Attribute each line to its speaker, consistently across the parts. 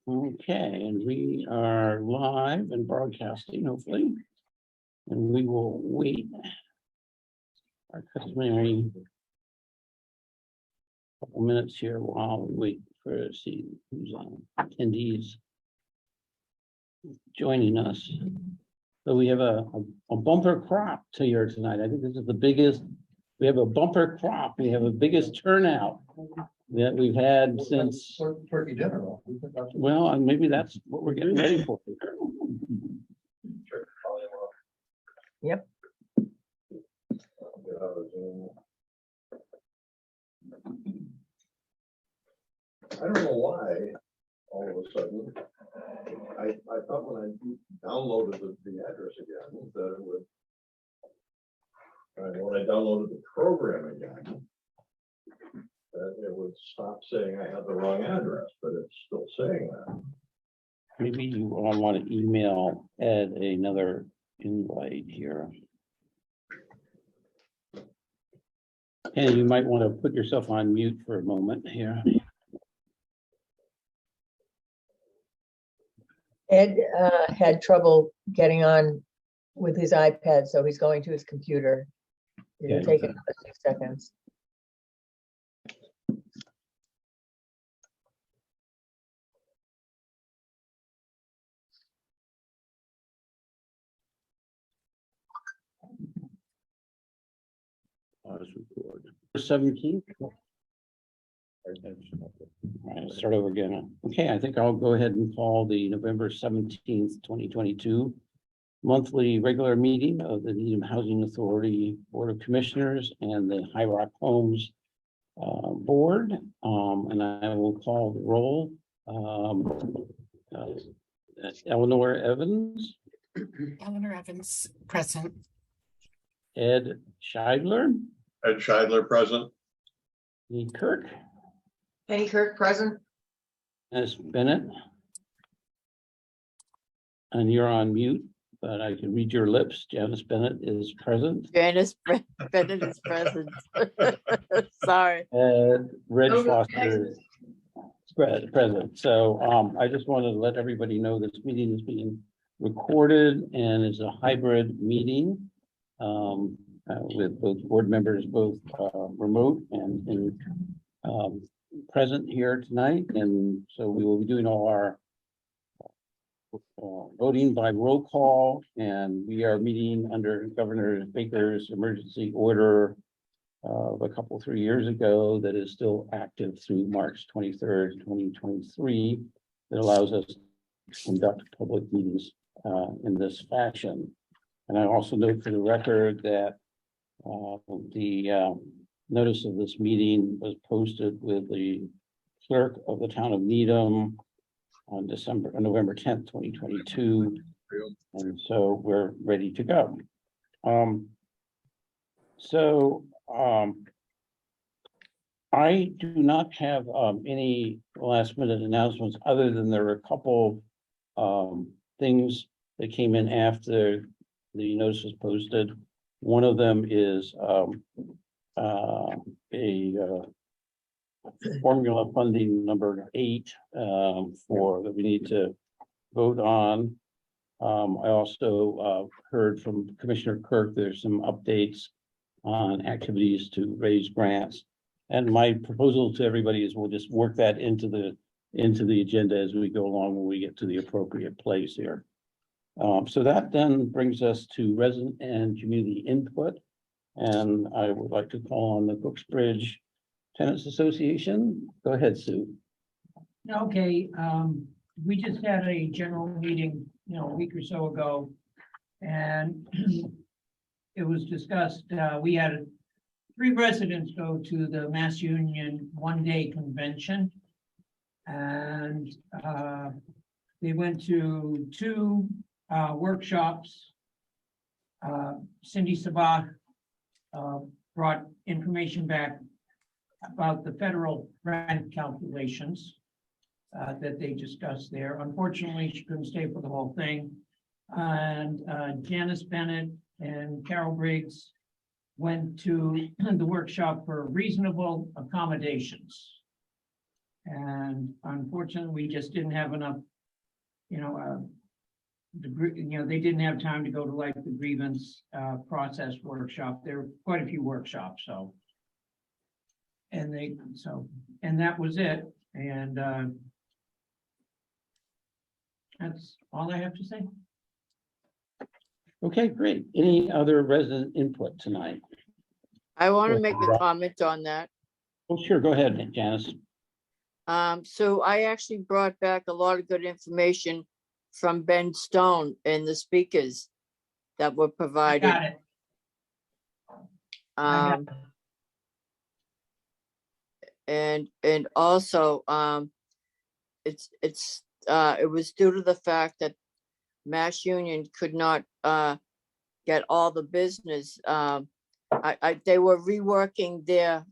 Speaker 1: Okay, and we are live and broadcasting, hopefully. And we will wait our customary couple minutes here while we wait for see who's on attendees joining us. So we have a bumper crop to here tonight. I think this is the biggest. We have a bumper crop. We have the biggest turnout that we've had since
Speaker 2: turkey dinner.
Speaker 1: well, and maybe that's what we're getting ready for.
Speaker 3: Yep.
Speaker 2: I don't know why all of a sudden I thought when I downloaded the address again that it would, and when I downloaded the program again, that it would stop saying I had the wrong address, but it's still saying that.
Speaker 1: Maybe you all want to email Ed another invite here. And you might want to put yourself on mute for a moment here.
Speaker 3: Ed had trouble getting on with his iPad, so he's going to his computer. It'll
Speaker 1: Okay.
Speaker 3: take another 6 seconds.
Speaker 1: Pause record. 17th. All right, start over again. Okay, I think I'll go ahead and call the November 17th, 2022 monthly regular meeting of the Needham Housing Authority Board of Commissioners and the High Rock Homes Board. And I will call the roll. Eleanor Evans.
Speaker 4: Eleanor Evans, present.
Speaker 1: Ed Scheidler.
Speaker 2: Ed Scheidler present.
Speaker 1: Lee Kirk.
Speaker 3: Penny Kirk, present.
Speaker 1: Dennis Bennett. And you're on mute, but I can read your lips. Janice Bennett is present.
Speaker 5: Janice Bennett is present. Sorry.
Speaker 1: Reg Foster is present. So I just wanted to let everybody know this meeting is being recorded and is a hybrid meeting with both board members, both remote and present here tonight. And so we will be doing all our voting by roll call, and we are meeting under Governor Baker's emergency order of a couple, 3 years ago that is still active through March 23rd, 2023, that allows us to conduct public meetings in this fashion. And I also note for the record that the notice of this meeting was posted with the clerk of the town of Needham on November 10th, 2022. And so we're ready to go. I do not have any last minute announcements other than there are a couple things that came in after the notice was posted. One of them is a formula funding number 8 for that we need to vote on. I also heard from Commissioner Kirk, there's some updates on activities to raise grants. And my proposal to everybody is we'll just work that into the agenda as we go along when we get to the appropriate place here. So that then brings us to resident and community input. And I would like to call on the Brooksbridge Tenants Association. Go ahead, Sue.
Speaker 6: Okay, we just had a general meeting, a week or so ago, and it was discussed, we had 3 residents go to the Mass Union one-day convention, and they went to 2 workshops. Cindy Sabah brought information back about the federal rent calculations that they discussed there. Unfortunately, she couldn't stay for the whole thing. And Janice Bennett and Carol Briggs went to the workshop for reasonable accommodations. And unfortunately, we just didn't have enough, they didn't have time to go to like the grievance process workshop. There were quite a few workshops, so. And that was it. And that's all I have to say.
Speaker 1: Okay, great. Any other resident input tonight?
Speaker 5: I want to
Speaker 1: Sure.
Speaker 5: make a comment on that.
Speaker 1: Oh, sure, go ahead, Janice.
Speaker 5: So I actually brought back a lot of good information from Ben Stone and the speakers that were
Speaker 6: I
Speaker 5: provided.
Speaker 6: got it. I have
Speaker 5: Um, and also, it was due to the fact that Mass Union could not, get all the business. They were reworking their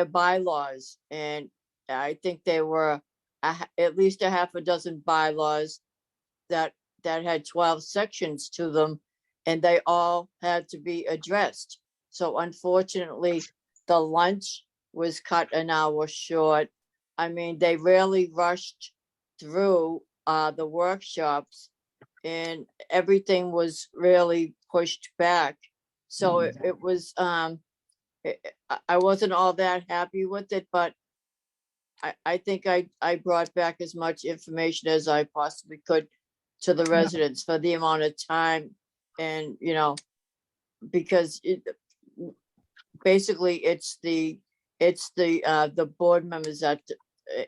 Speaker 5: bylaws, and I think they were at least a half a dozen bylaws that had 12 sections to them, and they all had to be addressed. So unfortunately, the lunch was cut an hour short. I mean, they really rushed through the workshops, and everything was really pushed back. So it was, I wasn't all that happy with it, but I think I brought back as much information as I possibly could to the residents for the amount of time. And, because basically it's the board members that,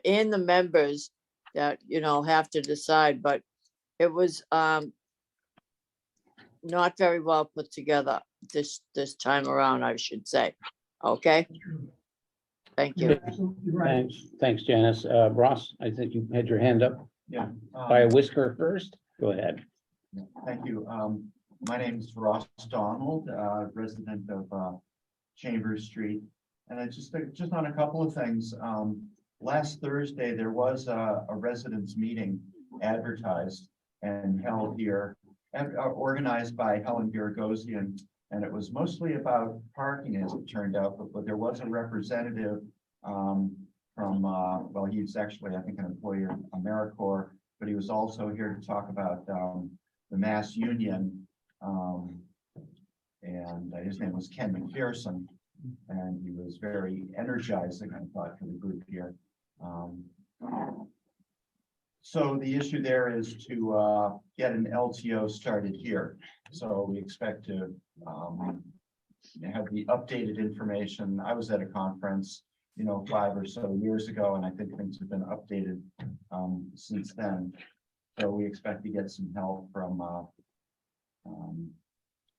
Speaker 5: and the members that, have to decide, but it was not very well put together this time around, I should say. Okay, thank you.
Speaker 6: You're absolutely right.
Speaker 1: Thanks, Janice. Ross, I think you had your hand up
Speaker 7: Yeah.
Speaker 1: by a whisker first. Go ahead.
Speaker 7: Thank you. My name is Ross Donald, resident of Chambers Street. And I just on a couple of things. Last Thursday, there was a residents meeting advertised and held here and organized by Helen Garagosian. And it was mostly about parking, as it turned out, but there was a representative from, well, he's actually, I think, an employee of AmeriCorps, but he was also here to talk about the Mass Union. And his name was Ken McPherson, and he was very energizing, I thought, for the group here. So the issue there is to get an LTO started here. So we expect to have the updated information. I was at a conference, 5 or so years ago, and I think things have been updated since then. So we expect to get some help from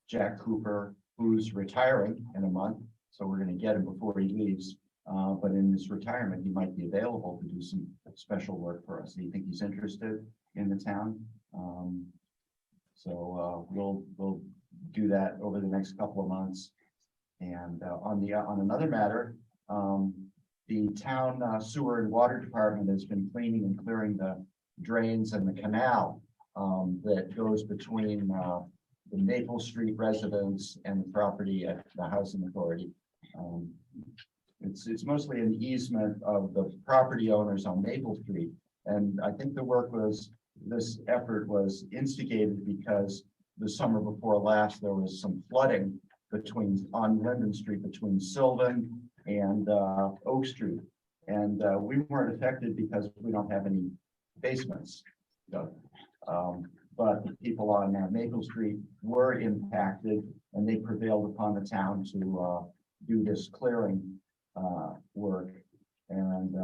Speaker 7: Jack Cooper, who's retiring in a month. So we're going to get him before he leaves. But in his retirement, he might be available to do some special work for us. Do you think he's interested in the town? So we'll do that over the next couple of months. And on another matter, the town sewer and water department has been cleaning and clearing the drains and the canal that goes between the Maple Street residents and the property at the housing authority. It's mostly an easement of the property owners on Maple Street. And I think this effort was instigated because the summer before last, there was some flooding on Linden Street between Sylvan and Oak Street. And we weren't affected because we don't have any basements. But the people on Maple Street were impacted, and they prevailed upon the town to do this clearing work. And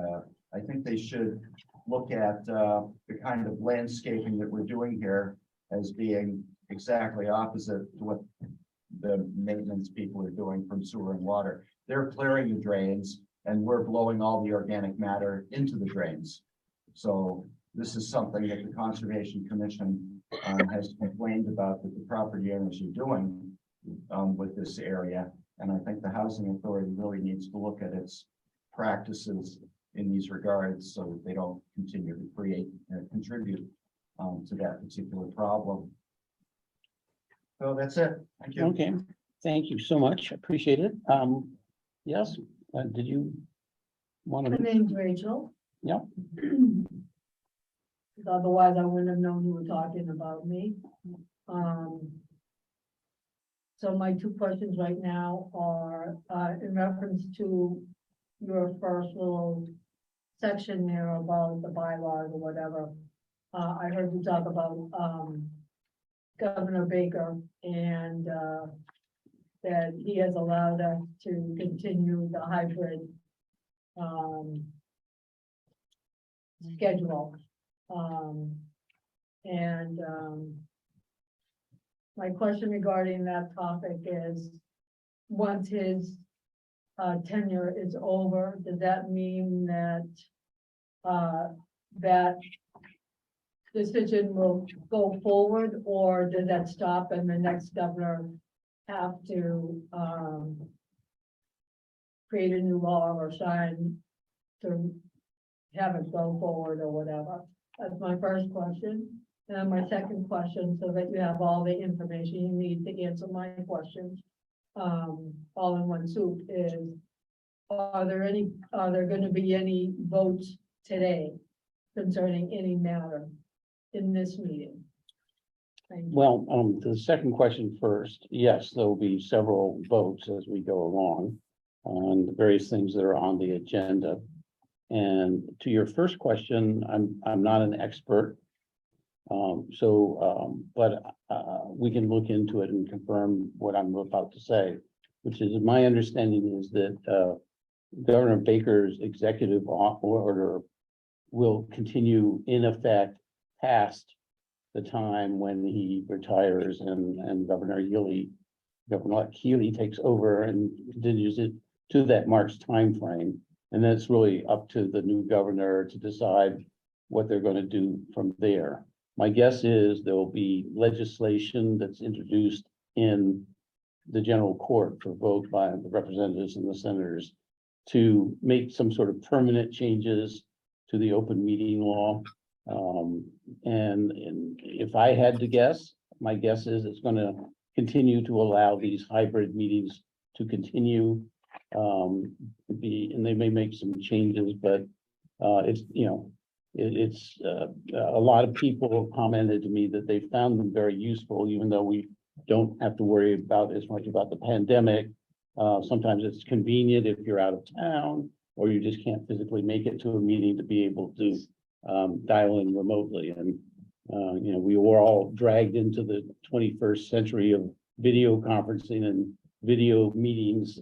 Speaker 7: I think they should look at the kind of landscaping that we're doing here as being exactly opposite to what the maintenance people are doing from sewer and water. They're clearing the drains, and we're blowing all the organic matter into the drains. So this is something that the Conservation Commission has complained about that the property owners are doing with this area. And I think the Housing Authority really needs to look at its practices in these regards so that they don't continue to create and contribute to that particular problem. So that's it. Thank you.
Speaker 1: Okay, thank you so much. Appreciate it. Yes, Did you want
Speaker 8: My
Speaker 1: to?
Speaker 8: name's Rachel.
Speaker 1: Yeah.
Speaker 8: Because otherwise I wouldn't have known you were talking about me. So my two questions right now are, in reference to your first little section there about the bylaws or whatever. I heard you talk about, Governor Baker and, that he has allowed us to continue the hybrid, schedule. And my question regarding that topic is, once his tenure is over, does that mean that that decision will go forward, or does that stop and the next governor have to create a new law or sign to have it go forward or whatever? That's my first question. And then my second question, so that you have all the information you need to answer my questions, all in one swoop, is, are there gonna be any votes today concerning any matter in this meeting? Thank you.
Speaker 1: Well, the second question first, yes, there'll be several votes as we go along on the various things that are on the agenda. And to your first question, I'm not an expert. But we can look into it and confirm what I'm about to say, which is my understanding is that Governor Baker's executive order will continue in effect past the time when he retires and Governor Healy takes over and continues it to that March timeframe. And that's really up to the new governor to decide what they're going to do from there. My guess is there will be legislation that's introduced in the general court for vote by the representatives and the senators to make some sort of permanent changes to the open meeting law. And if I had to guess, my guess is it's going to continue to allow these hybrid meetings to continue. And they may make some changes, but it's, you know, it's a lot of people have commented to me that they found them very useful, even though we don't have to worry about as much about the pandemic. Sometimes it's convenient if you're out of town or you just can't physically make it to a meeting to be able to dial in remotely. And you know, we were all dragged into the 21st century of video conferencing and video meetings.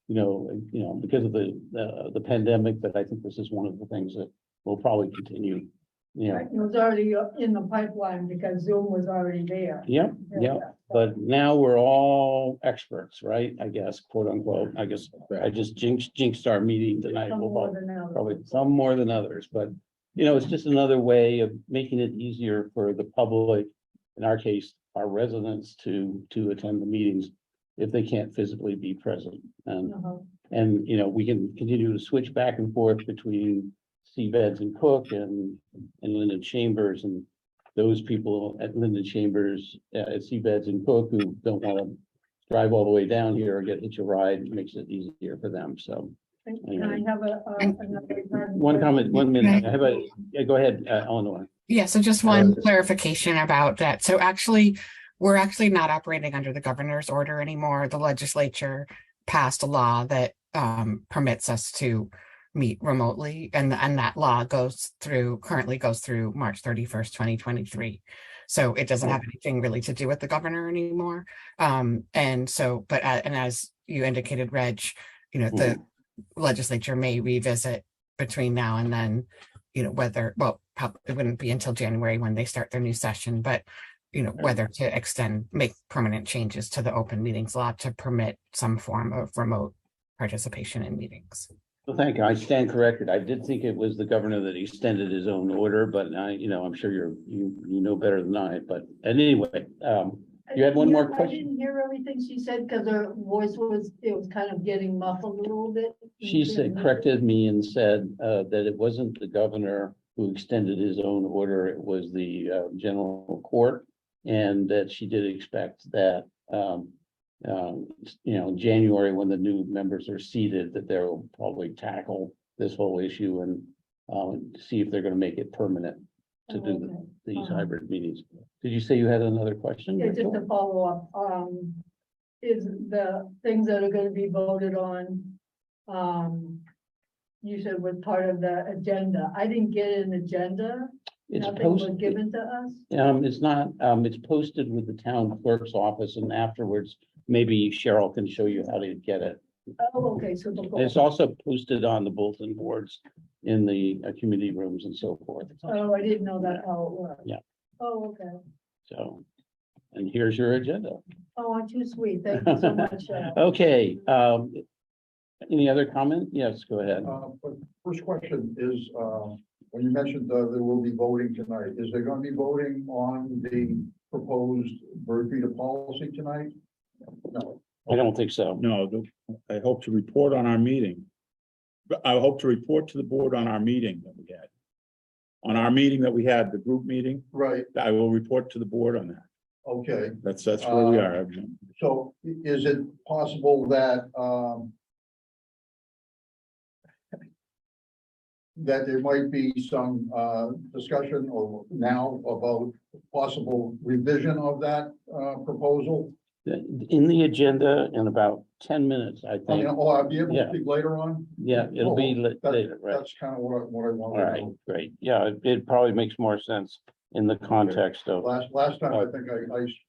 Speaker 1: You know, because of the pandemic, but I think this is one of the things that will probably continue. Yeah.
Speaker 8: It was already in the pipeline because Zoom was already there.
Speaker 1: Yep. Yep. But now we're all experts, right? I guess, quote unquote. I guess I just jinxed our meeting tonight.
Speaker 8: Some
Speaker 1: We'll
Speaker 8: more than others.
Speaker 1: probably some more than others, but you know, it's just another way of making it easier for the public, in our case, our residents to attend the meetings if they can't physically be present. And you know, we can continue to switch back and forth between Seabeds and Cook and Linden Chambers, and those people at Linden Chambers, at Seabeds and Cook who don't want to drive all the way down here or get hitch a ride, it makes it easier for them. So
Speaker 8: Can I have another?
Speaker 1: one comment, 1 minute. Yeah, go ahead, Eleanor.
Speaker 4: Yeah, so just one clarification about that. So actually, we're actually not operating under the governor's order anymore. The legislature passed a law that permits us to meet remotely, and that law currently goes through March 31st, 2023. So it doesn't have anything really to do with the governor anymore. And as you indicated, Reg, you know, the legislature may revisit between now and then, you know, whether, well, probably it wouldn't be until January when they start their new session, but you know, whether to make permanent changes to the open meetings law to permit some form of remote participation in meetings.
Speaker 1: Well, thank you. I stand corrected. I did think it was the governor that extended his own order, but you know, I'm sure you know better than I. But anyway, you had one more
Speaker 8: I
Speaker 1: question.
Speaker 8: didn't hear everything she said because her voice was kind of getting muffled a little bit.
Speaker 1: She corrected me and said that it wasn't the governor who extended his own order. It was the general court, and that she did expect that January, when the new members are seated, that they'll probably tackle this whole issue and see if they're gonna make it permanent to do
Speaker 8: Okay.
Speaker 1: these hybrid meetings. Did you say you had another question?
Speaker 8: Yeah, just
Speaker 1: Rachel?
Speaker 8: to follow up, is the things that are gonna be voted on, you said was part of the agenda. I didn't get an agenda.
Speaker 1: It's
Speaker 8: Nothing was
Speaker 1: posted,
Speaker 8: given to us.
Speaker 1: it's not, it's posted with the town clerk's office, and afterwards, maybe Cheryl can show you how to get it.
Speaker 8: Oh, okay, super
Speaker 1: And
Speaker 8: cool.
Speaker 1: it's also posted on the bulletin boards in the community rooms and so forth.
Speaker 8: Oh, I didn't know that how it worked.
Speaker 1: Yeah.
Speaker 8: Oh, okay.
Speaker 1: So, and here's your agenda.
Speaker 8: Oh, I'm too sweet. Thank you so much.
Speaker 1: Okay, any other comment? Yes, go ahead.
Speaker 9: But first question is, when you mentioned there will be voting tonight, is there going to be voting on the proposed bird feeder policy tonight? No.
Speaker 1: I don't think so.
Speaker 10: No, I hope to report on our meeting. But I hope to report to the board on our meeting that we had. On our meeting that we had, the group meeting,
Speaker 9: Right,
Speaker 10: I will report to the board on that.
Speaker 9: okay.
Speaker 10: That's where we are.
Speaker 9: So is it possible that, that there might be some, discussion or now about possible revision of that, proposal?
Speaker 1: In the agenda in about 10 minutes, I
Speaker 9: I mean,
Speaker 1: think.
Speaker 9: I'll be able
Speaker 1: Yeah.
Speaker 9: to speak later on?
Speaker 1: Yeah, it'll be
Speaker 9: That-
Speaker 1: later, right?
Speaker 9: That's kind of what I
Speaker 1: All
Speaker 9: wanted to
Speaker 1: right,
Speaker 9: know.
Speaker 1: great. Yeah, it probably makes more sense in the context of,
Speaker 9: Last time, I think I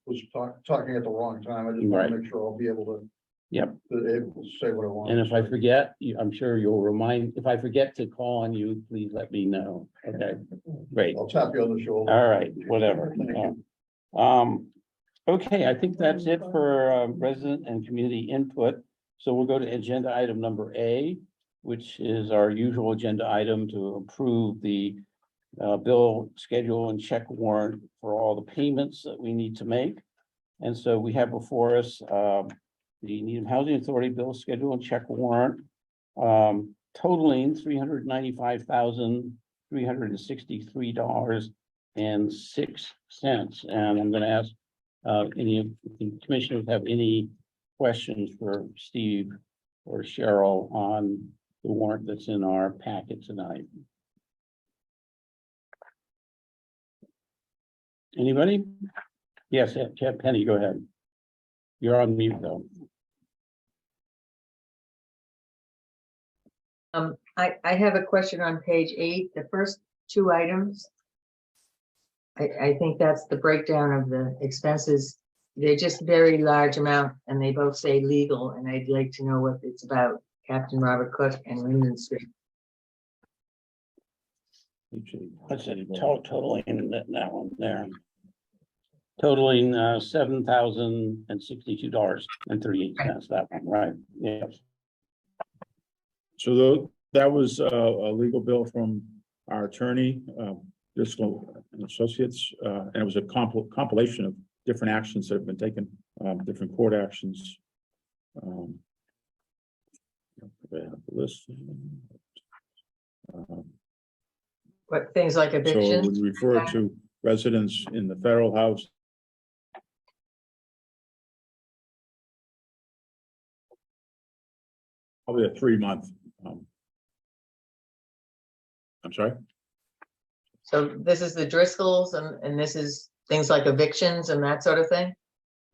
Speaker 9: was talking at the wrong time. I just want
Speaker 1: Right.
Speaker 9: to make sure I'll be able to.
Speaker 1: Yep.
Speaker 9: Able to say what I want.
Speaker 1: and if I forget, I'm sure you'll remind, if I forget to call on you, please let me know. Okay, great.
Speaker 9: I'll tap you on the shoulder.
Speaker 1: All right, whatever. Okay, I think that's it for resident and community input. So we'll go to agenda item number A, which is our usual agenda item to approve the bill schedule and check warrant for all the payments that we need to make. And so we have before us the Needham Housing Authority bill schedule and check warrant totaling $395,363.06. And I'm going to ask any of the commissioners have any questions for Steve or Cheryl on the warrant that's in our packet tonight. Anybody? Yes, Penny, go ahead. You're on mute though.
Speaker 3: I have a question on page 8, the first 2 items. I think that's the breakdown of the expenses. They're just very large amount and they both say legal, and I'd like to know what it's about. Captain Robert Cook and Linden Street.
Speaker 1: What's it totaling that one there? Totaling $7,062.38. That one, right? Yes.
Speaker 10: So that was a legal bill from our attorney, Driscoll and Associates, and it was a compilation of different actions that have been taken, different court actions. I have the list.
Speaker 3: What things like
Speaker 10: So it
Speaker 3: eviction?
Speaker 10: would refer to residents in the federal house. Probably a 3-month. I'm sorry?
Speaker 3: So this is the Driscolls and this is things like evictions and that sort of thing?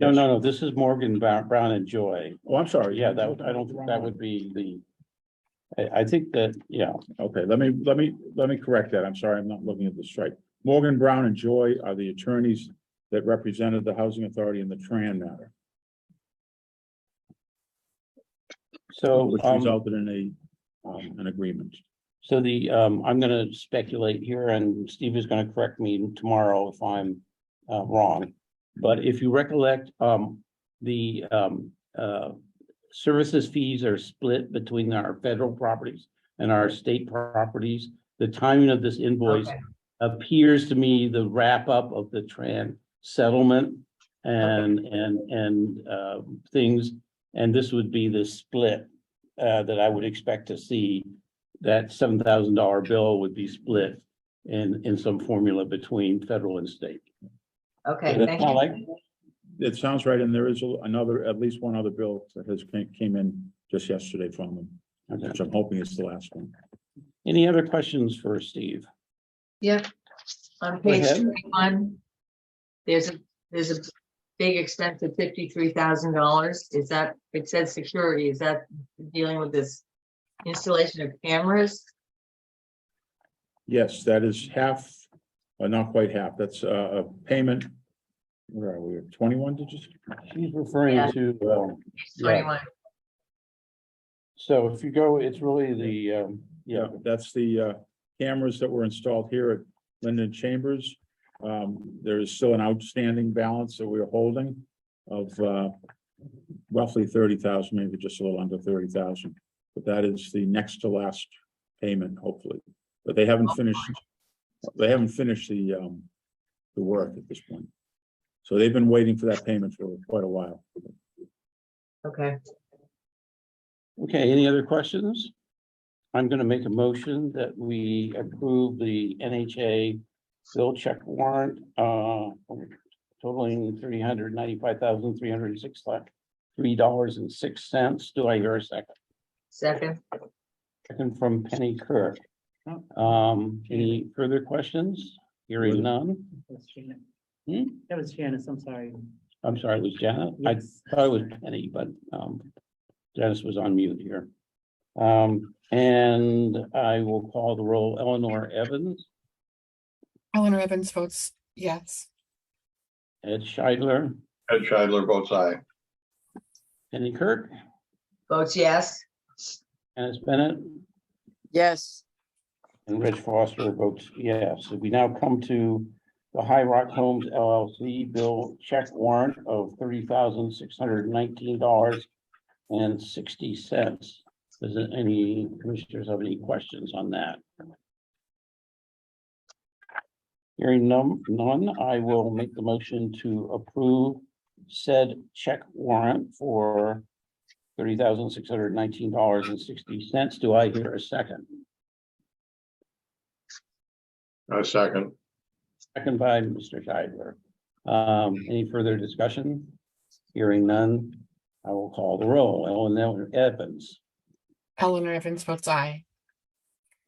Speaker 1: No. This is Morgan Brown and Joy.
Speaker 10: Oh, I'm sorry.
Speaker 1: Yeah, that would, I don't think that would be the. I think that, yeah,
Speaker 10: Okay, let me correct that. I'm sorry, I'm not looking at this right. Morgan Brown and Joy are the attorneys that represented the Housing Authority in the Tran matter,
Speaker 1: so.
Speaker 10: which resulted in an agreement.
Speaker 1: So I'm gonna speculate here, and Steve is gonna correct me tomorrow if I'm wrong. But if you recollect, the services fees are split between our federal properties and our state properties. The timing of this invoice
Speaker 3: Okay.
Speaker 1: appears to me the wrap up of the Tran settlement and things. And this would be the split that I would expect to see. That $7,000 bill would be split in some formula between federal and state.
Speaker 3: Okay,
Speaker 1: That's
Speaker 3: thank
Speaker 1: kinda
Speaker 3: you.
Speaker 1: like-
Speaker 10: It sounds right, and there is another, at least one other bill that came in just yesterday from them,
Speaker 1: Okay.
Speaker 10: which I'm hoping is the last one.
Speaker 1: Any other questions for Steve?
Speaker 3: Yep. On
Speaker 1: Go
Speaker 3: page
Speaker 1: ahead.
Speaker 3: 21, there's a big expense of $53,000. Is that, it says security, is that dealing with this installation of cameras?
Speaker 10: Yes, that is half, not quite half. That's a payment. Where are we? 21, did you say?
Speaker 1: She's referring
Speaker 3: Yeah.
Speaker 1: to,
Speaker 3: Page 21.
Speaker 1: so if you go, it's really the,
Speaker 10: Yeah, that's the cameras that were installed here at Linden Chambers. There is still an outstanding balance that we're holding of roughly 30,000, maybe just a little under 30,000. But that is the next to last payment, hopefully. But they haven't finished. They haven't finished the work at this point. So they've been waiting for that payment for quite a while.
Speaker 3: Okay.
Speaker 1: okay, any other questions? I'm gonna make a motion that we approve the NHA bill check warrant, totaling $395,306.06. Do I hear a second?
Speaker 3: Second.
Speaker 1: Second from Penny Kirk. Any further questions? Hearing none.
Speaker 11: That was Janice, I'm sorry.
Speaker 1: I'm sorry, it was Janet?
Speaker 11: Yes.
Speaker 1: I thought it was Penny, but Janice was on mute here. And I will call the roll. Eleanor Evans,
Speaker 4: Eleanor Evans votes yes.
Speaker 1: Ed Scheidler,
Speaker 2: Ed Scheidler votes aye.
Speaker 1: Penny Kirk,
Speaker 3: Votes yes.
Speaker 1: Dennis Bennett,
Speaker 5: yes,
Speaker 1: and Rich Foster votes yes. So we now come to the High Rock Homes LLC bill check warrant of $30,619.60. Does any commissioners have any questions on that? Hearing none, I will make the motion to approve said check warrant for $30,619.60. Do I hear a second?
Speaker 2: A second.
Speaker 1: Second by Mr. Scheidler. Any further discussion? Hearing none, I will call the roll. Eleanor Evans,
Speaker 4: Eleanor Evans votes aye.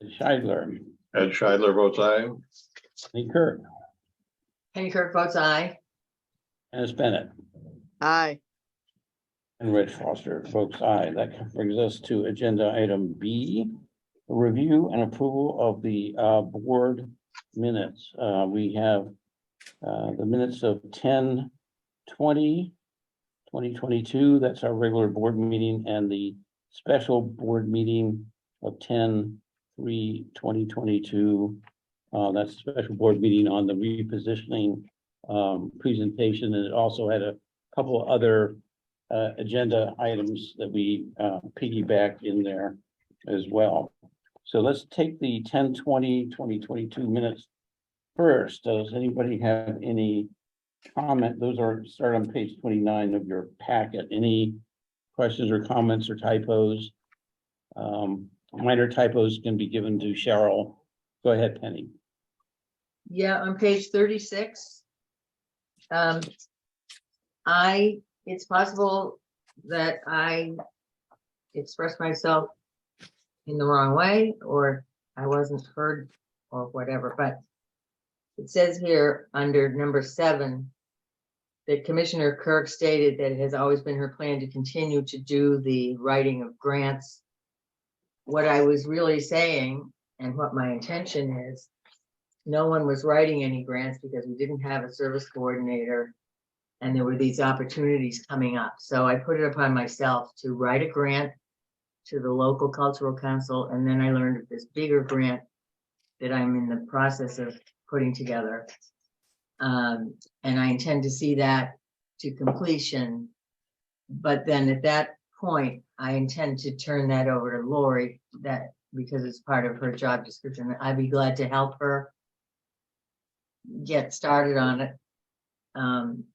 Speaker 1: Scheidler,
Speaker 2: Ed Scheidler votes aye.
Speaker 1: Penny Kirk,
Speaker 3: Penny Kirk votes aye.
Speaker 1: Dennis Bennett,
Speaker 5: aye,
Speaker 1: and Rich Foster votes aye. That brings us to agenda item B, review and approval of the board minutes. We have the minutes of 10/20/2022. That's our regular board meeting, and the special board meeting of 10/3/2022. That's a special board meeting on the repositioning presentation, and it also had a couple of other agenda items that we piggyback in there as well. So let's take the 10/20/2022 minutes first. Does anybody have any comment? Those are start on page 29 of your packet. Any questions or comments or typos? Minor typos can be given to Cheryl. Go ahead, Penny.
Speaker 3: Yeah, on page 36. It's possible that I expressed myself in the wrong way, or I wasn't heard or whatever, but it says here under number 7 that Commissioner Kirk stated that it has always been her plan to continue to do the writing of grants. What I was really saying and what my intention is, no one was writing any grants because we didn't have a service coordinator and there were these opportunities coming up. So I put it upon myself to write a grant to the local cultural council. And then I learned of this bigger grant that I'm in the process of putting together. And I intend to see that to completion. But then at that point, I intend to turn that over to Lori, that because it's part of her job description. I'd be glad to help her get started on it.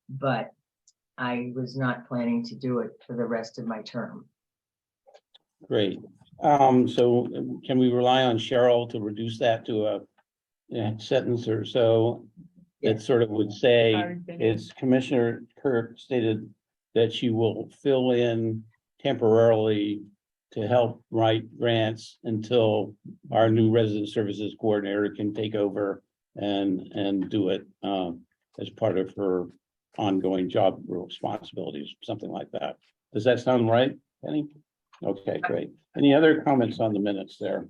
Speaker 3: But I was not planning to do it for the rest of my term.
Speaker 1: Great. So can we rely on Cheryl to reduce that to a sentence or so?
Speaker 3: Yeah.
Speaker 1: it sort of would say,
Speaker 11: Sorry, Benny.
Speaker 1: it's Commissioner Kirk stated that she will fill in temporarily to help write grants until our new resident services coordinator can take over and do it as part of her ongoing job responsibilities, something like that. Does that sound right, Penny? Okay, great. Any other comments on the minutes there?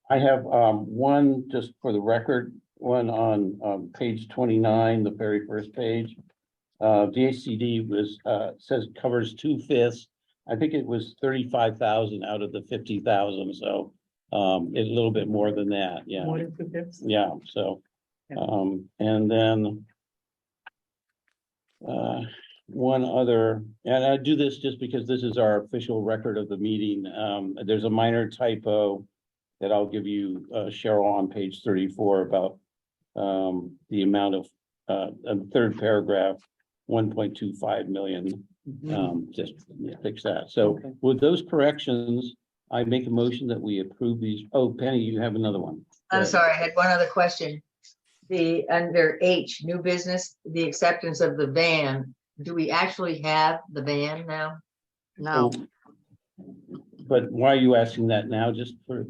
Speaker 1: I have one just for the record, one on page 29, the very first page. DHCD was says covers 2/5. I think it was 35,000 out of the 50,000, so it's a little bit more than that, yeah.
Speaker 11: More than 2/5.
Speaker 1: Yeah, so,
Speaker 11: Yeah.
Speaker 1: and then one other, and I do this just because this is our official record of the meeting. There's a minor typo that I'll give you, Cheryl, on page 34 about the amount of the third paragraph, 1.25 million. Just fix that. So
Speaker 11: Okay.
Speaker 1: with those corrections, I make a motion that we approve these. Oh, Penny, you have another one.
Speaker 3: I'm sorry, I had one other question. The, under H, new business, the acceptance of the van, do we actually have the van now?
Speaker 5: No,
Speaker 1: But why are you asking that now? Just for,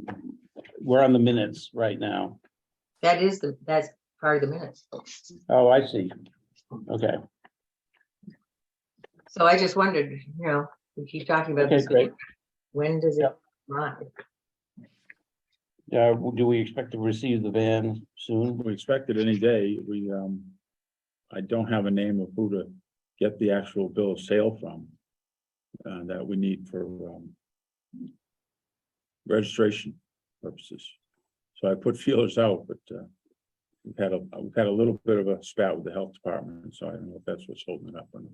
Speaker 1: we're on the minutes right now.
Speaker 3: That's part of the minutes.
Speaker 1: Oh, I see. Okay,
Speaker 3: So I just wondered, we keep talking about
Speaker 1: okay,
Speaker 3: this.
Speaker 1: great.
Speaker 3: When does it
Speaker 1: Yep.
Speaker 3: arrive?
Speaker 1: Do we expect to receive the van soon?
Speaker 10: We expect it any day. I don't have a name of who to get the actual bill of sale from. That we need for, registration purposes. So I put feelers out, but, we've had a little bit of a spat with the health department, so I don't know if that's what's holding it up or not.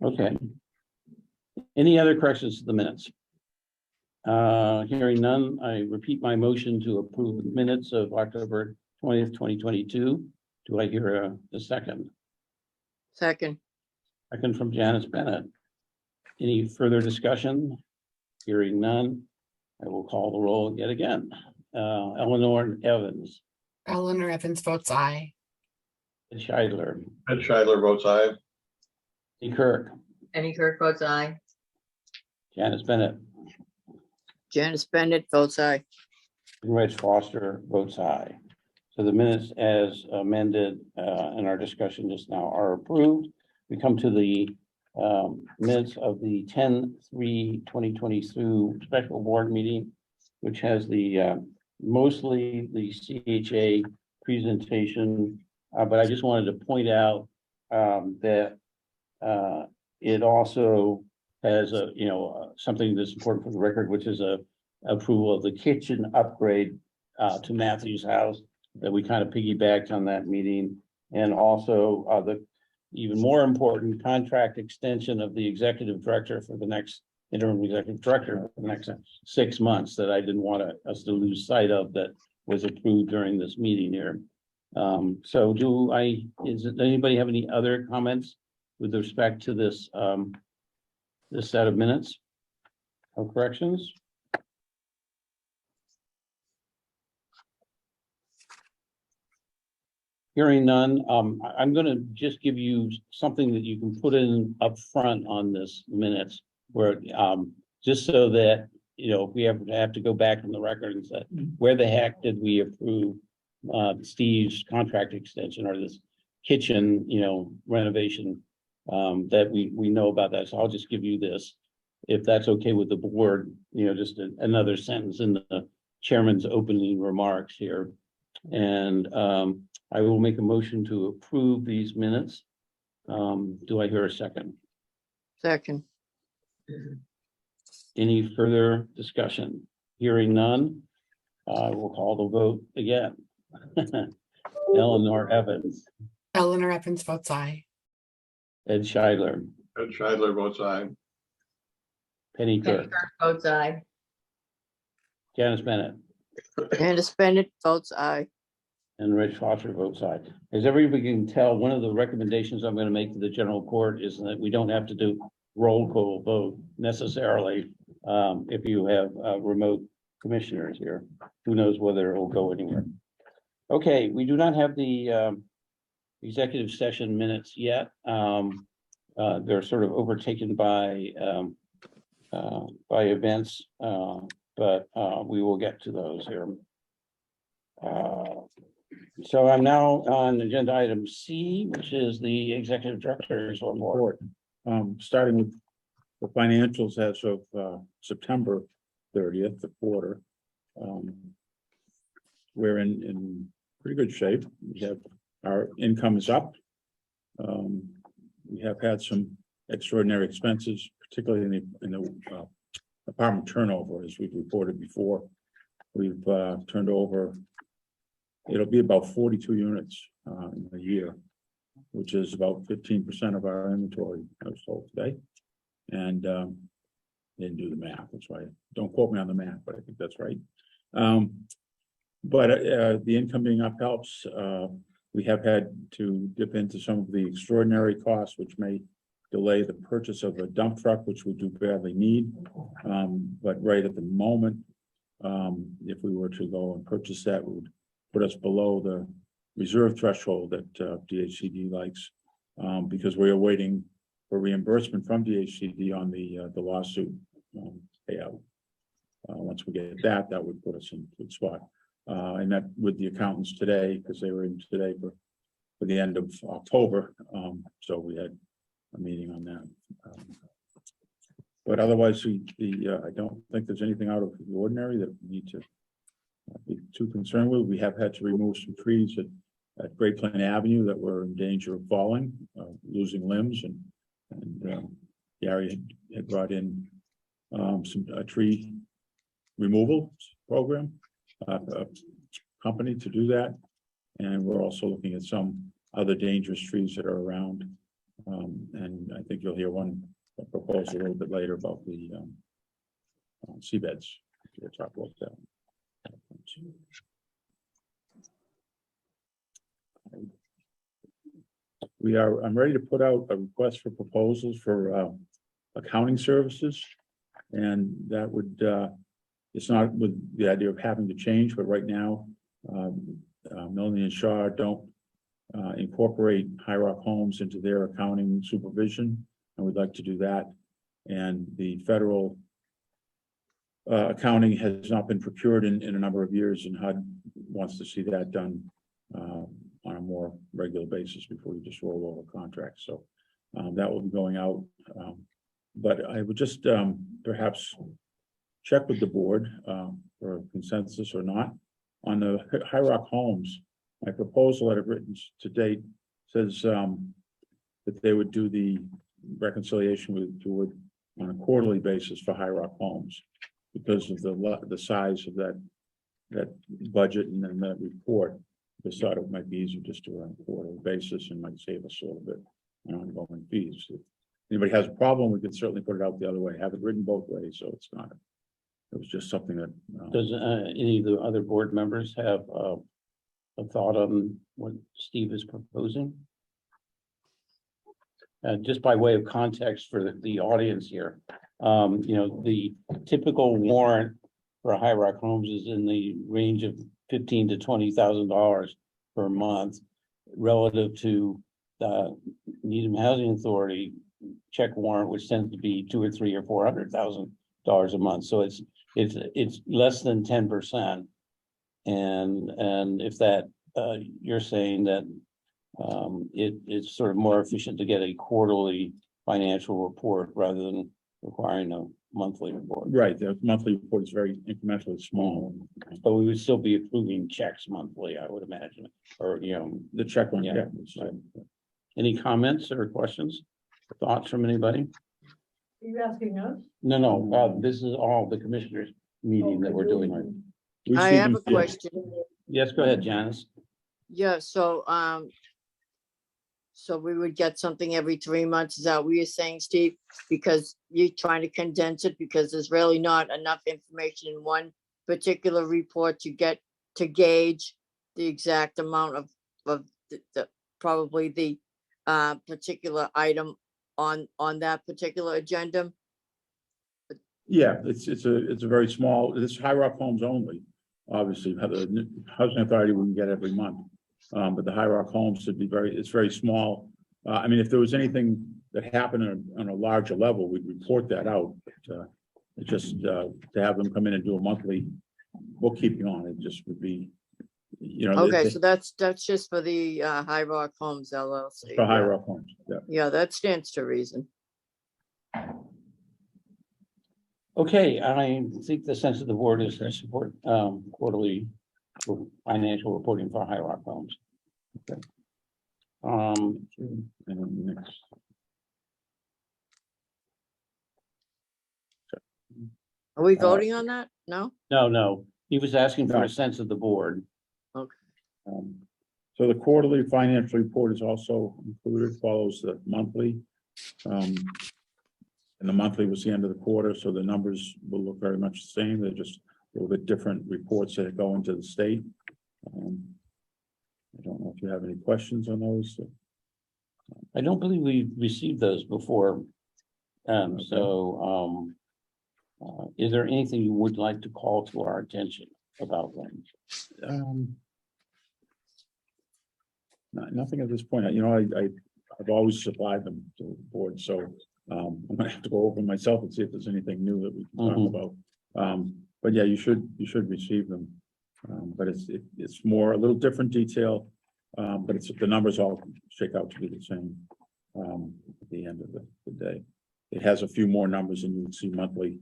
Speaker 1: Okay. Any other corrections to the minutes? Hearing none, I repeat my motion to approve the minutes of October 20th, 2022. Do I hear a second?
Speaker 5: second,
Speaker 1: Second from Janice Bennett. Any further discussion? Hearing none, I will call the roll yet again. Eleanor Evans,
Speaker 4: Eleanor Evans votes aye.
Speaker 1: Ed Scheidler,
Speaker 2: Ed Scheidler votes aye.
Speaker 1: Lee Kirk,
Speaker 3: Penny Kirk votes aye.
Speaker 1: Janice Bennett,
Speaker 5: Janice Bennett votes aye.
Speaker 1: and Reg Foster votes aye. So the minutes as amended in our discussion just now are approved. We come to the minutes of the 10/3/2022 special board meeting, which has the mostly the CHA presentation. But I just wanted to point out that it also has something that's important for the record, which is a approval of the kitchen upgrade to Matthew's house that we kind of piggybacked on that meeting. And also the even more important contract extension of the executive director for the next interim executive director for the next 6 months that I didn't want us to lose sight of, that was approved during this meeting here. So does anybody have any other comments with respect to this this set of minutes or corrections? Hearing none, I'm gonna just give you something that you can put in up front on this minutes where, just so that, if we ever have to go back in the record and say, where the heck did we approve Steve's contract extension or this kitchen, renovation, that we know about that. So I'll just give you this, if that's okay with the board, just another sentence in the chairman's opening remarks here. And I will make a motion to approve these minutes. Do I hear a second?
Speaker 5: Second,
Speaker 1: Any further discussion? Hearing none, I will call the vote again. Eleanor Evans,
Speaker 4: Eleanor Evans votes aye.
Speaker 1: Ed Scheidler,
Speaker 2: Ed Scheidler votes aye.
Speaker 1: Penny
Speaker 3: Penny
Speaker 1: Kirk,
Speaker 3: Kirk votes aye.
Speaker 1: Janice Bennett,
Speaker 5: Janice Bennett votes aye.
Speaker 1: and Rich Foster votes aye. As everybody can tell, one of the recommendations I'm going to make to the general court is that we don't have to do roll call vote necessarily if you have remote commissioners here. Who knows whether it will go anywhere. Okay, we do not have the executive session minutes yet. They're sort of overtaken by events, but we will get to those here. So I'm now on agenda item C, which is the executive director's report.
Speaker 10: Starting with the financials as of September 30th, the quarter. We're in pretty good shape. We have, our income is up. We have had some extraordinary expenses, particularly in the apartment turnover, as we've reported before. We've turned over, it'll be about 42 units in a year, which is about 15% of our inventory, I was told today. And didn't do the math, that's why, don't quote me on the math, but I think that's right. But the income being up helps. We have had to dip into some of the extraordinary costs, which may delay the purchase of a dump truck, which we do badly need. But right at the moment, if we were to go and purchase that, it would put us below the reserve threshold that DHCD likes, because we are waiting for reimbursement from DHCD on the lawsuit payout. Once we get that, that would put us in a good spot. I met with the accountants today, because they were in today for the end of October. So we had a meeting on that. But otherwise, I don't think there's anything out of the ordinary that we need to be too concerned with. We have had to remove some trees at Great Plain Avenue that were in danger of falling, losing limbs, and Gary had brought in a tree removal program, a company to do that. And we're also looking at some other dangerous trees that are around. And I think you'll hear one proposal a little bit later about the seabeds. We'll talk about that. I'm ready to put out a request for proposals for accounting services. And that would, it's not with the idea of having to change, but right now, Melanie and Shaw don't incorporate High Rock Homes into their accounting supervision, and we'd like to do that. And the federal accounting has not been procured in a number of years, and HUD wants to see that done on a more regular basis before you just roll over contracts. So that will be going out. But I would just perhaps check with the board for consensus or not on the High Rock Homes. My proposal that I've written to date says that they would do the reconciliation with on a quarterly basis for High Rock Homes because of the size of that budget and then that report. I thought it might be easier just to run a quarterly basis and might save us a little bit on ongoing fees. If anybody has a problem, we could certainly put it out the other way. Have it written both ways, so it's not. It was just something that.
Speaker 1: Does any of the other board members have a thought on what Steve is proposing? Just by way of context for the audience here, the typical warrant for High Rock Homes is in the range of $15,000 to $20,000 per month, relative to the Needham Housing Authority check warrant, which tends to be $200,000 or $300,000 or $400,000 a month. So it's less than 10%. And if that you're saying that it's sort of more efficient to get a quarterly financial report rather than requiring a monthly report.
Speaker 10: Right, the monthly report is very incrementally small.
Speaker 1: But we would still be approving checks monthly, I would imagine, or,
Speaker 10: The check one,
Speaker 1: yeah. Any comments or questions, thoughts from anybody?
Speaker 8: Are you asking us?
Speaker 1: No, this is all the commissioners meeting that we're doing right.
Speaker 10: We
Speaker 5: I
Speaker 10: see
Speaker 5: have
Speaker 10: them-
Speaker 5: a question.
Speaker 1: Yes, go ahead, Janice.
Speaker 5: Yeah, so we would get something every 3 months. Is that what you're saying, Steve? Because you're trying to condense it because there's really not enough information in one particular report to get to gauge the exact amount of the probably the particular item on that particular agenda.
Speaker 10: Yeah, it's a very small, this is High Rock Homes only. obviously, the housing authority wouldn't get every month. But the High Rock Homes should be it's very small. I mean, if there was anything that happened on a larger level, we'd report that out. But, just to have them come in and do a monthly bookkeeping on it just would be,
Speaker 5: Okay, so that's just for the High Rock Homes LLC.
Speaker 10: for High
Speaker 5: Yeah.
Speaker 10: Rock Homes, yeah.
Speaker 5: Yeah, that stands to reason.
Speaker 1: Okay, I think the sense of the board is to support quarterly financial reporting for High Rock Homes. Okay.
Speaker 10: And then next.
Speaker 5: Are we voting on that? No?
Speaker 1: No, he was asking for
Speaker 10: No.
Speaker 1: a sense of the board.
Speaker 10: So the quarterly financial report is also included, follows the monthly. And the monthly was the end of the quarter, so the numbers will look very much the same. They're just a little bit different reports that go into the state. I don't know if you have any questions on those.
Speaker 1: I don't believe we received those before. Is there anything you would like to call to our attention about them?
Speaker 10: Nothing at this point. I've always supplied them to the board, so I'm gonna have to go over them myself and see if there's anything new that we can talk about. But yeah, you should receive them. But it's more a little different detail, but the numbers all shake out to be the same at the end of the day. It has a few more numbers than you would see monthly,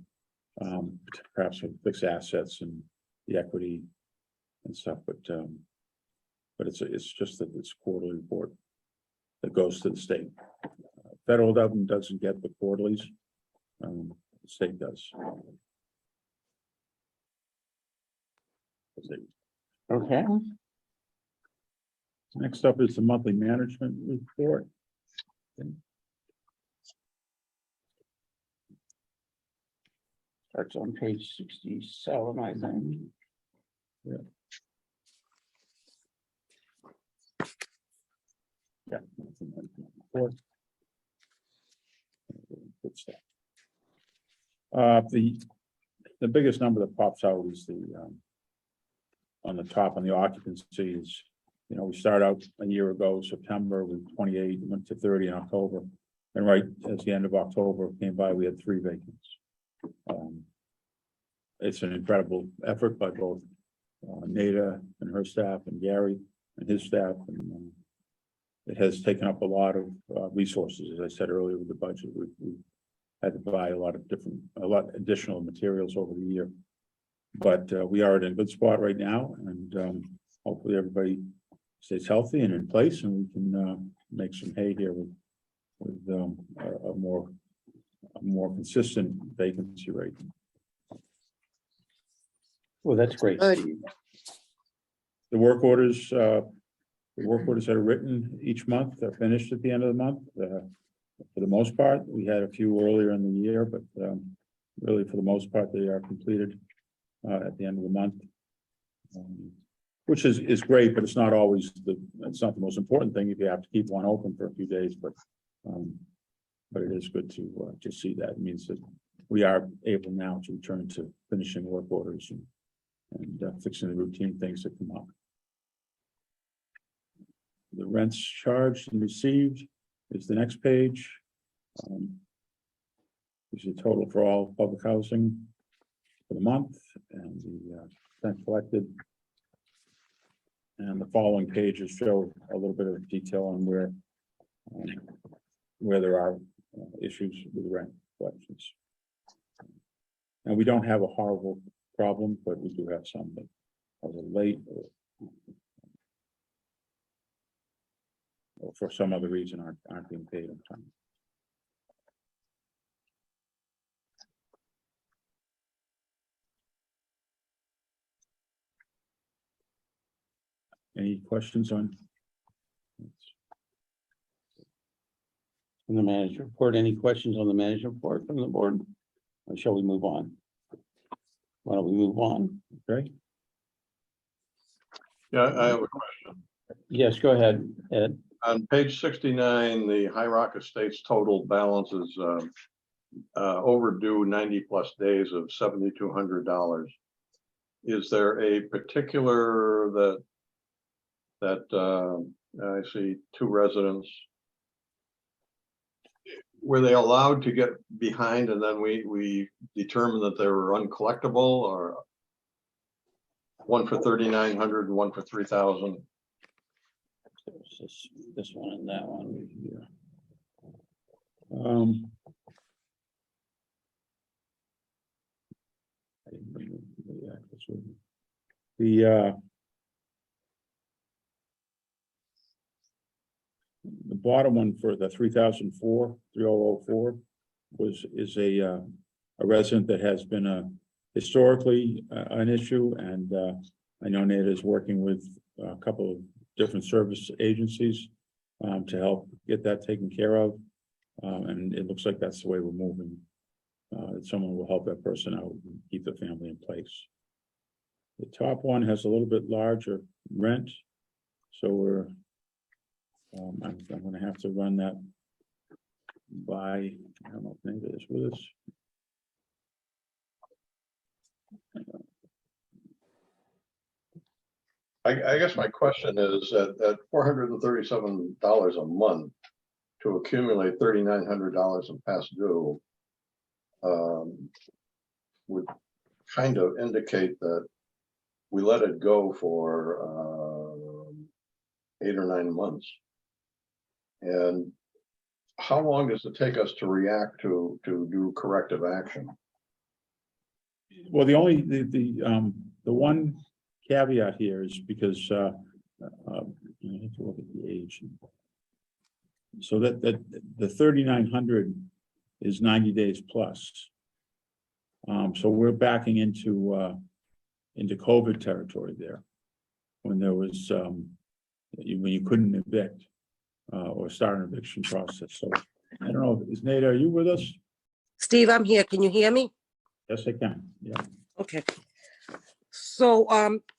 Speaker 10: perhaps with fixed assets and the equity and stuff, but it's just that it's a quarterly report that goes to the state. Federal government doesn't get the quarterlies, the state does.
Speaker 1: Okay.
Speaker 10: Next up is the monthly management report.
Speaker 1: Starts on page 67, I think.
Speaker 10: Yeah. Yeah. Good stuff. The biggest number that pops out is the on the top on the occupancy is, we start out a year ago, September with 28, went to 30 in October. And right at the end of October came by, we had 3 vacants. It's an incredible effort by both Nada and her staff and Gary and his staff. And it has taken up a lot of resources, as I said earlier with the budget. We had to buy a lot additional materials over the year. But we are in a good spot right now, and hopefully everybody stays healthy and in place, and we can make some hay here with a more consistent vacancy rate.
Speaker 1: Well, that's great.
Speaker 5: Good.
Speaker 1: Steve.
Speaker 10: The work orders that are written each month are finished at the end of the month. For the most part, we had a few earlier in the year, but really for the most part, they are completed at the end of the month, which is great, but it's not always it's not the most important thing if you have to keep one open for a few days, but it is good to see that. It means that we are able now to return to finishing work orders and fixing the routine things that come up. The rents charged and received is the next page. This is the total for all public housing for the month and the rent collected. And the following pages show a little bit of detail on where there are issues with rent collections. And we don't have a horrible problem, but we do have some that are a little late or for some other reason aren't being paid on time. Any questions on?
Speaker 1: From the manager report, any questions on the manager report from the board? Or shall we move on? Why don't we move on?
Speaker 10: Okay.
Speaker 2: Yeah, I have a question.
Speaker 1: Yes, go ahead, Ed.
Speaker 2: On page 69, the High Rock Estates total balance is overdue 90+ days of $7,200. is there a particular that I see two residents? Were they allowed to get behind and then we determined that they were uncollectible, or one for 3,900 and one for 3,000?
Speaker 1: This one and that one here.
Speaker 10: The bottom one for the 3004 is a resident that has been historically an issue, and I know Nate is working with a couple of different service agencies to help get that taken care of, and it looks like that's the way we're moving. That someone will help that person out and keep the family in place. The top one has a little bit larger rent, so we're I'm going to have to run that by, I don't know if Nate is with us.
Speaker 2: I guess my question is at $437 a month to accumulate $3,900 in past due would kind of indicate that we let it go for 8 or 9 months. And how long does it take us to react to do corrective action?
Speaker 10: Well, the one caveat here is because I have to look at the age. So that the 3,900 is 90 days plus. So we're backing into COVID territory there, when there was when you couldn't evict or start an eviction process. So I don't know, is Nate, are you with us?
Speaker 12: Steve, I'm here. Can you hear me?
Speaker 10: Yes, I can. Yeah.
Speaker 12: Okay. So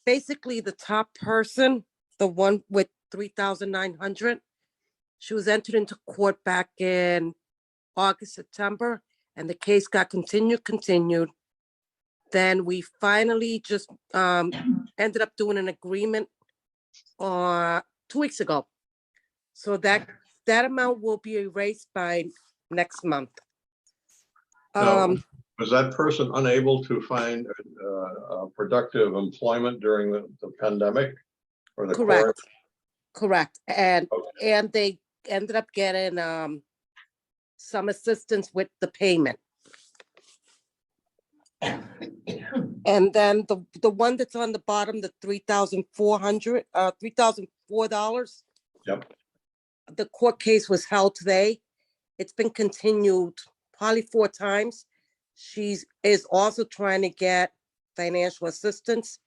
Speaker 12: basically the top person, the one with 3,900, she was entered into court back in August, September, and the case got continued. Then we finally just ended up doing an agreement 2 weeks ago. So that amount will be erased by next month.
Speaker 2: Was that person unable to find productive employment during the pandemic or the
Speaker 12: Correct. And they ended up getting some assistance with the payment. And then the one that's on the bottom, the $3,004.
Speaker 2: Yep.
Speaker 12: The court case was held today. It's been continued probably 4 times. She is also trying to get financial assistance,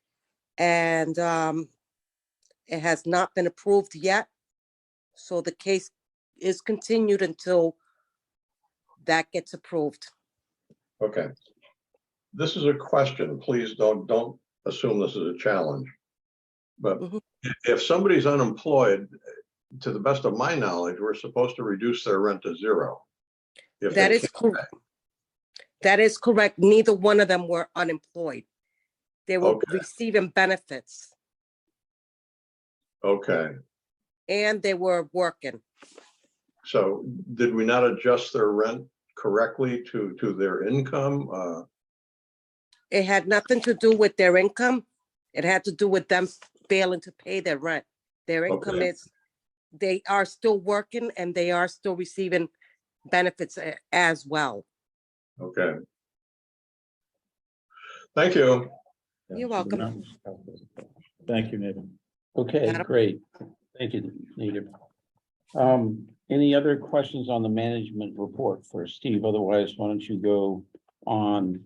Speaker 12: and it has not been approved yet. So the case is continued until that gets approved.
Speaker 2: Okay. This is a question. Please don't assume this is a challenge. But if somebody's unemployed, to the best of my knowledge, we're supposed to reduce their rent to 0.
Speaker 12: That is correct. That is correct. Neither one of them were unemployed. They were receiving benefits.
Speaker 2: Okay.
Speaker 12: And they were working.
Speaker 2: So did we not adjust their rent correctly to their income?
Speaker 12: It had nothing to do with their income. It had to do with them failing to pay their rent. Their income is, they are still working and they are still receiving benefits as well.
Speaker 2: Okay. Thank you.
Speaker 12: You're welcome.
Speaker 10: Thank you, Nathan.
Speaker 1: Okay, great. Thank you, Native. Any other questions on the management report for Steve? Otherwise, why don't you go on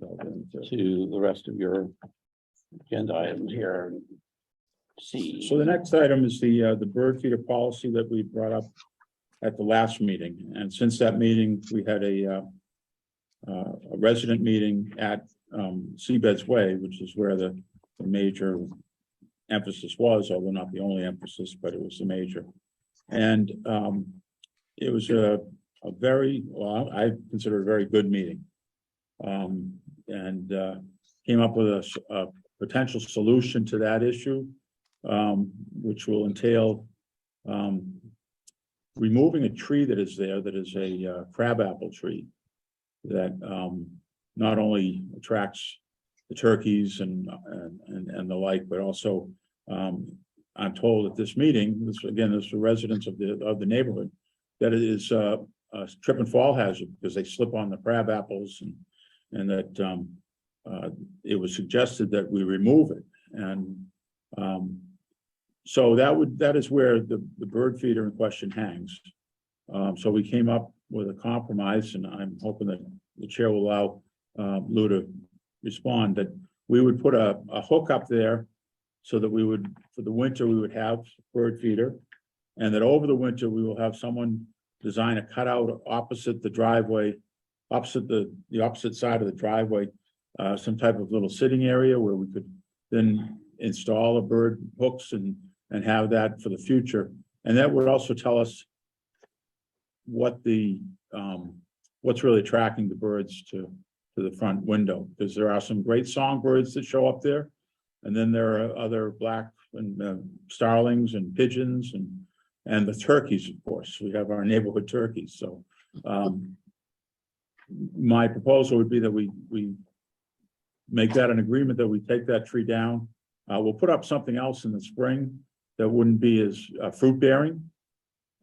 Speaker 1: to the rest of your agenda items here. See.
Speaker 10: So the next item is the bird feeder policy that we brought up at the last meeting. And since that meeting, we had a resident meeting at Seabed's Way, which is where the major emphasis was, although not the only emphasis, but it was the major. And it was a very, well, I consider it a very good meeting. And came up with a potential solution to that issue, which will entail removing a tree that is there, that is a crabapple tree that not only attracts the turkeys and the like, but also I'm told at this meeting, this again, this is the residents of the neighborhood, that it is a trip and fall hazard because they slip on the crab apples and that it was suggested that we remove it. And so that is where the bird feeder in question hangs. So we came up with a compromise, and I'm hoping that the chair will allow Lou to respond, that we would put a hook up there so that we would, for the winter, we would have bird feeder, and that over the winter, we will have someone design a cutout opposite the driveway, opposite the opposite side of the driveway, some type of little sitting area where we could then install a bird hooks and have that for the future. And that would also tell us what the what's really attracting the birds to the front window, because there are some great songbirds that show up there, and then there are other black and starlings and pigeons and the turkeys, of course. We have our neighborhood turkeys. So my proposal would be that we make that an agreement that we take that tree down. We'll put up something else in the spring that wouldn't be as fruit bearing.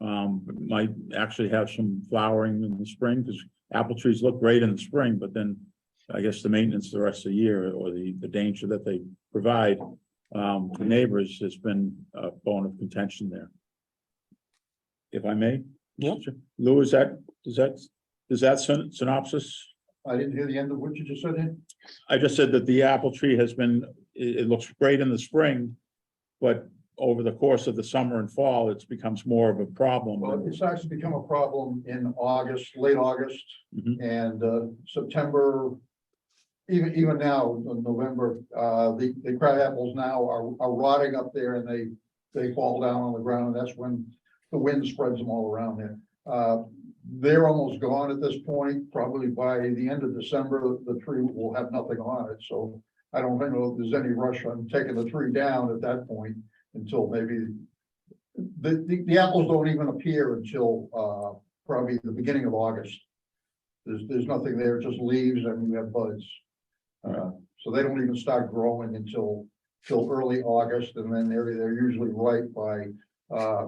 Speaker 10: Might actually have some flowering in the spring, because apple trees look great in the spring, but then I guess the maintenance the rest of the year, or the danger that they provide to neighbors, has been a bone of contention there. If I may?
Speaker 1: Yep.
Speaker 10: Lou, does that synopsis?
Speaker 9: I didn't hear the end of what you just said.
Speaker 10: I just said that the apple tree has been, it looks great in the spring, but over the course of the summer and fall, it becomes more of a problem.
Speaker 9: Well, it starts to become a problem in August, late August, and September. Even now, in November, the crab apples now are rotting up there, and they fall down on the ground, and that's when the wind spreads them all around there. They're almost gone at this point. Probably by the end of December, the tree will have nothing on it. So I don't know if there's any rush on taking the tree down at that point, until maybe the apples don't even appear until probably the beginning of August. There's nothing there, just leaves, and we have buds. So they don't even start growing until early August, and then they're usually ripe by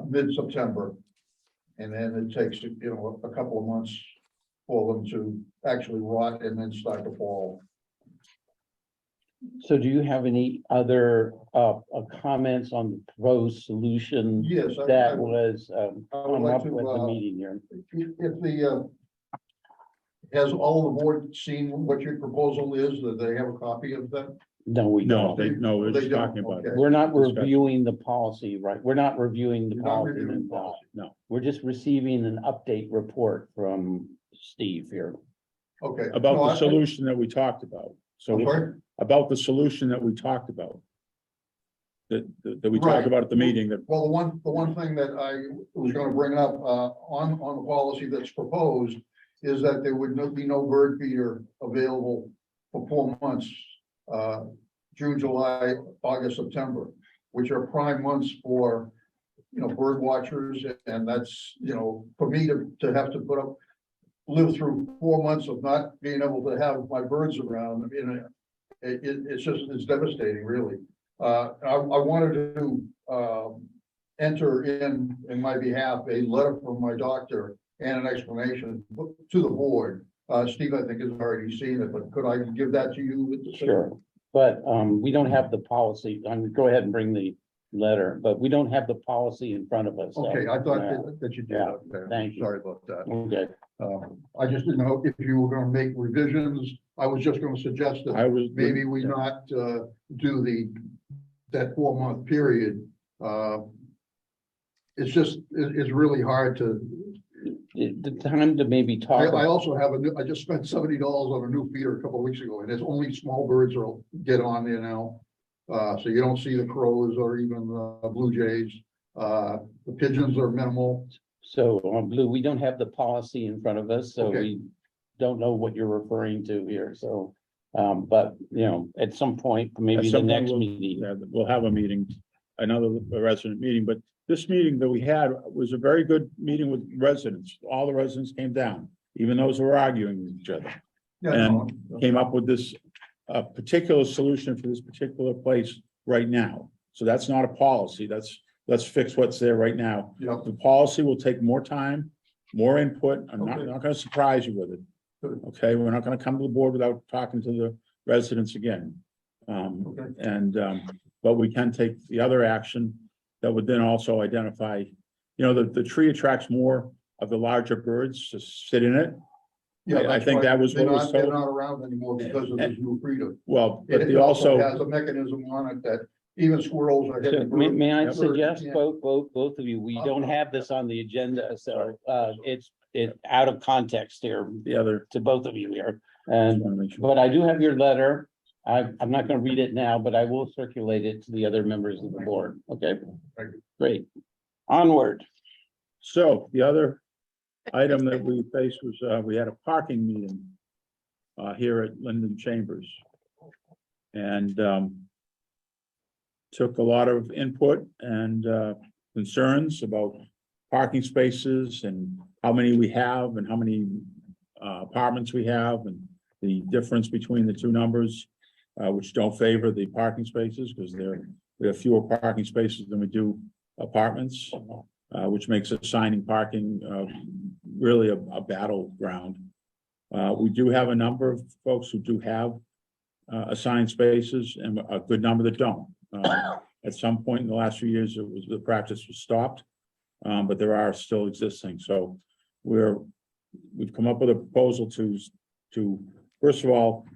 Speaker 9: mid-September. And then it takes, a couple of months for them to actually rot and then start to fall.
Speaker 1: So do you have any other comments on the proposed solution
Speaker 9: Yes.
Speaker 1: that was
Speaker 9: I would
Speaker 1: come
Speaker 9: like
Speaker 1: up
Speaker 9: to,
Speaker 1: with the meeting here?
Speaker 9: If has all the board seen what your proposal is, that they have a copy of that?
Speaker 1: No, we
Speaker 10: No,
Speaker 1: don't.
Speaker 10: we're
Speaker 9: They
Speaker 10: just
Speaker 9: don't,
Speaker 10: talking about it.
Speaker 9: okay.
Speaker 1: We're not
Speaker 10: Discussion.
Speaker 1: reviewing the policy, right? We're not reviewing the
Speaker 9: You're not
Speaker 1: policy.
Speaker 9: reviewing the policy.
Speaker 10: No,
Speaker 1: We're just receiving an update report from Steve here.
Speaker 9: Okay.
Speaker 10: about
Speaker 9: No,
Speaker 10: the solution that we talked about. So
Speaker 9: I'm sorry?
Speaker 10: about the solution that we talked about. That we
Speaker 9: Right.
Speaker 10: talked about at the meeting, that
Speaker 9: Well, the one thing that I was gonna bring up, on the policy that's proposed is that there would be no bird feeder available for 4 months. June, July, August, September, which are prime months for, bird watchers. And that's, for me to have to live through 4 months of not being able to have my birds around. It's devastating, really. I wanted to enter in my behalf a letter from my doctor and an explanation to the board. Steve, I think, has already seen it, but could I give that to you?
Speaker 1: Sure, but we don't have the policy. Go ahead and bring the letter, but we don't have the policy in front of us. so,
Speaker 9: Okay, I thought
Speaker 1: yeah.
Speaker 9: that you did.
Speaker 1: Yeah,
Speaker 9: Okay,
Speaker 1: thank you.
Speaker 9: Sorry about that.
Speaker 1: Okay,
Speaker 9: I just didn't know if you were gonna make revisions. I was just gonna suggest that
Speaker 10: I was.
Speaker 9: maybe we not do that 4-month period. It's really hard to.
Speaker 1: the time to maybe talk.
Speaker 9: I also have I just spent $70 on a new feeder a couple of weeks ago, and it's only small birds will get on there now. So you don't see the crows or even the blue jays. The pigeons are minimal.
Speaker 1: So, Blue, we don't have the policy in front of us, so
Speaker 9: Okay.
Speaker 1: we don't know what you're referring to here, so. But, you know, at some point, maybe
Speaker 10: At
Speaker 1: the
Speaker 10: some point,
Speaker 1: next
Speaker 10: we'll-
Speaker 1: meeting.
Speaker 10: yeah, we'll have a meeting, another resident meeting, but this meeting that we had was a very good meeting with residents. All the residents came down, even those who were arguing with each other.
Speaker 9: Yeah, no,
Speaker 10: Came up with this particular solution for this particular place right now. So that's not a policy. Let's fix what's there right now.
Speaker 9: yeah,
Speaker 10: The policy will take more time, more input. I'm not,
Speaker 9: Okay.
Speaker 10: not gonna surprise you with it.
Speaker 9: Good.
Speaker 10: Okay, we're not gonna come to the board without talking to the residents again.
Speaker 9: Okay.
Speaker 10: But we can take the other action that would then also identify, you know, the tree attracts more of the larger birds to sit in it.
Speaker 9: yeah.
Speaker 10: I
Speaker 9: that's
Speaker 10: think
Speaker 9: why
Speaker 10: that was
Speaker 9: they're
Speaker 10: what was
Speaker 9: not- They're
Speaker 10: told.
Speaker 9: not around anymore because of this new freedom.
Speaker 10: Well, but
Speaker 9: It
Speaker 10: they also,
Speaker 9: has a mechanism on it that even squirrels are
Speaker 1: So
Speaker 9: hitting.
Speaker 1: may I
Speaker 9: birds.
Speaker 1: suggest,
Speaker 9: Yeah.
Speaker 1: both of you, we don't have this on the agenda, so, it's out of context here
Speaker 10: the other.
Speaker 1: to both of you here.
Speaker 10: Just
Speaker 1: And,
Speaker 10: wanna make sure.
Speaker 1: but I do have your letter. I'm not gonna read it now, but I will circulate it to the other members of the board, okay?
Speaker 9: Thank you.
Speaker 1: Great. Onward.
Speaker 10: So the other item that we faced was, we had a parking meeting here at Linden Chambers. And took a lot of input and concerns about parking spaces and how many we have and how many apartments we have and the difference between the two numbers, which don't favor the parking spaces because we have fewer parking spaces than we do apartments, which makes assigning parking really a battleground. We do have a number of folks who do have assigned spaces and a good number that don't. At some point in the last few years, the practice was stopped, but there are still existing. So we've come up with a proposal to first of all,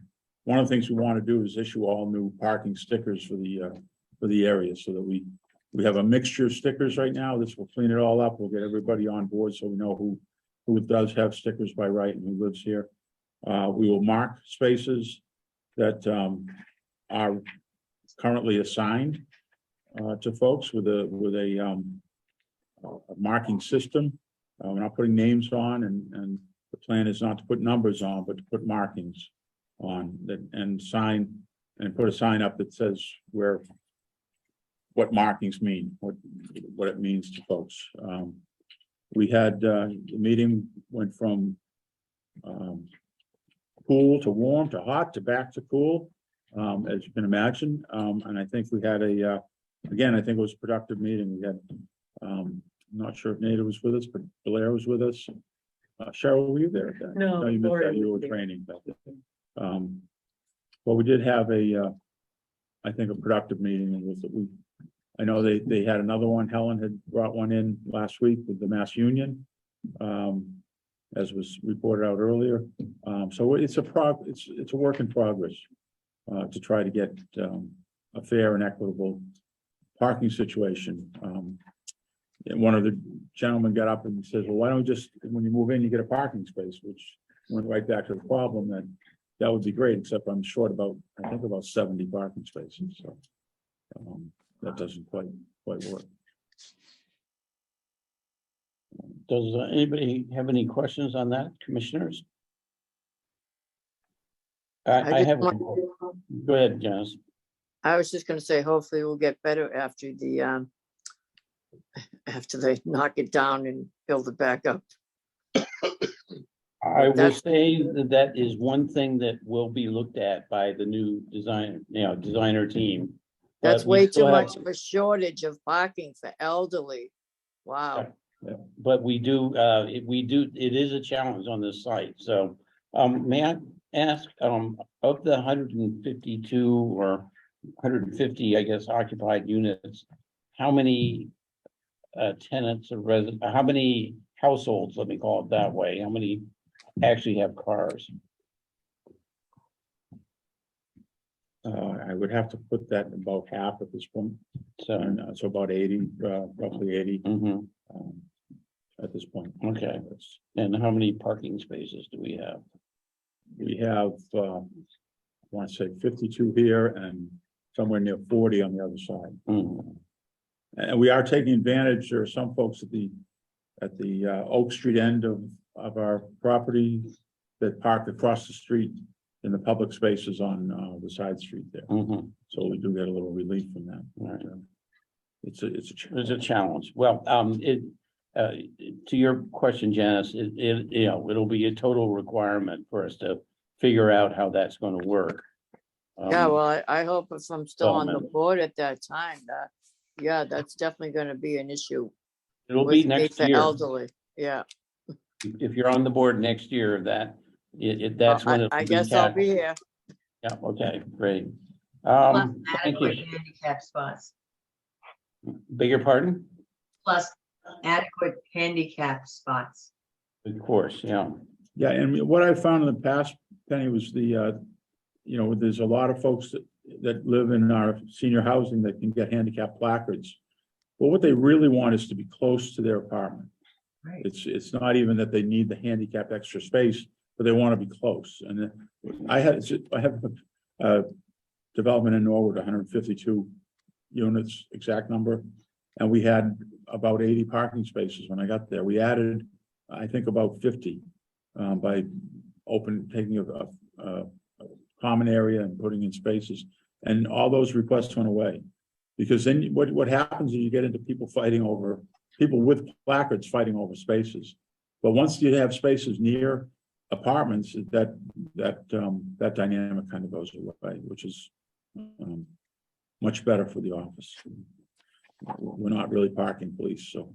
Speaker 10: one of the things we want to do is issue all new parking stickers for the area so that we have a mixture of stickers right now. This will clean it all up. We'll get everybody on board so we know who does have stickers by right and who lives here. We will mark spaces that are currently assigned to folks with a marking system. We're not putting names on, and the plan is not to put numbers on, but to put markings on that and put a sign up that says what markings mean, what it means to folks. We had the meeting went from cool to warm to hot to back to cool, as you can imagine. And I think we had again, I think it was a productive meeting. We had, I'm not sure if Nada was with us, but Blair was with us. Cheryl, were you there?
Speaker 11: No,
Speaker 10: You missed
Speaker 11: Laura
Speaker 10: that. You were
Speaker 11: was there.
Speaker 10: training. But we did have I think a productive meeting and was that I know they had another one. Helen had brought one in last week with the Mass Union. As was reported out earlier. So it's a work in progress to try to get a fair and equitable parking situation. And one of the gentlemen got up and says, well, why don't we just, when you move in, you get a parking space, which went right back to the problem that would be great, except I'm short I think about 70 parking spaces. So that doesn't quite work.
Speaker 1: Does anybody have any questions on that, commissioners? I
Speaker 5: just
Speaker 1: have,
Speaker 5: want-
Speaker 1: go ahead, Janice.
Speaker 5: I was just gonna say, hopefully we'll get better after after they knock it down and build it back up.
Speaker 1: I will
Speaker 5: That's-
Speaker 1: say that is one thing that will be looked at by the new designer team.
Speaker 5: That's
Speaker 1: But we
Speaker 5: way too
Speaker 1: still have-
Speaker 5: much of a shortage of parking for elderly. Wow.
Speaker 1: But we do, it is a challenge on this site, so, may I ask, of the 152 or 150, I guess, occupied units, how many tenants or how many households, let me call it that way, how many actually have cars?
Speaker 10: I would have to put that in about half at this point.
Speaker 1: So,
Speaker 10: So about 80, roughly 80
Speaker 1: mhm,
Speaker 10: at this point.
Speaker 1: okay, and how many parking spaces do we have?
Speaker 10: We have, I want to say 52 here and somewhere near 40 on the other side.
Speaker 1: Mhm.
Speaker 10: And we are taking advantage. There are some folks at the Oak Street end of our property that park across the street in the public spaces on, the side street there.
Speaker 1: Mhm.
Speaker 10: So we do get a little relief from that.
Speaker 1: Right.
Speaker 10: It's a
Speaker 1: It's a
Speaker 10: challenge.
Speaker 1: challenge. Well, to your question, Janice, it'll be a total requirement for us to figure out how that's going to work.
Speaker 5: Yeah, well, I hope if I'm still on the
Speaker 1: development.
Speaker 5: board at that time, yeah, that's definitely gonna be an issue
Speaker 1: It'll be
Speaker 5: with me
Speaker 1: next
Speaker 5: for
Speaker 1: year.
Speaker 5: elderly. Yeah.
Speaker 1: If you're on the board next year, that's when
Speaker 5: I
Speaker 1: it'll be
Speaker 5: guess I'll be
Speaker 1: tackled.
Speaker 5: here.
Speaker 1: Yeah, okay, great.
Speaker 3: Plus
Speaker 1: Thank you.
Speaker 3: adequate handicap spots,
Speaker 1: Beg your pardon?
Speaker 3: plus adequate handicap spots.
Speaker 1: Of course, yeah.
Speaker 10: Yeah, and what I found in the past, Penny, was there's a lot of folks that live in our senior housing that can get handicap placards. But what they really want is to be close to their apartment.
Speaker 3: Right.
Speaker 10: It's not even that they need the handicap extra space, but they want to be close. And I have a development in Norwood, 152 units, exact number. And we had about 80 parking spaces when I got there. We added, I think, about 50 by taking a common area and putting in spaces. And all those requests went away. Because then what happens is you get into people with placards fighting over spaces. But once you have spaces near apartments, that dynamic kind of goes away, which is much better for the office. We're not really parking police, so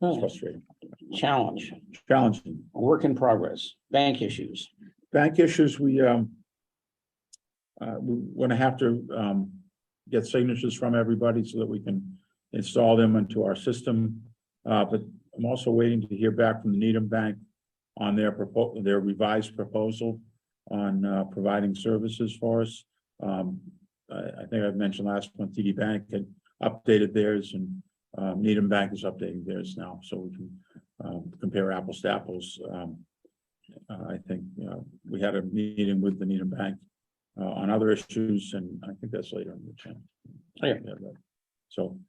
Speaker 10: it's frustrating. Challenging.
Speaker 1: Work in progress, bank issues.
Speaker 10: Bank issues, we're gonna have to get signatures from everybody so that we can install them into our system. But I'm also waiting to hear back from the Needham Bank on their revised proposal on providing services for us. I think I've mentioned last one, TD Bank had updated theirs, and Needham Bank is updating theirs now, so we can compare apples to apples. I think we had a meeting with the Needham Bank on other issues, and I think that's later in the channel.
Speaker 1: Yeah.
Speaker 10: So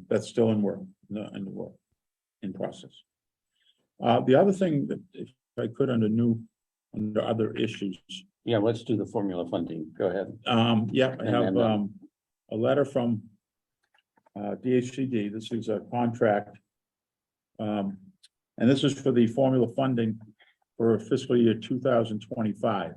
Speaker 10: that's still in process. The other thing that, if I could, under other issues.
Speaker 1: Yeah, let's do the formula funding. Go ahead.
Speaker 10: Yeah, I have
Speaker 1: And
Speaker 10: a letter from DHCD. This is a contract. And this is for the formula funding for fiscal year 2025.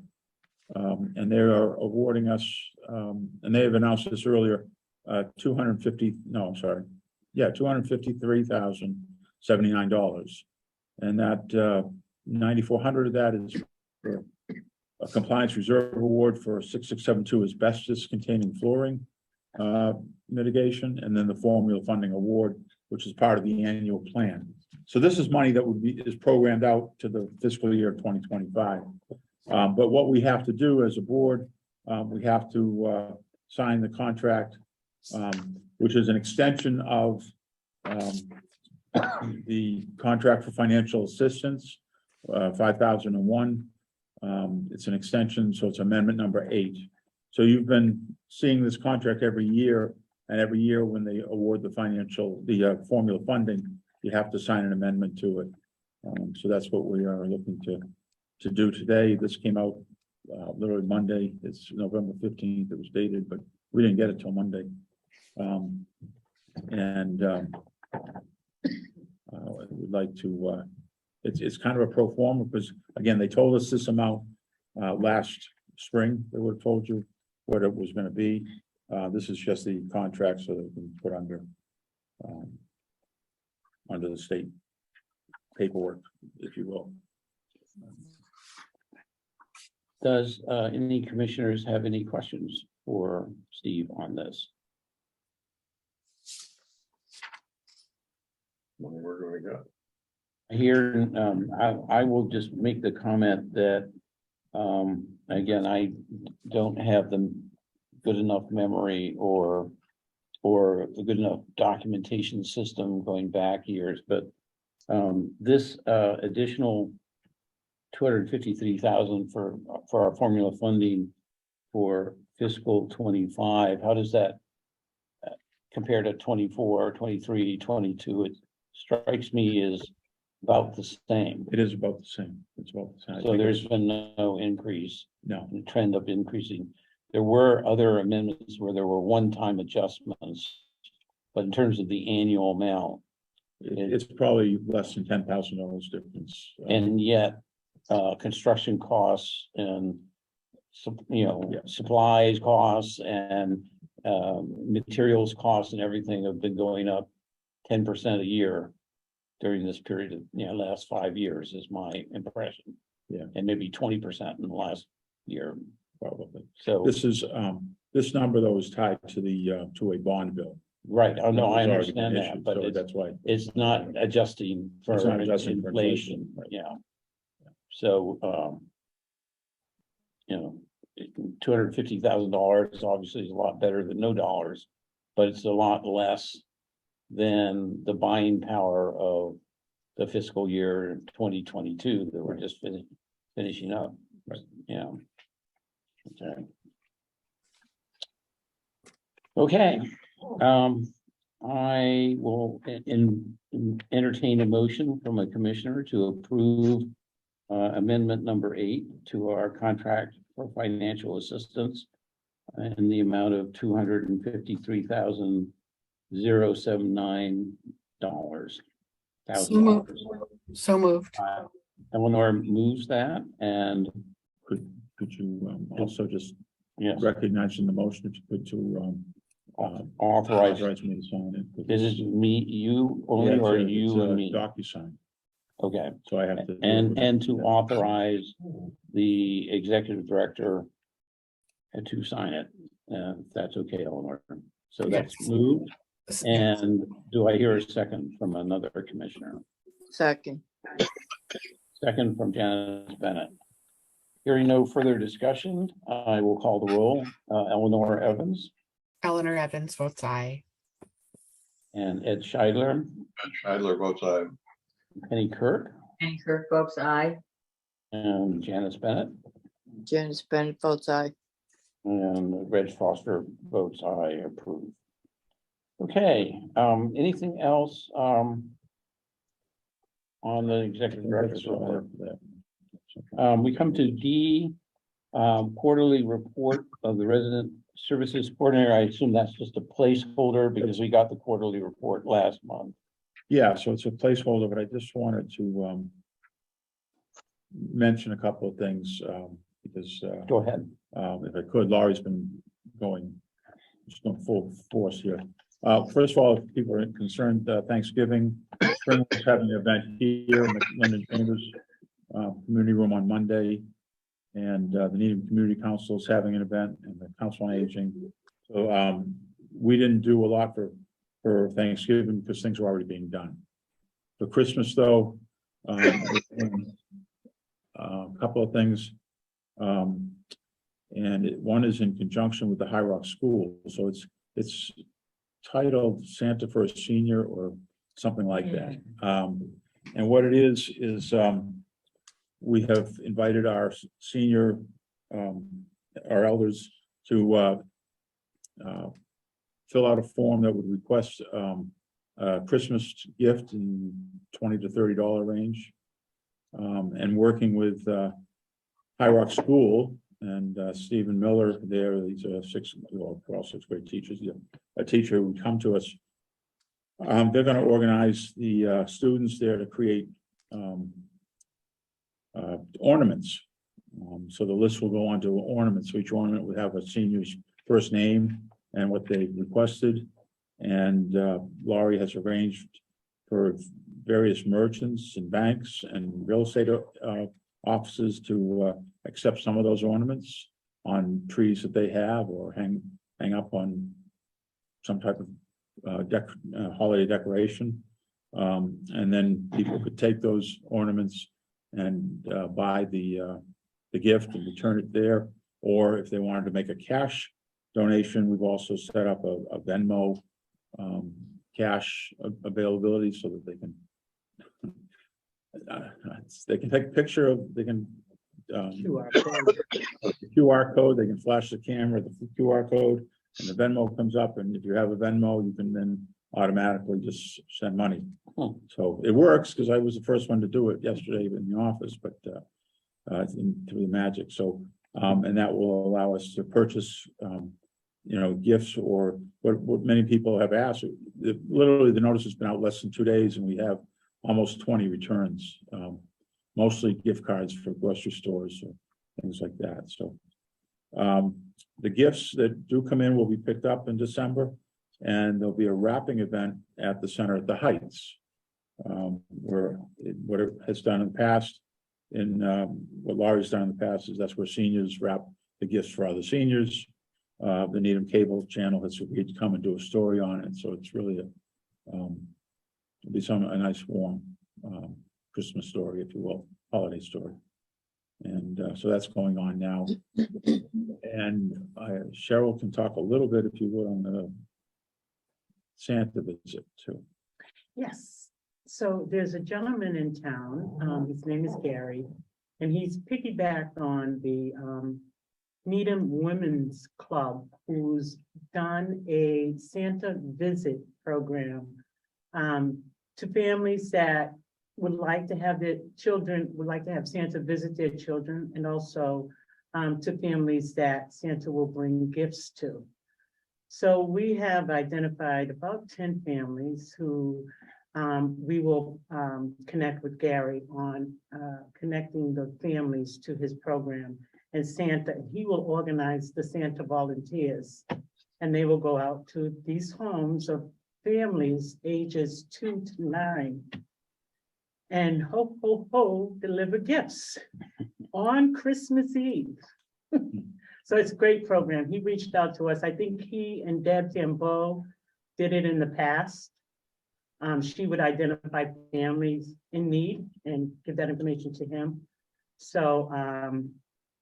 Speaker 10: And they are awarding us, and they have announced this earlier, $253,079. And that $9,400 of that is for a compliance reserve award for 6672 asbestos containing flooring mitigation, and then the formula funding award, which is part of the annual plan. So this is money that is programmed out to the fiscal year 2025. But what we have to do as a board, we have to sign the contract, which is an extension of the contract for financial assistance, 5001. It's an extension, so it's amendment number 8. So you've been seeing this contract every year, and every year when they award the formula funding, you have to sign an amendment to it. So that's what we are looking to do today. This came out literally Monday. It's November 15th. It was dated, but we didn't get it till Monday. We'd like to, it's kind of a pro forma, because again, they told us this amount last spring. They would have told you what it was going to be. This is just the contract so they can put under the state paperwork, if you will.
Speaker 1: Does any commissioners have any questions for Steve on this?
Speaker 2: We're gonna go.
Speaker 1: Here, I will just make the comment that, again, I don't have the good enough memory or a good enough documentation system going back years, but this additional 253,000 for our formula funding for fiscal 25, how does that compare to 24, 23, 22? It strikes me as about the same.
Speaker 10: It is about the same. It's about the same. I
Speaker 1: So
Speaker 10: think
Speaker 1: there's
Speaker 10: it's-
Speaker 1: been no increase,
Speaker 10: No,
Speaker 1: the trend of increasing. There were other amendments where there were one-time adjustments. But in terms of the annual amount,
Speaker 10: it's probably less than $10,000 difference.
Speaker 1: and yet, construction costs and
Speaker 10: Yeah.
Speaker 1: supplies costs and, materials costs and everything have been going up 10% a year during this period of, last 5 years is my impression.
Speaker 10: Yeah.
Speaker 1: And maybe 20% in the last year.
Speaker 10: Probably.
Speaker 1: So,
Speaker 10: This number though is tied to to a bond bill.
Speaker 1: right, oh, no, I
Speaker 10: That was already been
Speaker 1: understand that,
Speaker 10: issued,
Speaker 1: but
Speaker 10: so that's why.
Speaker 1: it's not adjusting for
Speaker 10: It's not adjusting for
Speaker 1: inflation,
Speaker 10: inflation, right.
Speaker 1: yeah. So, $250,000 obviously is a lot better than no dollars, but it's a lot less than the buying power of the fiscal year 2022 that we're just finishing up.
Speaker 10: Right.
Speaker 1: Yeah. Okay. Okay, I will entertain a motion from a commissioner to approve amendment number 8 to our contract for financial assistance in the amount of $253,079.
Speaker 4: So moved.
Speaker 1: Eleanor moves that, and
Speaker 10: Could you also just
Speaker 1: yes,
Speaker 10: recognize in the motion if you could to
Speaker 1: authorize.
Speaker 10: authorize me to sign it?
Speaker 1: This is me, you only,
Speaker 10: Yeah,
Speaker 1: or
Speaker 10: it's
Speaker 1: you
Speaker 10: a
Speaker 1: and me?
Speaker 10: DocuSign,
Speaker 1: Okay,
Speaker 10: so I have to.
Speaker 1: and to authorize the executive director to sign it, if that's okay, Eleanor. So that's
Speaker 4: Yes.
Speaker 1: moved. And do I hear a second from another commissioner?
Speaker 5: Second.
Speaker 1: Second from Janice Bennett. Hearing no further discussion, I will call the roll. Eleanor Evans
Speaker 4: Eleanor Evans votes aye.
Speaker 1: and Ed Scheidler,
Speaker 2: Scheidler votes aye.
Speaker 1: Penny Kirk,
Speaker 3: And Kirk votes aye.
Speaker 1: and Janice Bennett,
Speaker 5: Janice Bennett votes aye.
Speaker 1: and Reg Foster votes aye, approved. Okay, anything else, on the executive director's report? We come to D, quarterly report of the resident services coordinator. I assume that's just a placeholder because we got the quarterly report last month.
Speaker 10: Yeah, so it's a placeholder, but I just wanted to mention a couple of things, because
Speaker 1: Go ahead.
Speaker 10: if I could, Laurie's been just going full force here. First of all, if people are concerned, Thanksgiving, Springwell's having an event here in the London Chambers Community Room on Monday. And the Needham Community Council is having an event, and the Council on Aging. So we didn't do a lot for Thanksgiving because things were already being done. For Christmas, though, a couple of things. One is in conjunction with the High Rock School. So it's titled Santa for a Senior or something like that. And what it is we have invited our senior, our elders to fill out a form that would request a Christmas gift in $20 to $30 range. And working with High Rock School and Stephen Miller there, these are we're all sixth grade teachers, a teacher who would come to us. They're going to organize the students there to create ornaments. So the list will go on to ornaments. So each ornament would have a senior's first name and what they requested. And Laurie has arranged for various merchants and banks and real estate offices to accept some of those ornaments on trees that they have or hang up on some type of holiday decoration. And then people could take those ornaments and buy the gift and return it there. Or if they wanted to make a cash donation, we've also set up a Venmo cash availability so that they can take a picture of, they can
Speaker 11: QR code.
Speaker 10: the QR code, they can flash the camera, the QR code, and the Venmo comes up, and if you have a Venmo, you can then automatically just send money.
Speaker 1: Hmm.
Speaker 10: So it works because I was the first one to do it yesterday in the office, but through the magic. So and that will allow us to purchase gifts or what many people have asked. Literally, the notice has been out less than 2 days, and we have almost 20 returns, mostly gift cards for grocery stores or things like that. So the gifts that do come in will be picked up in December, and there'll be a wrapping event at the center at the Heights, where what it has done in the past. What Laurie's done in the past is that's where seniors wrap the gifts for other seniors. The Needham Cable Channel has agreed to come and do a story on it, so it's really it'll be a nice warm Christmas story, if you will, holiday story. And so that's going on now. And Cheryl can talk a little bit, if you would, on the Santa visit too.
Speaker 11: Yes, so there's a gentleman in town, his name is Gary, and he's piggybacked on the Needham Women's Club, who's done a Santa visit program to families that would like to have their children, would like to have Santa visit their children, and also to families that Santa will bring gifts to. So we have identified about 10 families who we will connect with Gary on connecting the families to his program. And Santa, he will organize the Santa volunteers, and they will go out to these homes of families ages 2 to 9 and deliver gifts on Christmas Eve. So it's a great program. He reached out to us. I think he and Deb Gambeau did it in the past. She would identify families in need and give that information to him. So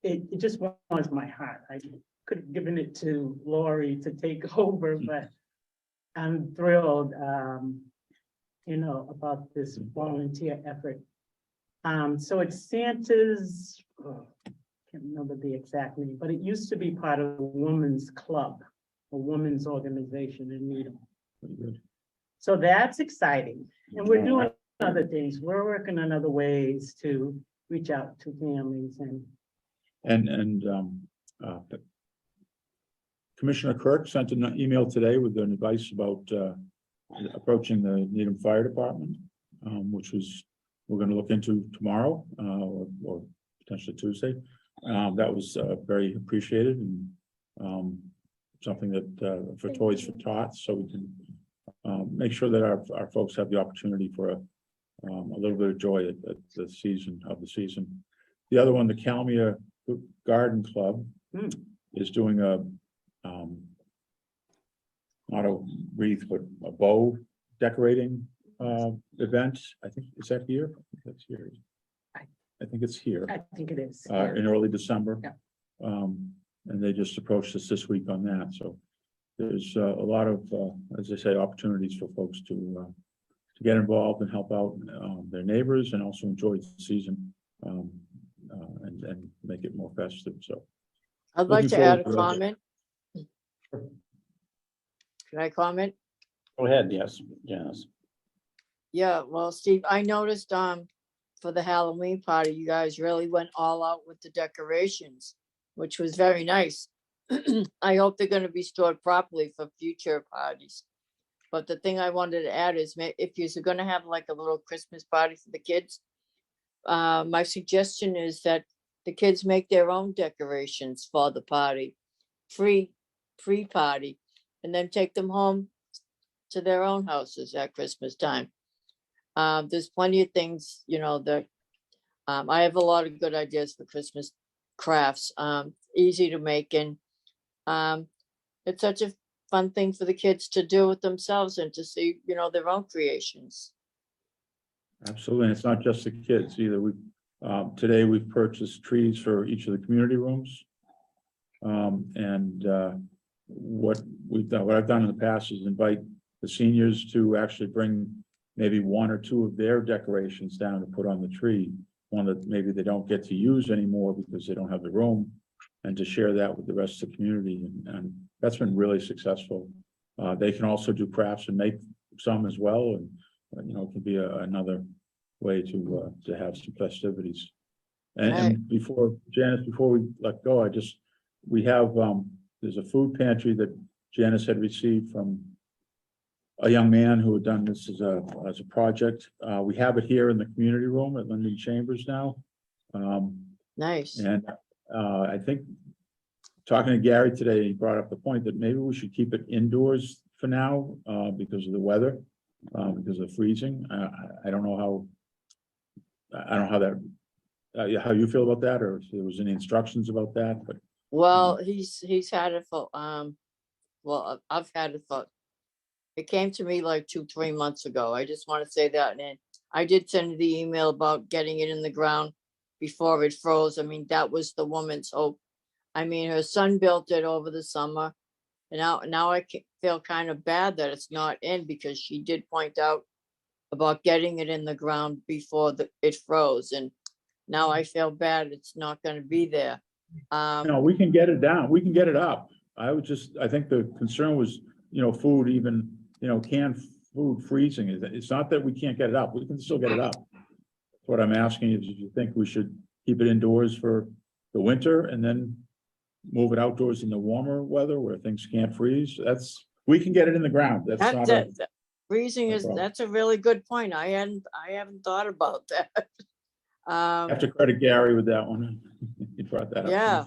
Speaker 11: it just warms my heart. I could have given it to Lori to take over, but I'm thrilled, about this volunteer effort. So it's Santa's, can't remember the exact name, but it used to be part of a women's club, a women's organization in Needham. So that's exciting. And we're doing other things. We're working on other ways to reach out to families
Speaker 10: And Commissioner Kirk sent an email today with an advice about approaching the Needham Fire Department, which we're going to look into tomorrow or potentially Tuesday. That was very appreciated, and something that for Toys for Tots, so we can make sure that our folks have the opportunity for a little bit of joy at the season. The other one, the Calmia Garden Club, is doing a not a wreath, but a bow decorating event. I think, is that here? I think that's here. I think it's here.
Speaker 11: I think it is.
Speaker 10: In early December.
Speaker 11: Yeah.
Speaker 10: And they just approached us this week on that. So there's a lot of, as I say, opportunities for folks to get involved and help out their neighbors, and also enjoy the season and make it more festive. So
Speaker 5: I'd like
Speaker 10: looking
Speaker 5: to add a
Speaker 10: forward to that.
Speaker 5: comment. Can I comment?
Speaker 1: Go ahead, yes, Janice.
Speaker 5: Yeah, well, Steve, I noticed for the Halloween party, you guys really went all out with the decorations, which was very nice. I hope they're going to be stored properly for future parties. But the thing I wanted to add is, if you're going to have like a little Christmas party for the kids, my suggestion is that the kids make their own decorations for the party, free party, and then take them home to their own houses at Christmas time. There's plenty of things, that I have a lot of good ideas for Christmas crafts, easy to make, and it's such a fun thing for the kids to do with themselves and to see, their own creations.
Speaker 10: Absolutely. And it's not just the kids either. Today we've purchased trees for each of the community rooms. What I've done in the past is invite the seniors to actually bring maybe 1 or 2 of their decorations down to put on the tree, one that maybe they don't get to use anymore because they don't have the room, and to share that with the rest of the community. And that's been really successful. They can also do crafts and make some as well, and, it can be another way to have some festivities. And before, Janice, before we let go, we have, there's a food pantry that Janice had received from a young man who had done this as a project. We have it here in the community room at Linden Chambers now.
Speaker 5: Nice.
Speaker 10: And I think, talking to Gary today, he brought up the point that maybe we should keep it indoors for now, because of the weather, because of freezing. I don't know how that, how you feel about that, or if there was any instructions about that, but.
Speaker 5: Well, he's had it for, well, I've had it for, it came to me like 2-3 months ago. I just want to say that. And I did send the email about getting it in the ground before it froze. I mean, that was the woman's hope. I mean, her son built it over the summer. And now I feel kind of bad that it's not in, because she did point out about getting it in the ground before it froze. And now I feel bad it's not going to be there.
Speaker 10: No, we can get it down. We can get it up. I think the concern was, food, even, canned food freezing. It's not that we can't get it up. We can still get it up. What I'm asking is, if you think we should keep it indoors for the winter and then move it outdoors in the warmer weather where things can't freeze. We can get it in the ground. That's not
Speaker 5: that freezing
Speaker 10: no
Speaker 5: is,
Speaker 10: problem.
Speaker 5: that's a really good point. I haven't thought about that.
Speaker 10: I have to credit Gary with that one. He brought that up.
Speaker 5: Yeah.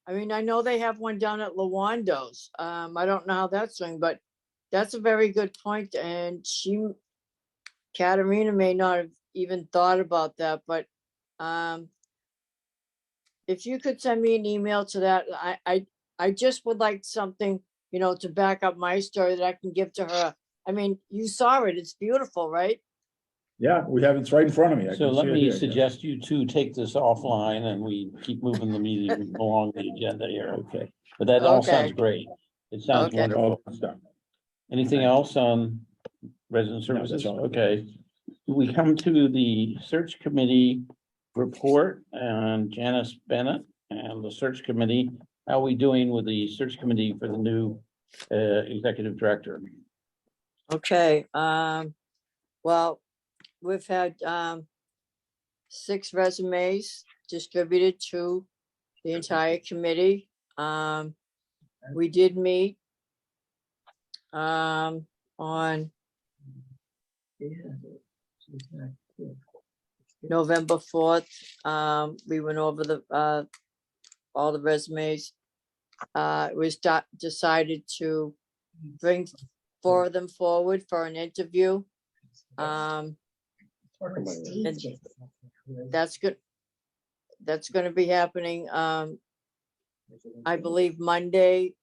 Speaker 5: I mean, I know they have one down at Lawando's. I don't know how that's doing, but that's a very good point. And Katerina may not have even thought about that, but if you could send me an email to that, I just would like something, to back up my story that I can give to her. I mean, you saw it. It's beautiful, right?
Speaker 10: Yeah, we have, it's right in front of me. I
Speaker 1: So
Speaker 10: can
Speaker 1: let
Speaker 10: see it
Speaker 1: me
Speaker 10: here, yeah.
Speaker 1: suggest you two take this offline and we keep moving the meeting along the agenda here.
Speaker 10: Okay.
Speaker 1: But that all sounds
Speaker 5: Okay.
Speaker 1: great. It sounds
Speaker 5: Okay.
Speaker 1: wonderful.
Speaker 10: Oh, done.
Speaker 1: Anything else on resident
Speaker 10: No, that's
Speaker 1: services?
Speaker 10: all.
Speaker 1: Okay. We come to the search committee report and Janice Bennett and the search committee. How are we doing with the search committee for the new executive director?
Speaker 5: Okay. Well, we've had 6 resumes distributed to the entire committee. We did meet on November 4th. We went over all the resumes. It was decided to bring 4 of them forward for an interview. And that's good. That's going to be happening, I believe, Monday,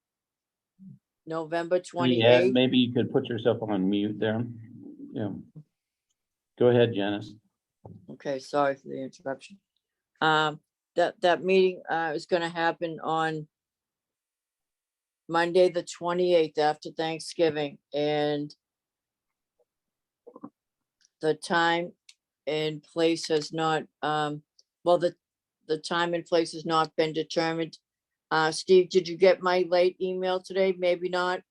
Speaker 5: November 28th.
Speaker 1: Yeah, maybe you could put yourself on mute there. Yeah. Go ahead, Janice.
Speaker 5: Okay, sorry for the interruption. That meeting is going to happen on Monday, the 28th, after Thanksgiving, and the time and place has not, well, the time and place has not been determined. Steve, did you get my late email today? Maybe not.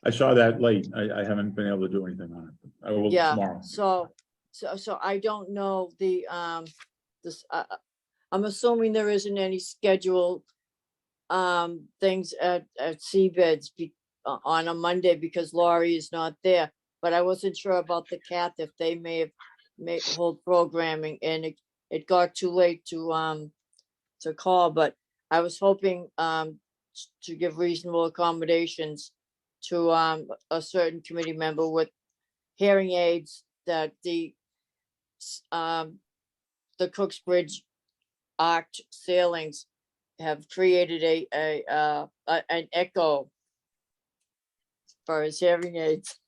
Speaker 10: I saw that late. I haven't been able to do anything on it. I will
Speaker 5: Yeah,
Speaker 10: tomorrow.
Speaker 5: so I don't know this, I'm assuming there isn't any scheduled things at Seabeds on a Monday because Laurie is not there, but I wasn't sure about the CAT if they may hold programming, and it got too late to call, but I was hoping to give reasonable accommodations to a certain committee member with hearing aids that the Cooksbridge arced ceilings have created an echo for his hearing aids.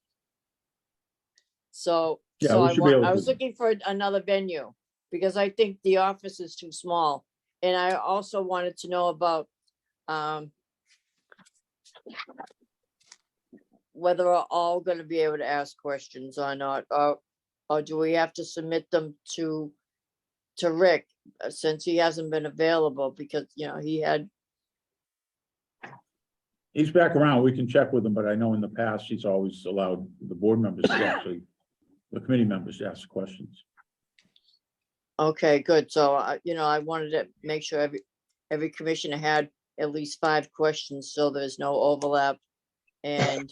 Speaker 5: So,
Speaker 10: Yeah, we should be able
Speaker 5: I
Speaker 10: to-
Speaker 5: was looking for another venue because I think the office is too small. And I also wanted to know about whether we're all going to be able to ask questions or not, or do we have to submit them to Rick since he hasn't been available because, he had
Speaker 10: He's back around. We can check with him, but I know in the past, he's always allowed the board members to actually, the committee members to ask questions.
Speaker 5: Okay, good. So, I wanted to make sure every commissioner had at least 5 questions, so there's no overlap. And,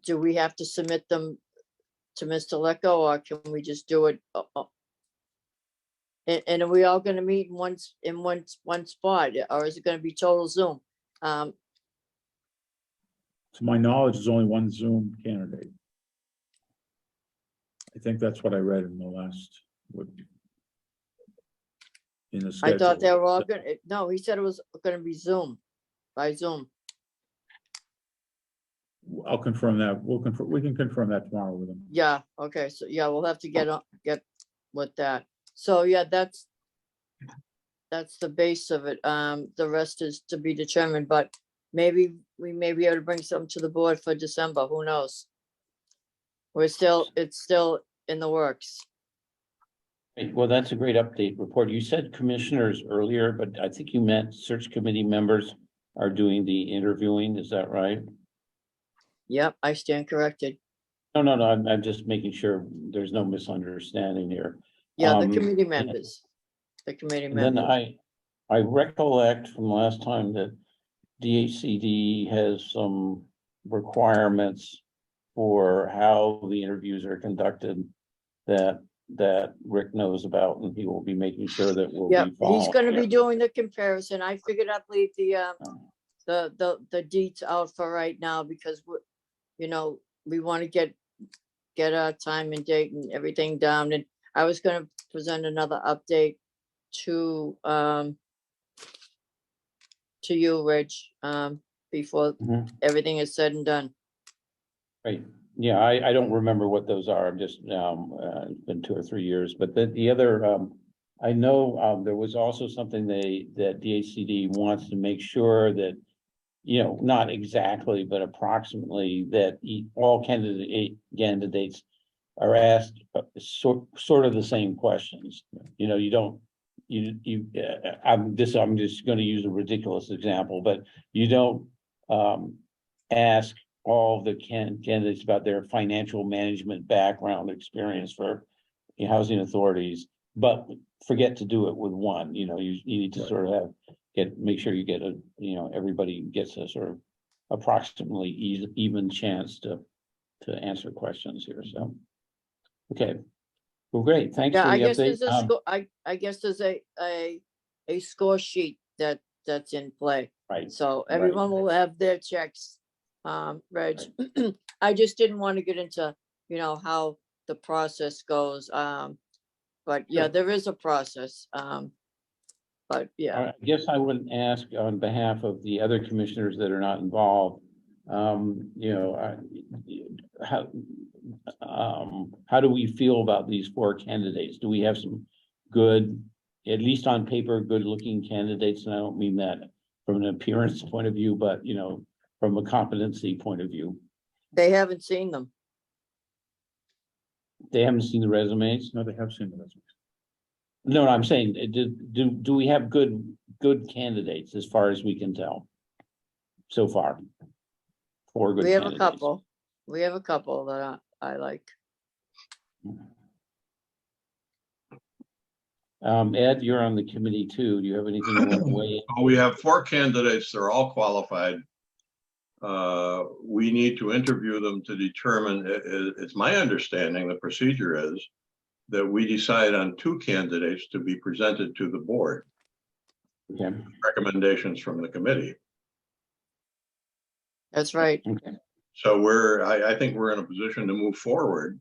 Speaker 5: do we have to submit them to Mr. Lecco, or can we just do it? And are we all gonna meet in one spot, or is it gonna be total Zoom?
Speaker 10: To my knowledge, there's only one Zoom candidate. I think that's what I read in the last. In the schedule.
Speaker 5: I thought they were all gonna, no, he said it was gonna be Zoom, by Zoom.
Speaker 10: I'll confirm that. We can confirm that tomorrow with him.
Speaker 5: Yeah, okay, so yeah, we'll have to get with that. So yeah, that's the base of it. The rest is to be determined, but maybe we may be able to bring something to the board for December, who knows? It's still in the works.
Speaker 1: Great. Well, that's a great update report. You said commissioners earlier, but I think you meant search committee members are doing the interviewing. Is that right?
Speaker 5: Yep, I stand corrected.
Speaker 1: No, I'm just making sure there's no misunderstanding here.
Speaker 5: Yeah, the committee members. The committee
Speaker 1: And then
Speaker 5: members.
Speaker 1: I recollect from last time that DHCD has some requirements for how the interviews are conducted that Rick knows about, and he will be making sure that we'll
Speaker 5: Yeah,
Speaker 1: be
Speaker 5: he's
Speaker 1: following.
Speaker 5: gonna be doing the comparison. I figured I'd leave the deets out for right now because we want to get our time and date and everything down. And I was gonna present another update to you, Rich, before everything is said and done.
Speaker 1: Right. Yeah, I don't remember what those are. I'm just, it's been 2 or 3 years, but the other, I know, there was also something that DHCD wants to make sure that, not exactly, but approximately that all candidates are asked sort of the same questions. You don't, I'm just going to use a ridiculous example, but you don't, ask all the candidates about their financial management background experience for housing authorities, but forget to do it with one. You need to sort of make sure you get everybody gets a sort of approximately even chance to answer questions here. So, okay, well, great. Thanks
Speaker 5: Yeah,
Speaker 1: for
Speaker 5: I
Speaker 1: the
Speaker 5: guess
Speaker 1: update.
Speaker 5: there's a score. I guess there's a score sheet that's in play.
Speaker 1: Right.
Speaker 5: So everyone will have their checks. Reg, I just didn't want to get into how the process goes. But yeah,
Speaker 1: Sure.
Speaker 5: there is a process. But yeah,
Speaker 1: I guess I wouldn't ask on behalf of the other commissioners that are not involved. How do we feel about these 4 candidates? Do we have some good, at least on paper, good-looking candidates? And I don't mean that from an appearance point of view, but from a competency point of view.
Speaker 5: they haven't seen them.
Speaker 1: They haven't seen the resumes?
Speaker 10: No, they have seen the resumes.
Speaker 1: No, I'm saying, do we have good candidates as far as we can tell so far? 4 good
Speaker 5: We have
Speaker 1: candidates.
Speaker 5: a couple. We have a couple that I like.
Speaker 1: Ed, you're on the committee too. Do you have anything you want to weigh in?
Speaker 2: We have 4 candidates. They're all qualified. We need to interview them to determine, it's my understanding, the procedure is that we decide on 2 candidates to be presented to the board.
Speaker 1: Okay.
Speaker 2: Recommendations from the committee.
Speaker 5: That's right.
Speaker 1: Okay.
Speaker 2: So I think we're in a position to move forward.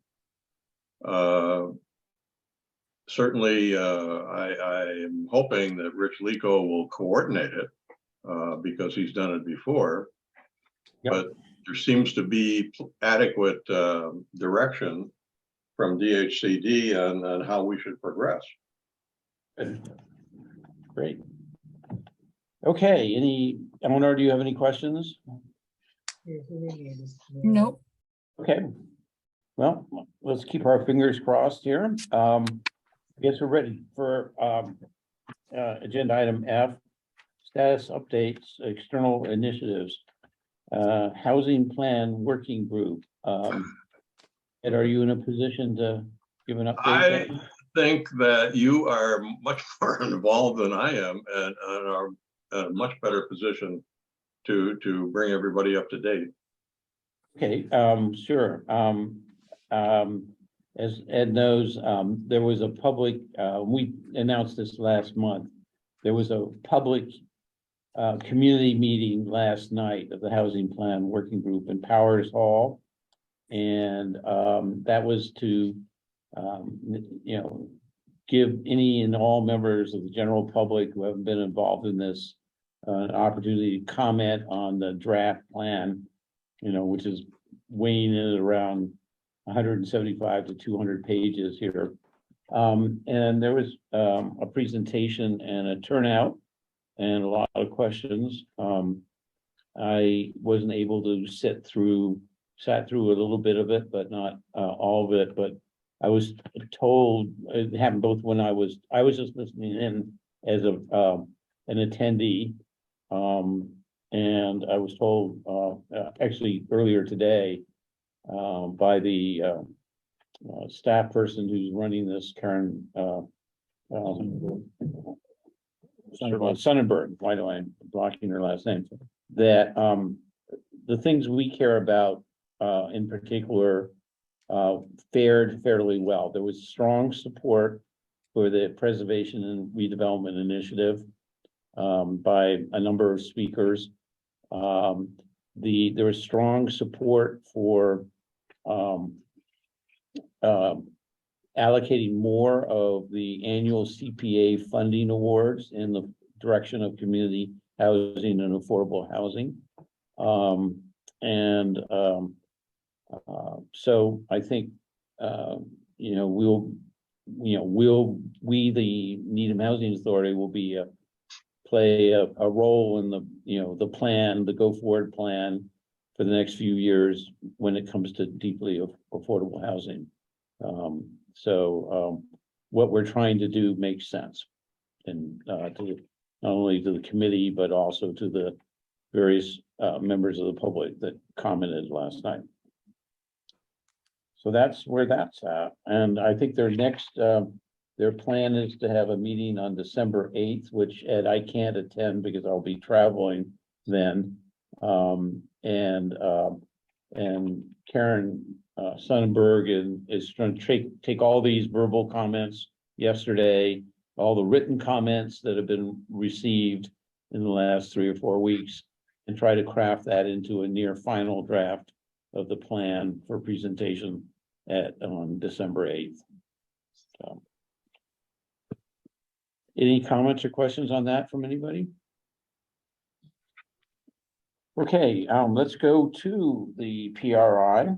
Speaker 2: Certainly, I am hoping that Rich Lico will coordinate it because he's done it before.
Speaker 1: Yep.
Speaker 2: But there seems to be adequate direction from DHCD on how we should progress.
Speaker 1: Good. Great. Okay, Eleanor, do you have any questions?
Speaker 4: Nope.
Speaker 1: Okay. Well, let's keep our fingers crossed here. I guess we're ready for agenda item F. status updates, external initiatives, housing plan working group. Ed, are you in a position to give an update?
Speaker 2: I think that you are much more involved than I am and are in a much better position to bring everybody up to date.
Speaker 1: Okay, sure. As Ed knows, there was a public, we announced this last month. There was a public community meeting last night of the Housing Plan Working Group in Powers Hall. And that was to, give any and all members of the general public who haven't been involved in this an opportunity to comment on the draft plan, which is weighing in at around 175 to 200 pages here. And there was a presentation and a turnout and a lot of questions. I wasn't able to sat through a little bit of it, but not all of it. But I was told it happened both when I was just listening in as an attendee. And I was told actually earlier today by the staff person who's running this, Karen Sonnenberg, why do I blocking her last name? That the things we care about in particular fared fairly well. There was strong support for the preservation and redevelopment initiative by a number of speakers. There was strong support for allocating more of the annual CPA funding awards in the direction of community housing and affordable housing. So I think, we, the Needham Housing Authority, will be play a role in the plan, the go forward plan for the next few years when it comes to deeply affordable housing. What we're trying to do makes sense, and not only to the committee, but also to the various members of the public that commented last night. So that's where that's at. And I think their next, their plan is to have a meeting on December 8th, which Ed, I can't attend because I'll be traveling then. And Karen Sonnenberg is trying to take all these verbal comments yesterday, all the written comments that have been received in the last 3 or 4 weeks, and try to craft that into a near final draft of the plan for presentation on December 8th. So, any comments or questions on that from anybody? Okay, let's go to the PRI.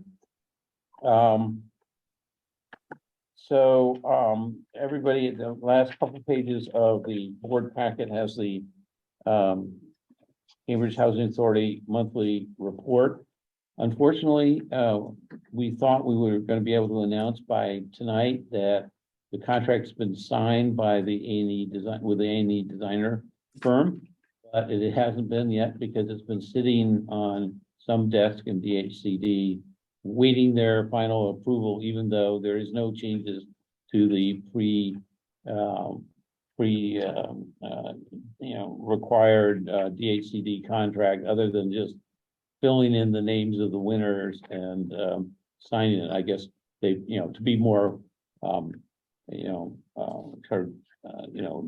Speaker 1: Everybody, the last couple pages of the board packet has the Cambridge Housing Authority monthly report. Unfortunately, we thought we were going to be able to announce by tonight that the contract's been signed by the A&E design with the A&E designer firm, but it hasn't been yet because it's been sitting on some desk in DHCD waiting their final approval, even though there is no changes to the required DHCD contract other than just filling in the names of the winners and signing it. I guess they, to be more,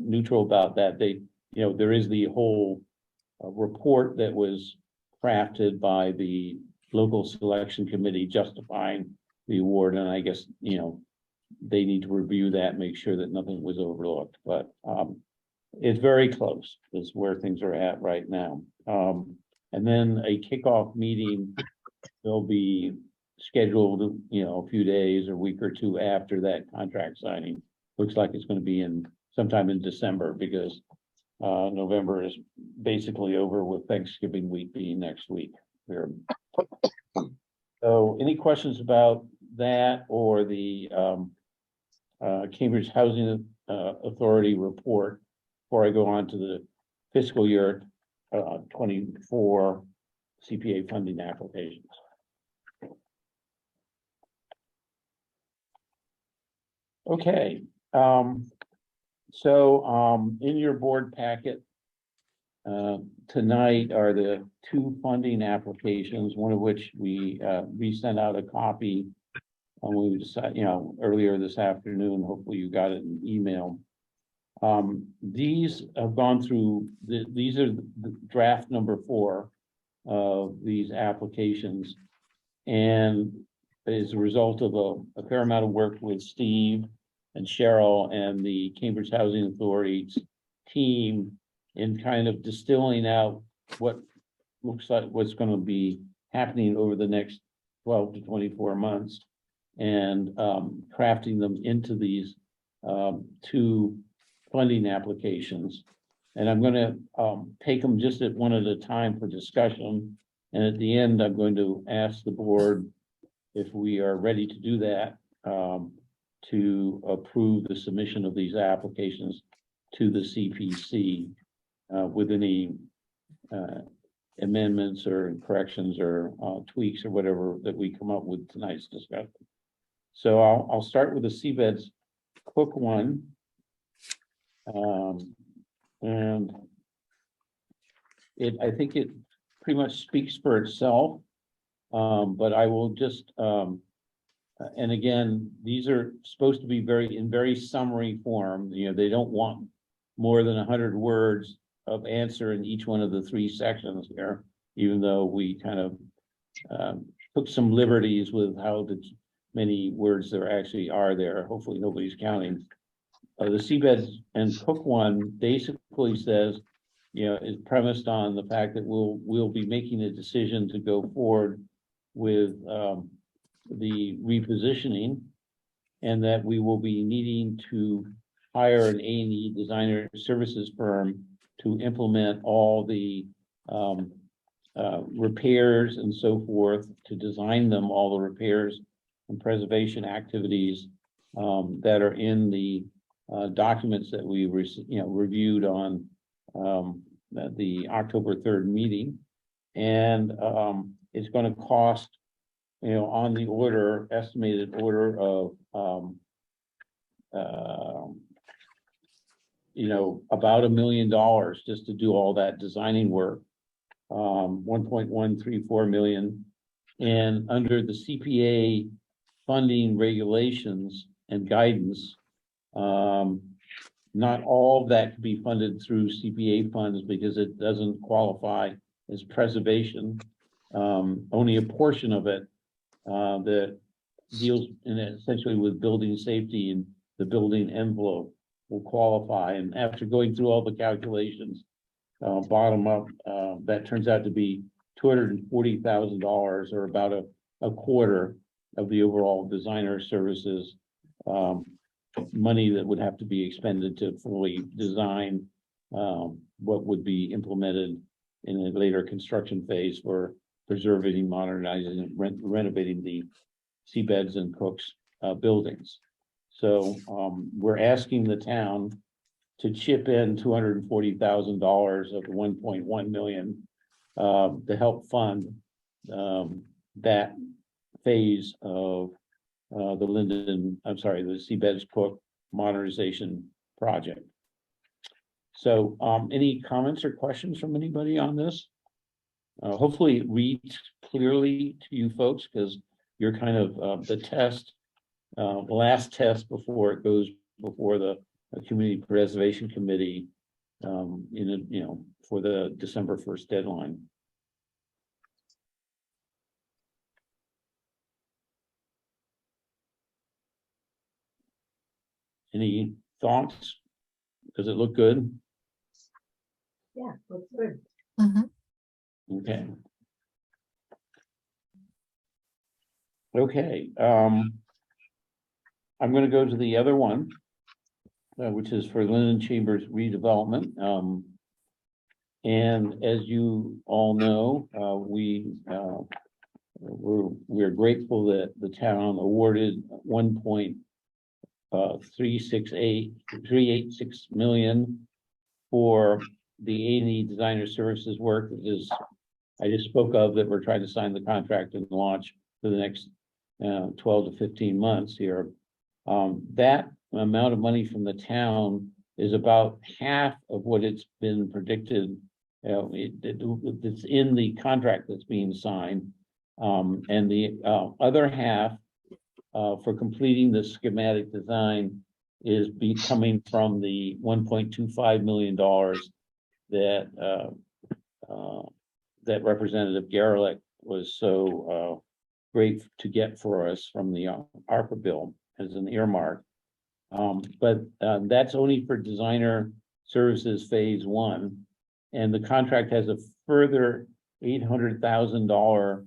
Speaker 1: neutral about that. There is the whole report that was crafted by the local selection committee justifying the award, and I guess they need to review that, make sure that nothing was overlooked. But it's very close is where things are at right now. And then a kickoff meeting will be scheduled, a few days or week or two after that contract signing. Looks like it's going to be sometime in December because November is basically over with Thanksgiving week being next week. So any questions about that or the Cambridge Housing Authority report before I go on to the fiscal year 24 CPA funding applications. Okay, so in your board packet tonight are the two funding applications, one of which we sent out a copy when we decided, earlier this afternoon. Hopefully you got it in email. These have gone through, these are the draft number 4 of these applications. And as a result of a fair amount of work with Steve and Cheryl and the Cambridge Housing Authority's team in kind of distilling out what looks like what's going to be happening over the next 12 to 24 months and crafting them into these two funding applications. And I'm going to take them just at one at a time for discussion. And at the end, I'm going to ask the board if we are ready to do that, to approve the submission of these applications to the CPC with any amendments or corrections or tweaks or whatever that we come up with tonight's discussion. So I'll start with the Seabeds Cook one. And I think it pretty much speaks for itself. But I will just, and again, these are supposed to be in very summary form. They don't want more than 100 words of answer in each one of the 3 sections here, even though we kind of took some liberties with how many words there actually are there. Hopefully nobody's counting. The Seabeds and Cook one basically says, is premised on the fact that we'll be making a decision to go forward with the repositioning, and that we will be needing to hire an A&E designer services firm to implement all the repairs and so forth, to design them, all the repairs and preservation activities that are in the documents that we reviewed on the October 3rd meeting. And it's going to cost, on the estimated order of about $1 million just to do all that designing work, 1.134 million. And under the CPA funding regulations and guidance, not all of that can be funded through CPA funds because it doesn't qualify as preservation. Only a portion of it that deals essentially with building safety and the building envelope will qualify. And after going through all the calculations, bottom up, that turns out to be $240,000, or about a quarter of the overall designer services money that would have to be expended to fully design what would be implemented in a later construction phase for preserving, modernizing, and renovating the Seabeds and Cooks buildings. So we're asking the town to chip in $240,000 of the 1.1 million to help fund that phase of the Seabeds Cook modernization project. So any comments or questions from anybody on this? Hopefully it reads clearly to you folks, because you're kind of the test, the last test before it goes before the Community Preservation Committee for the December 1st deadline. Any thoughts? Does it look good?
Speaker 3: Yeah, looks good.
Speaker 1: Okay. Okay, I'm going to go to the other one, which is for Linden Chambers redevelopment. And as you all know, we're grateful that the town awarded 1.386 million for the A&E Designer Services work is, I just spoke of, that we're trying to sign the contract and launch for the next 12 to 15 months here. That amount of money from the town is about half of what it's been predicted. It's in the contract that's being signed. And the other half for completing the schematic design is coming from the $1.25 million that that Representative Garlick was so great to get for us from the ARPA bill as an earmark. But that's only for designer services phase 1. And the contract has a further $800,000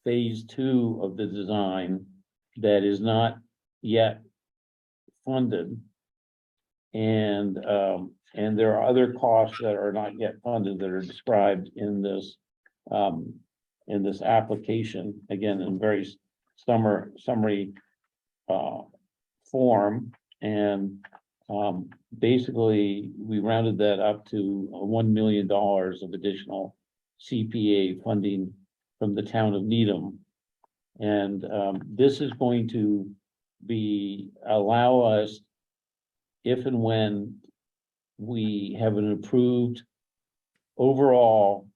Speaker 1: phase 2 of the design that is not yet funded. And there are other costs that are not yet funded that are described in this application, again, in very summary form. And basically, we rounded that up to $1 million of additional CPA funding from the town of Needham. And this is going to allow us, if and when we have an approved overall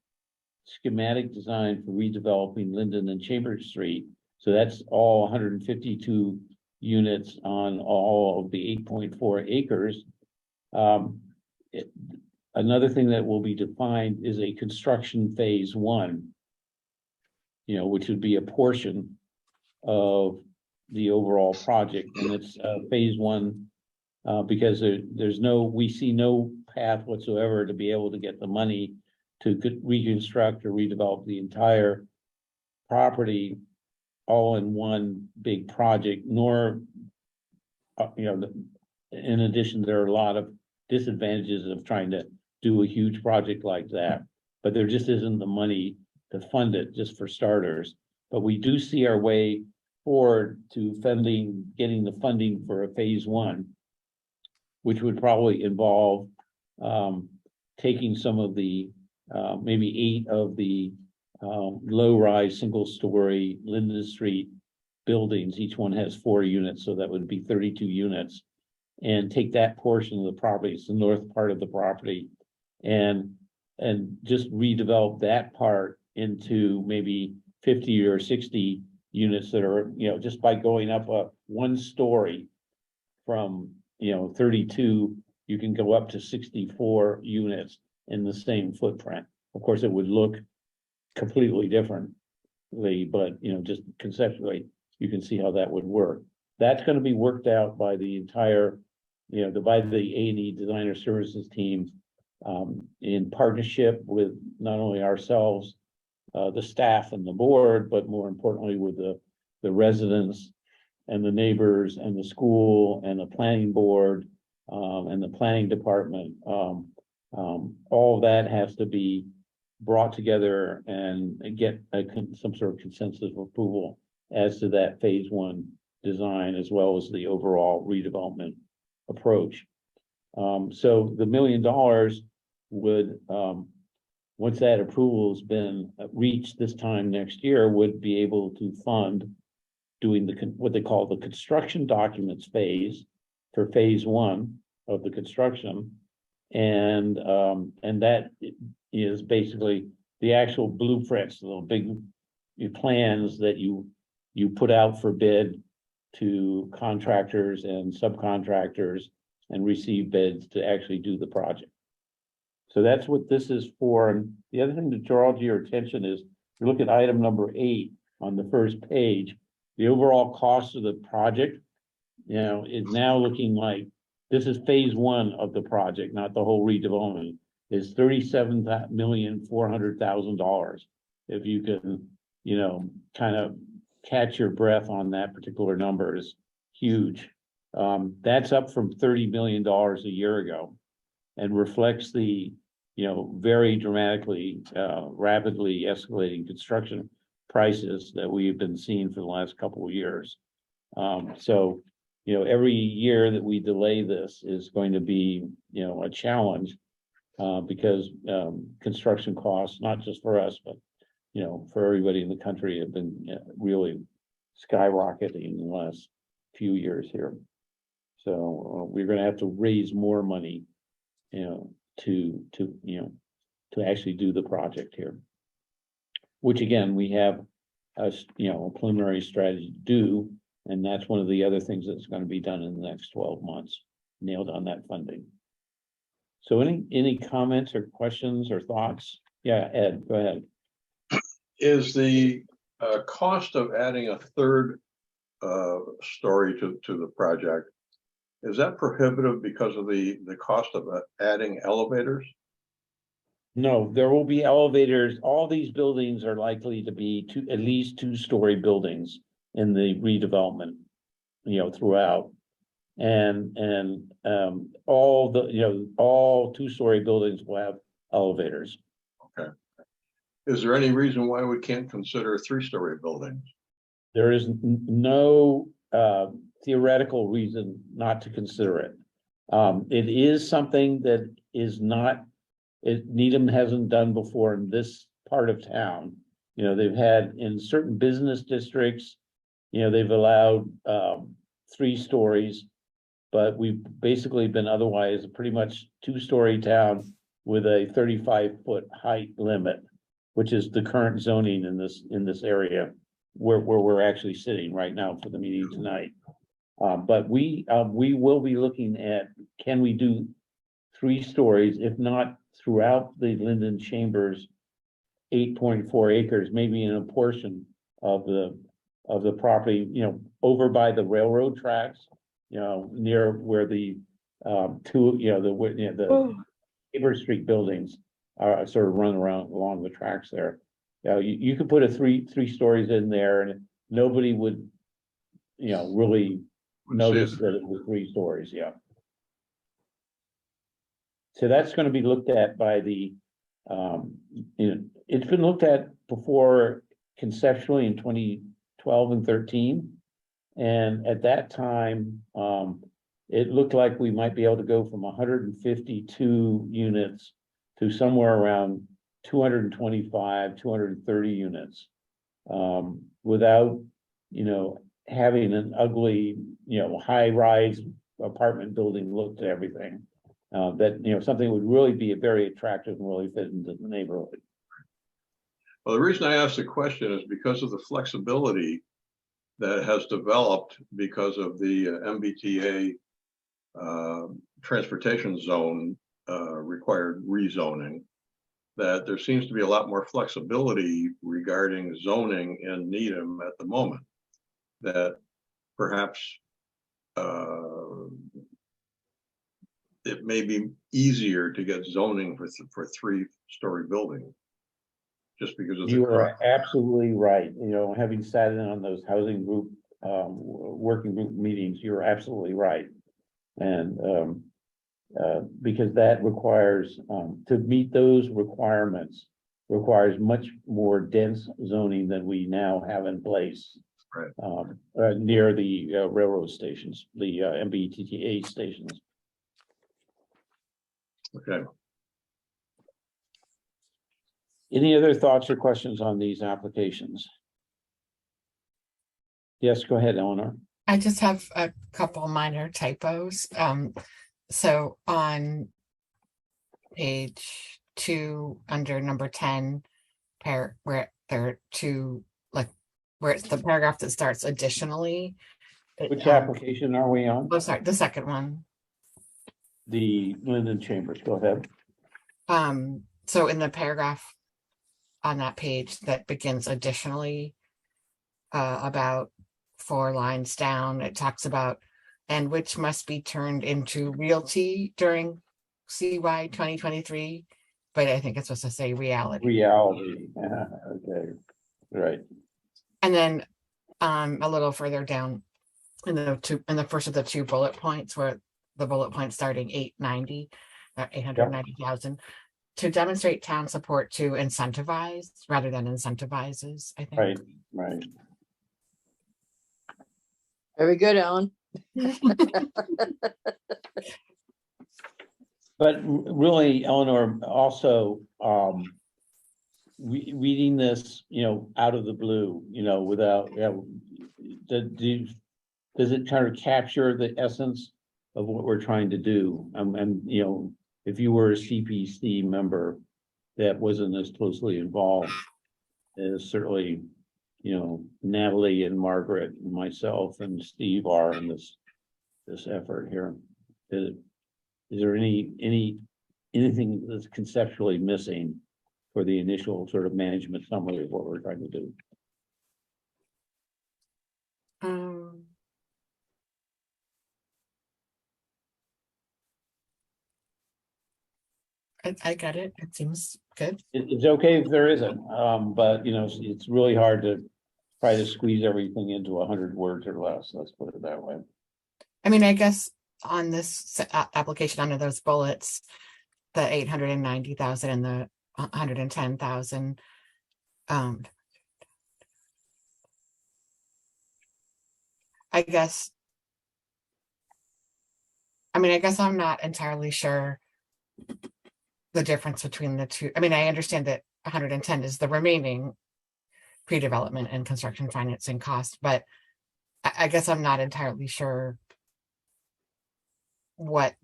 Speaker 1: schematic design for redeveloping Linden and Chambers Street. So that's all 152 units on all of the 8.4 acres. Another thing that will be defined is a construction phase 1, which would be a portion of the overall project. And it's phase 1 because we see no path whatsoever to be able to get the money to reconstruct or redevelop the entire property all in one big project, nor, in addition, there are a lot of disadvantages of trying to do a huge project like that, but there just isn't the money to fund it, just for starters. But we do see our way forward to getting the funding for a phase 1, which would probably involve taking some of the maybe 8 of the low-rise, single-story Linden Street buildings. Each one has 4 units, so that would be 32 units. And take that portion of the property, it's the north part of the property, and just redevelop that part into maybe 50 or 60 units that are, just by going up 1 story from 32, you can go up to 64 units in the same footprint. Of course, it would look completely differently, but just conceptually, you can see how that would work. That's going to be worked out by the entire, by the A&E Designer Services team, in partnership with not only ourselves, the staff and the board, but more importantly with the residents and the neighbors and the school and the planning board and the planning department. All of that has to be brought together and get some sort of consensus of approval as to that phase 1 design, as well as the overall redevelopment approach. So the $1 million would, once that approval has been reached this time next year, would be able to fund doing what they call the construction documents phase for phase 1 of the construction. And that is basically the actual blueprints, the big plans that you put out for bid to contractors and subcontractors and receive bids to actually do the project. So that's what this is for. And the other thing to draw to your attention is, you look at item number 8 on the first page, the overall cost of the project, is now looking like, this is phase 1 of the project, not the whole redevelopment, is $37,400,000. If you can, kind of catch your breath on that particular number, is huge. That's up from $30 million a year ago, and reflects the, very dramatically, rapidly escalating construction prices that we've been seeing for the last couple of years. So, every year that we delay this is going to be, a challenge. because construction costs, not just for us, but for everybody in the country, have been really skyrocketing in the last few years here. So we're going to have to raise more money, to actually do the project here. Which again, we have a preliminary strategy to do, and that's one of the other things that's going to be done in the next 12 months, nailed on that funding. So any comments or questions or thoughts? Yeah, Ed, go ahead.
Speaker 2: Is the cost of adding a third story to the project, is that prohibitive because of the cost of adding elevators?
Speaker 1: No, there will be elevators. All these buildings are likely to be at least two-story buildings in the redevelopment, throughout. And all two-story buildings will have elevators.
Speaker 2: Okay. Is there any reason why we can't consider three-story buildings?
Speaker 1: There is no theoretical reason not to consider it. It is something that is not, Needham hasn't done before in this part of town. They've had in certain business districts, they've allowed 3 stories, but we've basically been otherwise pretty much 2-story town with a 35-foot height limit, which is the current zoning in this area where we're actually sitting right now for the meeting tonight. But we will be looking at, can we do 3 stories, if not throughout the Linden Chambers 8.4 acres, maybe in a portion of the property, over by the railroad tracks, near where the Tabor Street buildings are sort of run around along the tracks there. You could put a three stories in there and nobody would, really notice that it was 3 stories. Yeah. So that's going to be looked at by the, it's been looked at before conceptually in 2012 and 13. And at that time, it looked like we might be able to go from 152 units to somewhere around 225, 230 units, without, having an ugly, high-rise apartment building look to everything. That, something would really be very attractive and really fit into the neighborhood.
Speaker 2: Well, the reason I asked the question is because of the flexibility that has developed because of the MBTA transportation zone required rezoning, that there seems to be a lot more flexibility regarding zoning in Needham at the moment, that perhaps it may be easier to get zoning for 3-story buildings, just because of the.
Speaker 1: You are absolutely right. Having sat in on those housing group, working group meetings, you're absolutely right. And because that requires, to meet those requirements, requires much more dense zoning than we now have in place.
Speaker 2: Right.
Speaker 1: Near the railroad stations, the MBTA stations.
Speaker 2: Okay.
Speaker 1: Any other thoughts or questions on these applications? Yes, go ahead, Eleanor.
Speaker 4: I just have a couple minor typos. So on page 2 under number 10, where there are 2, like where it's the paragraph that starts additionally.
Speaker 1: Which application are we on?
Speaker 4: Oh, sorry, the second one.
Speaker 1: The Linden Chambers, go ahead.
Speaker 4: So in the paragraph on that page that begins additionally, about 4 lines down, it talks about, and which must be turned into realty during CY 2023, but I think it's supposed to say reality.
Speaker 1: Reality, okay, right.
Speaker 4: And then a little further down in the first of the 2 bullet points, where the bullet point starting 890,000, to demonstrate town support to incentivize rather than incentivizes, I think.
Speaker 1: Right.
Speaker 5: Very good, Ellen.
Speaker 1: But really, Eleanor, also, reading this, out of the blue, without, does it kind of capture the essence of what we're trying to do? And, if you were a CPC member that wasn't as closely involved as certainly, Natalie and Margaret and myself and Steve are in this effort here. Is there anything that's conceptually missing for the initial sort of management summary of what we're trying to do?
Speaker 4: I get it. It seems good.
Speaker 1: It's okay if there isn't, but it's really hard to try to squeeze everything into 100 words or less. Let's put it that way.
Speaker 4: I mean, I guess on this application under those bullets, the 890,000 and the 110,000. I guess I'm not entirely sure the difference between the two. I mean, I understand that 110 is the remaining pre-development and construction financing cost, but I guess I'm not entirely sure what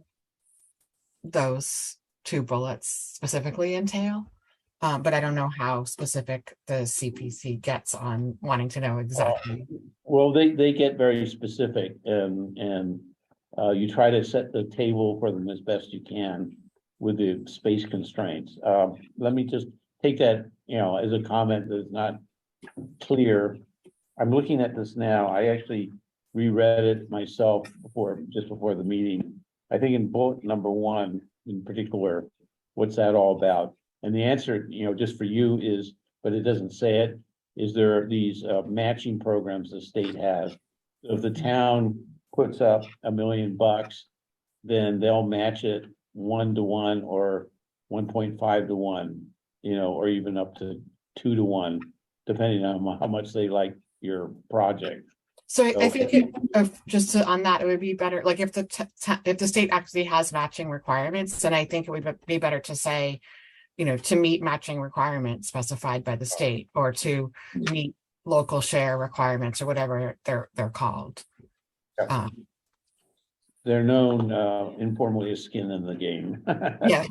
Speaker 4: those two bullets specifically entail. But I don't know how specific the CPC gets on wanting to know exactly.
Speaker 1: Well, they get very specific, and you try to set the table for them as best you can with the space constraints. Let me just take that, as a comment that's not clear. I'm looking at this now. I actually reread it myself just before the meeting. I think in bullet number 1 in particular, what's that all about? And the answer, just for you is, but it doesn't say it, is there are these matching programs the state has. So if the town puts up $1 million, then they'll match it 1-to-1 or 1.5-to-1, or even up to 2-to-1, depending on how much they like your project.
Speaker 4: So I think on that, it would be better, like if the state actually has matching requirements, then I think it would be better to say, to meet matching requirements specified by the state, or to meet local share requirements, or whatever they're called.
Speaker 1: They're known informally as skin in the game.
Speaker 4: Yeah.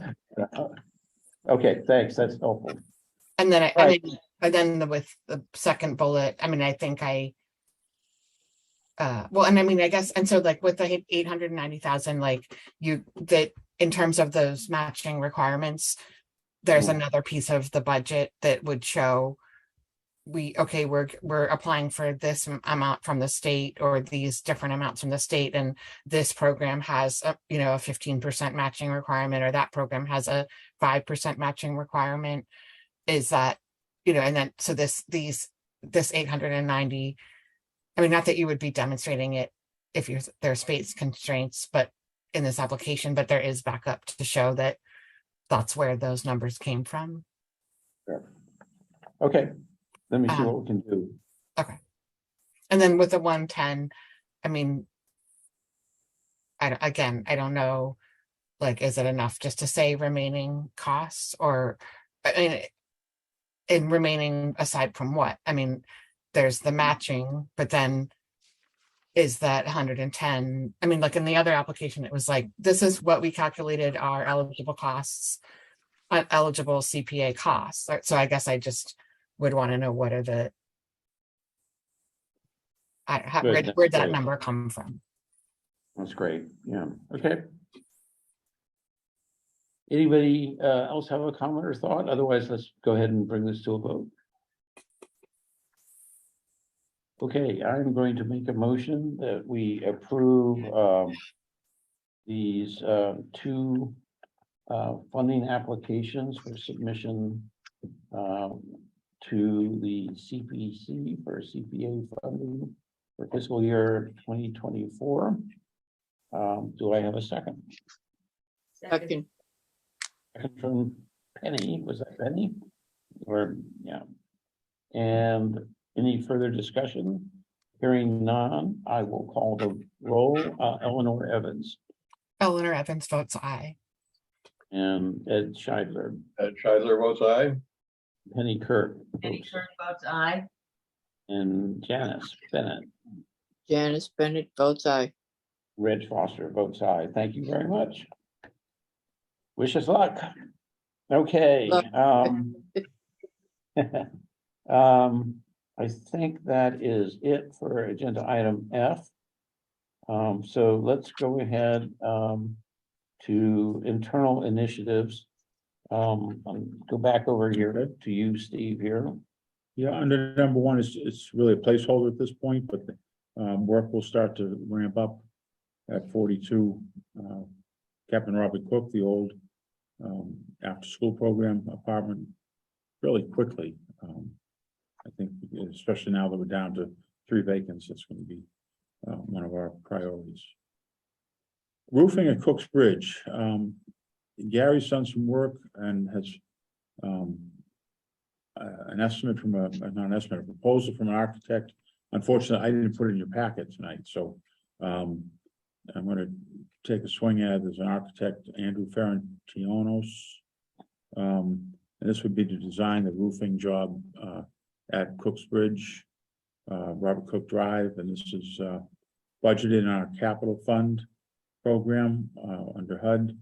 Speaker 1: Okay, thanks. That's helpful.
Speaker 4: And then with the second bullet, I think I guess, and so like with the 890,000, like that in terms of those matching requirements, there's another piece of the budget that would show we're applying for this amount from the state, or these different amounts from the state, and this program has a 15% matching requirement, or that program has a 5% matching requirement. Is that, and then so this 890, not that you would be demonstrating it if there's space constraints, but in this application, but there is backup to show that that's where those numbers came from.
Speaker 1: Sure. Okay, let me see what we can do.
Speaker 4: Okay. And then with the 110, I don't know, like, is it enough just to say remaining costs, or in remaining aside from what? There's the matching, but then is that 110? Like in the other application, it was like, this is what we calculated our eligible costs, eligible CPA costs. So I guess I just would want to know what are the, where'd that number come from?
Speaker 1: That's great. Yeah. Okay. Anybody else have a comment or thought? Otherwise, let's go ahead and bring this to a vote. Okay, I'm going to make a motion that we approve these two funding applications for submission to the CPC for CPA funding for fiscal year 2024. Do I have a second?
Speaker 5: Second.
Speaker 1: Second from Penny. Was that Penny? Or yeah. And any further discussion? Hearing none, I will call the roll. Eleanor Evans.
Speaker 4: Eleanor Evans votes aye.
Speaker 1: and Ed Scheidler,
Speaker 2: Ed Scheidler votes aye.
Speaker 1: Penny Kirk,
Speaker 3: Penny
Speaker 1: votes-
Speaker 3: Kirk votes aye.
Speaker 1: and Janice Bennett.
Speaker 5: Janice Bennett votes aye.
Speaker 1: Reg Foster votes aye. Thank you very much. Wish us luck. Okay,
Speaker 5: Luck.
Speaker 1: I think that is it for agenda item F. So let's go ahead, to internal initiatives. Go back over here to you, Steve, here.
Speaker 10: Yeah, under number one, it's really a placeholder at this point, but work will start to ramp up at 42 Captain Robert Cook, the old after-school program apartment, really quickly. I think, especially now that we're down to 3 vacants, it's going to be one of our priorities. Roofing at Cook's Bridge. Gary's done some work and has an estimate from not an estimate, a proposal from an architect. Unfortunately, I didn't put it in your packet tonight, so I'm going to take a swing at it. There's an architect, Andrew Ferrantionos. And this would be to design the roofing job at Cook's Bridge, Robert Cook Drive, and this is budgeted in our capital fund program under HUD.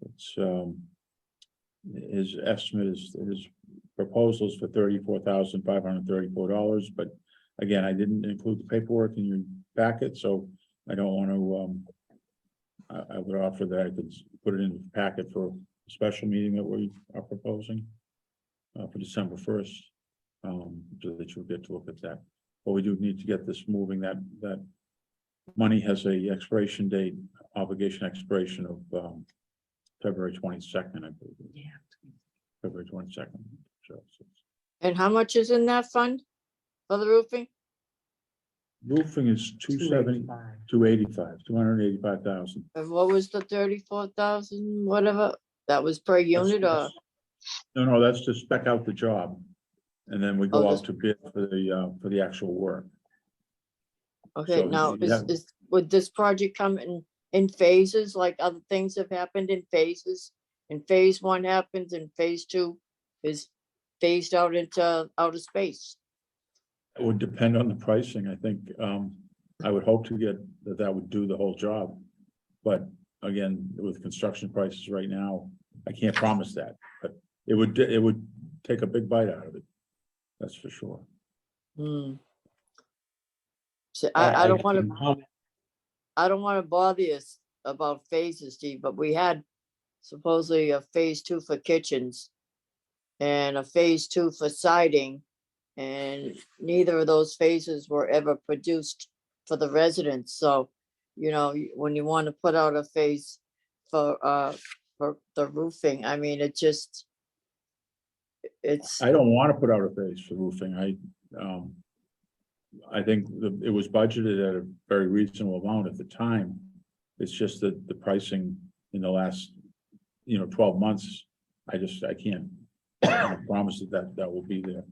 Speaker 10: It's his estimate is his proposals for $34,534, but again, I didn't include the paperwork in your packet, so I don't want to. I would offer that I could put it in the packet for a special meeting that we are proposing for December 1st, so that you'll get to look at that. But we do need to get this moving. That money has a expiration date, obligation expiration of February 22nd, I believe. Yeah. February 22nd.
Speaker 5: And how much is in that fund for the roofing?
Speaker 10: Roofing is 285,000.
Speaker 5: And what was the 34,000, whatever? That was per unit or?
Speaker 10: No, that's to spec out the job. And then we go
Speaker 5: Oh,
Speaker 10: out to bid for the actual work.
Speaker 5: Okay,
Speaker 10: So
Speaker 5: now
Speaker 10: you have-
Speaker 5: would this project come in phases like other things have happened in phases? And phase 1 happens and phase 2 is phased out into outer space.
Speaker 10: It would depend on the pricing. I think, I would hope to get that would do the whole job. But again, with construction prices right now, I can't promise that, but it would take a big bite out of it. That's for sure.
Speaker 5: Hmm. So I don't want to,
Speaker 1: to.
Speaker 5: I don't want to bother you about phases, Steve, but we had supposedly a phase 2 for kitchens and a phase 2 for siding. And neither of those phases were ever produced for the residents. So, you know, when you want to put out a phase for the roofing, I mean, it's.
Speaker 10: I don't want to put out a phase for roofing. I think it was budgeted at a very reasonable amount at the time. It's just that the pricing in the last, 12 months, I can't promise that will be there.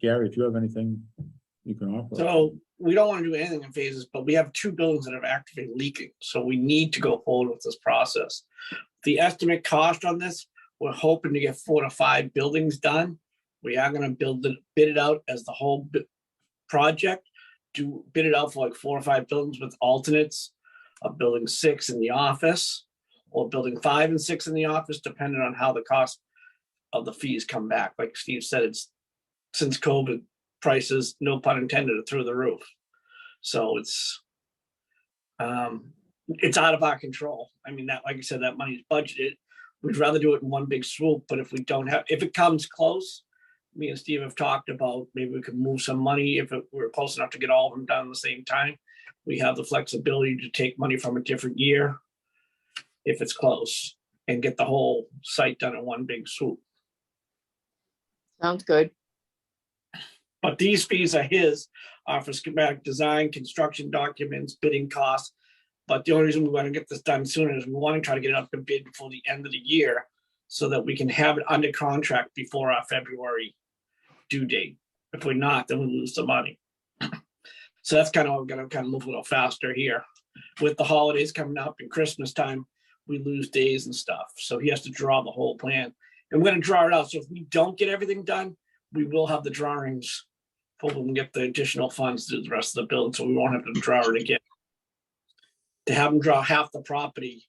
Speaker 10: Gary, if you have anything you can offer.
Speaker 13: So we don't want to do anything in phases, but we have 2 buildings that are actively leaking. So we need to go forward with this process. The estimate cost on this, we're hoping to get 4 to 5 buildings done. We are going to bid it out as the whole project, bid it out for like 4 or 5 buildings with alternates of building 6 in the office or building 5 and 6 in the office, depending on how the cost of the fees come back. Like Steve said, it's since COVID, prices, no pun intended, are through the roof. So it's out of our control. I mean, that, like I said, that money is budgeted. We'd rather do it in one big swoop, but if it comes close, me and Steve have talked about maybe we could move some money if we're close enough to get all of them done at the same time. We have the flexibility to take money from a different year if it's close and get the whole site done in one big swoop.
Speaker 5: Sounds good.
Speaker 13: But these fees are for schematic design, construction documents, bidding costs. But the only reason we want to get this done sooner is we want to try to get it up to bid before the end of the year so that we can have it under contract before our February due date. If we're not, then we lose the money. So that's kind of, we're going to move a little faster here. With the holidays coming up and Christmas time, we lose days and stuff. So he has to draw the whole plan. And we're gonna draw it out. So if we don't get everything done, we will have the drawings. Hopefully we can get the additional funds to do the rest of the build, so we won't have to draw it again. To have him draw half the property,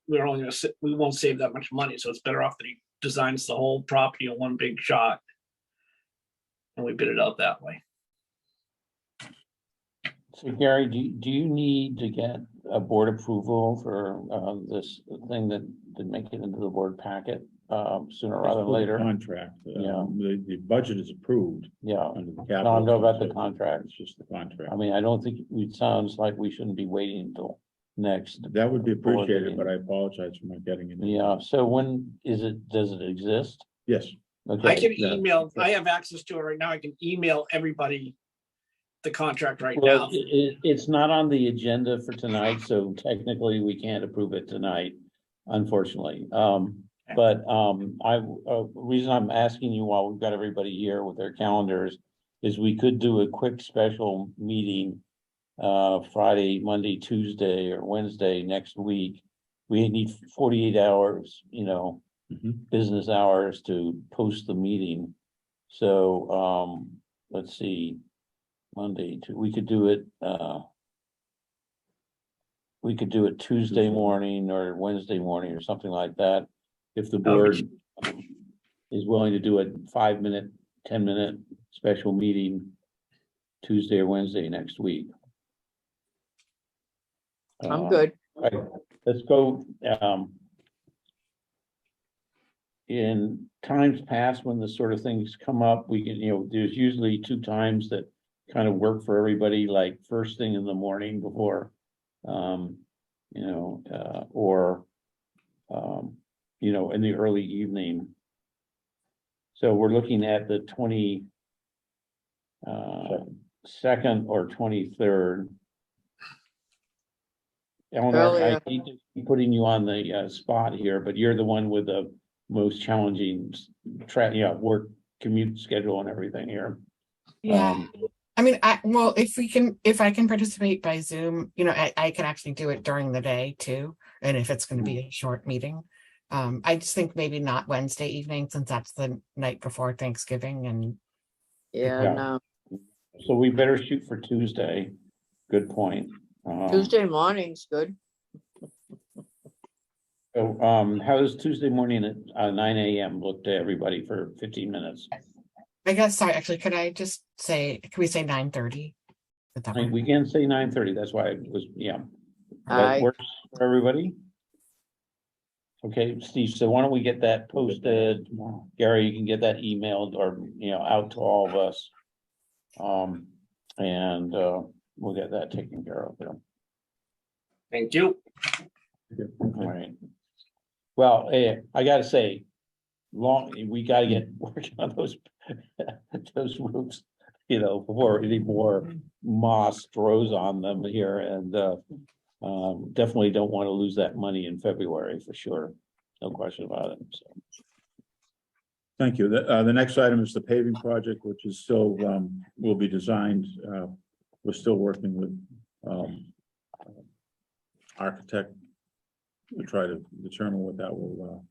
Speaker 13: we won't save that much money, so it's better off that he designs the whole property in one big shot. And we bid it out that way.
Speaker 1: So Gary, do you need to get a board approval for this thing that didn't make it into the board packet sooner rather than later?
Speaker 10: Contract.
Speaker 1: Yeah.
Speaker 10: The budget is approved
Speaker 1: Yeah,
Speaker 10: under the
Speaker 1: I
Speaker 10: capital.
Speaker 1: don't know about the
Speaker 10: so
Speaker 1: contract.
Speaker 10: It's just the contract.
Speaker 1: I mean, I don't think it sounds like we shouldn't be waiting until next.
Speaker 10: That would be
Speaker 1: board
Speaker 10: appreciated,
Speaker 1: meeting.
Speaker 10: but I apologize for not getting it.
Speaker 1: Yeah, so when is it, does it exist?
Speaker 10: Yes.
Speaker 1: Okay.
Speaker 13: I can
Speaker 10: yeah.
Speaker 13: email, I have access to it right now. I can email everybody the contract right
Speaker 1: Well,
Speaker 13: now.
Speaker 1: it's not on the agenda for tonight, so technically we can't approve it tonight, unfortunately. But reason I'm asking you while we've got everybody here with their calendars is we could do a quick special meeting Friday, Monday, Tuesday, or Wednesday next week. We need 48 hours, business hours to post the meeting. So let's see. Monday, we could do it Tuesday morning or Wednesday morning or something like that. If the board is willing to do a 5-minute, 10-minute special meeting Tuesday or Wednesday next week.
Speaker 5: I'm good.
Speaker 1: Right, let's go. In times past, when the sort of things come up, we can, there's usually 2 times that kind of work for everybody, like first thing in the morning before, or, in the early evening. So we're looking at the 22nd or 23rd. Eleanor, I
Speaker 5: Earlier.
Speaker 1: hate to be putting you on the spot here, but you're the one with the most challenging work commute schedule and everything here.
Speaker 4: Yeah. I mean, if I can participate by Zoom, I can actually do it during the day too. And if it's going to be a short meeting, I just think maybe not Wednesday evening, since that's the night before Thanksgiving. And
Speaker 5: Yeah, no.
Speaker 1: So we better shoot for Tuesday. Good point.
Speaker 5: Tuesday morning's good.
Speaker 1: So how does Tuesday morning at 9 a.m. look to everybody for 15 minutes?
Speaker 4: I guess, sorry, actually, can we say 9:30?
Speaker 1: We can say 9:30. That's why it was,
Speaker 5: Aye.
Speaker 1: That works for everybody? Okay, Steve, so why don't we get that posted? Gary, you can get that emailed or, out to all of us. And we'll get that taken care of.
Speaker 13: Thank you.
Speaker 1: All right. Well, I gotta say, we gotta get working on those roofs, before any more moss grows on them here, and definitely don't want to lose that money in February for sure. No question about it. So.
Speaker 10: Thank you. The next item is the paving project, which is still, will be designed. We're still working with architect to try to determine what that will.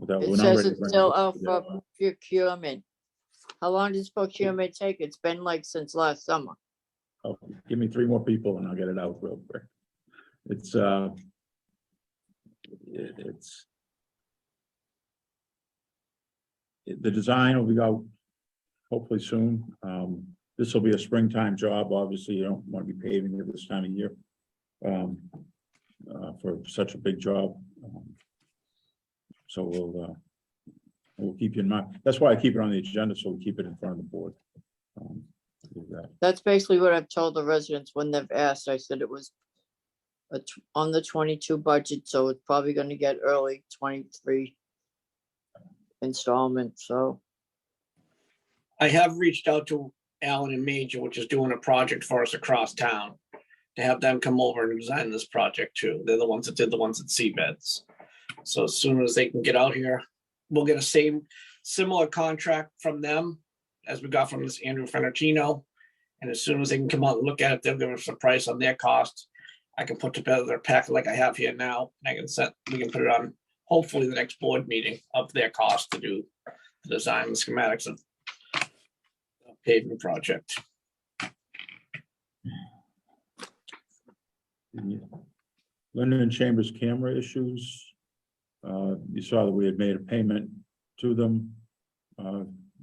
Speaker 5: It says it's still out for procurement. How long does procurement take? It's been like since last summer.
Speaker 10: Oh, give me 3 more people and I'll get it out real quick. It's the design will be out hopefully soon. This will be a springtime job. Obviously, you don't want to be paving it this time of year for such a big job. So we'll keep you in mind. That's why I keep it on the agenda, so we keep it in front of the board.
Speaker 5: That's basically what I've told the residents when they've asked. I said it was on the 22 budget, so it's probably going to get early 23 installment. So
Speaker 13: I have reached out to Allen and Major, which is doing a project for us across town, to have them come over and design this project too. They're the ones that did the ones at Seabeds. So as soon as they can get out here, we'll get a similar contract from them as we got from this Andrew Fennertino. And as soon as they can come out and look at it, they'll give us a price on their cost. I can put together a packet like I have here now, and we can put it on hopefully the next board meeting of their cost to do the design and schematics of the pavement project.
Speaker 10: Linden Chambers camera issues. You saw that we had made a payment to them.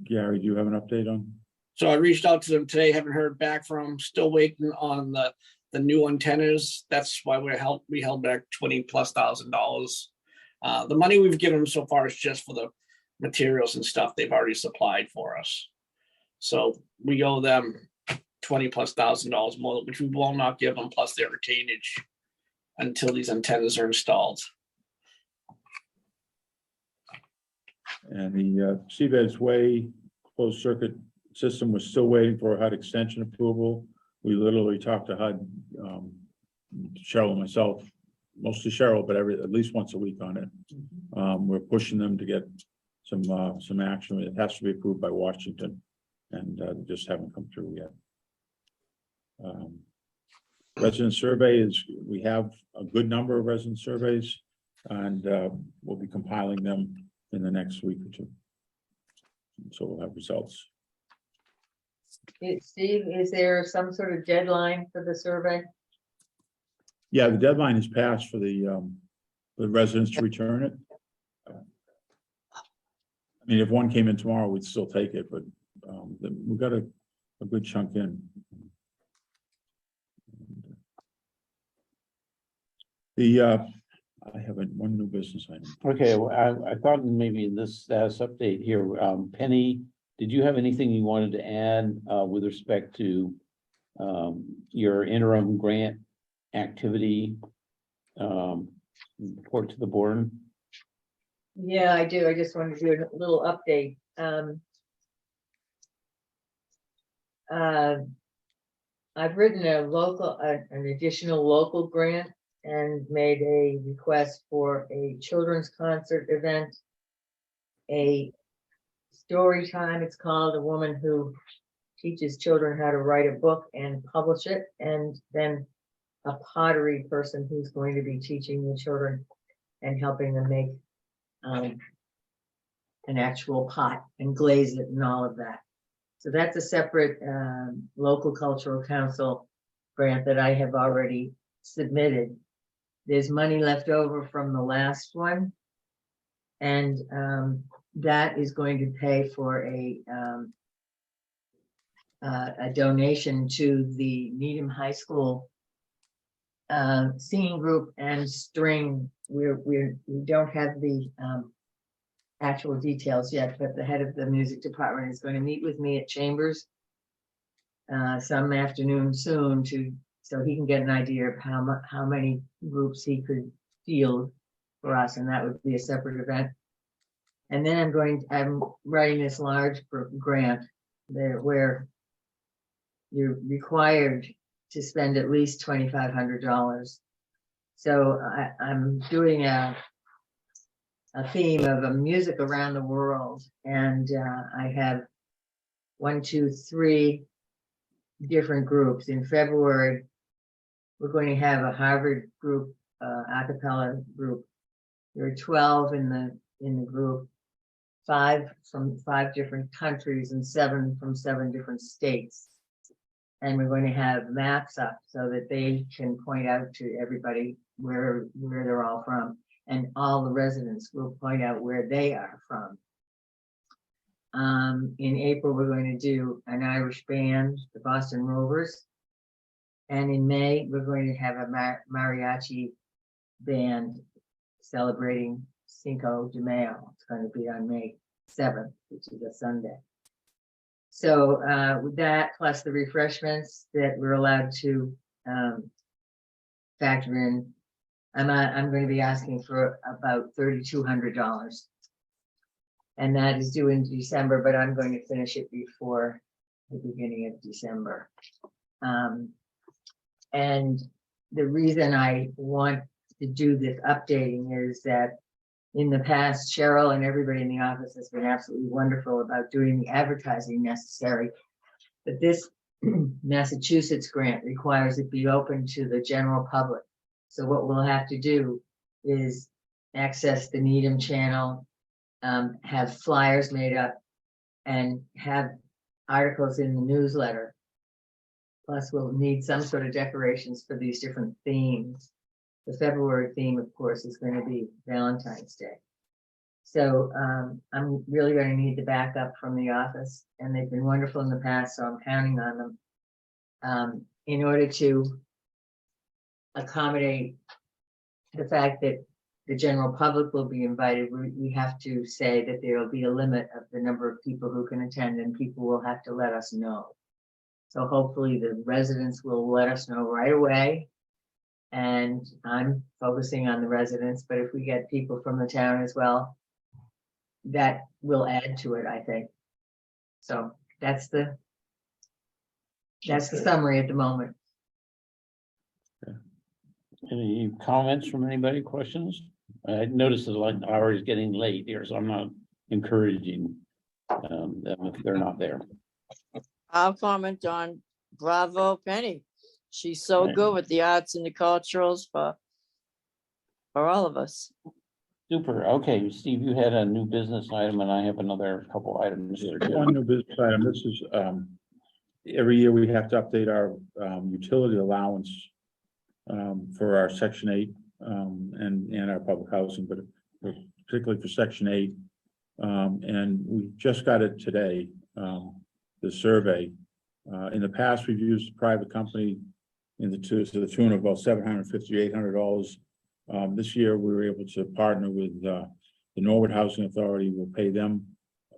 Speaker 10: Gary, do you have an update on?
Speaker 13: So I reached out to them today, haven't heard back from them, still waiting on the new antennas. That's why we held back $20,000+. The money we've given them so far is just for the materials and stuff they've already supplied for us. So we owe them $20,000+ more, which we will not give them, plus their retainage until these antennas are installed.
Speaker 10: And the Seabed's Way closed circuit system was still waiting for HUD extension approval. We literally talked to HUD, Cheryl and myself, mostly Cheryl, but at least once a week on it. We're pushing them to get some action. It has to be approved by Washington, and just haven't come through yet. Resident survey is, we have a good number of resident surveys, and we'll be compiling them in the next week or two. So we'll have results.
Speaker 3: Steve, is there some sort of deadline for the survey?
Speaker 10: Yeah, the deadline is passed for the residents to return it. I mean, if one came in tomorrow, we'd still take it, but we've got a good chunk in. I have one new business item.
Speaker 1: Okay, well, I thought maybe in this status update here, Penny, did you have anything you wanted to add with respect to your interim grant activity report to the board?
Speaker 3: Yeah, I do. I just wanted to do a little update. I've written an additional local grant and made a request for a children's concert event, a story time. It's called, a woman who teaches children how to write a book and publish it, and then a pottery person who's going to be teaching the children and helping them make an actual pot and glaze it and all of that. So that's a separate local cultural council grant that I have already submitted. There's money left over from the last one, and that is going to pay for a donation to the Needham High School singing group and string. We don't have the actual details yet, but the head of the music department is going to meet with me at Chambers some afternoon soon so he can get an idea of how many groups he could field for us, and that would be a separate event. And then I'm writing this large grant there where you're required to spend at least $2,500. So I'm doing a theme of a music around the world, and I have 1, 2, 3 different groups. In February, we're going to have a Harvard group, a cappella group. There are 12 in the group, 5 from 5 different countries and 7 from 7 different states. And we're going to have maps up so that they can point out to everybody where they're all from, and all the residents will point out where they are from. In April, we're going to do an Irish band, the Boston Rovers. And in May, we're going to have a mariachi band celebrating Cinco de Mayo. It's going to be on May 7th, which is a Sunday. So with that, plus the refreshments that we're allowed to factor in, I'm going to be asking for about $3,200. And that is due in December, but I'm going to finish it before the beginning of December. And the reason I want to do this updating is that in the past, Cheryl and everybody in the office has been absolutely wonderful about doing the advertising necessary. But this Massachusetts grant requires it be open to the general public. So what we'll have to do is access the Needham channel, have flyers made up, and have articles in the newsletter. Plus, we'll need some sort of decorations for these different themes. The February theme, of course, is going to be Valentine's Day. So I'm really going to need the backup from the office, and they've been wonderful in the past, so I'm counting on them. In order to accommodate the fact that the general public will be invited, we have to say that there will be a limit of the number of people who can attend, and people will have to let us know. So hopefully the residents will let us know right away. And I'm focusing on the residents, but if we get people from the town as well, that will add to it, I think. So that's the summary at the moment.
Speaker 1: Any comments from anybody, questions? I noticed that like hour is getting late here, so I'm not encouraging them if they're not there.
Speaker 5: I'll comment on Bravo Penny. She's so
Speaker 1: Right.
Speaker 5: good with the arts and the culturals for all of us.
Speaker 1: Super. Okay, Steve, you had a new business item and I have another couple items here.
Speaker 10: One new business item, this is, every year we have to update our, utility allowance for our section 8, and our public housing, but particularly for section 8. And we just got it today, the survey. In the past, we've used a private company to the tune of about $750 to $800. This year, we were able to partner with the Norwood Housing Authority. We'll pay them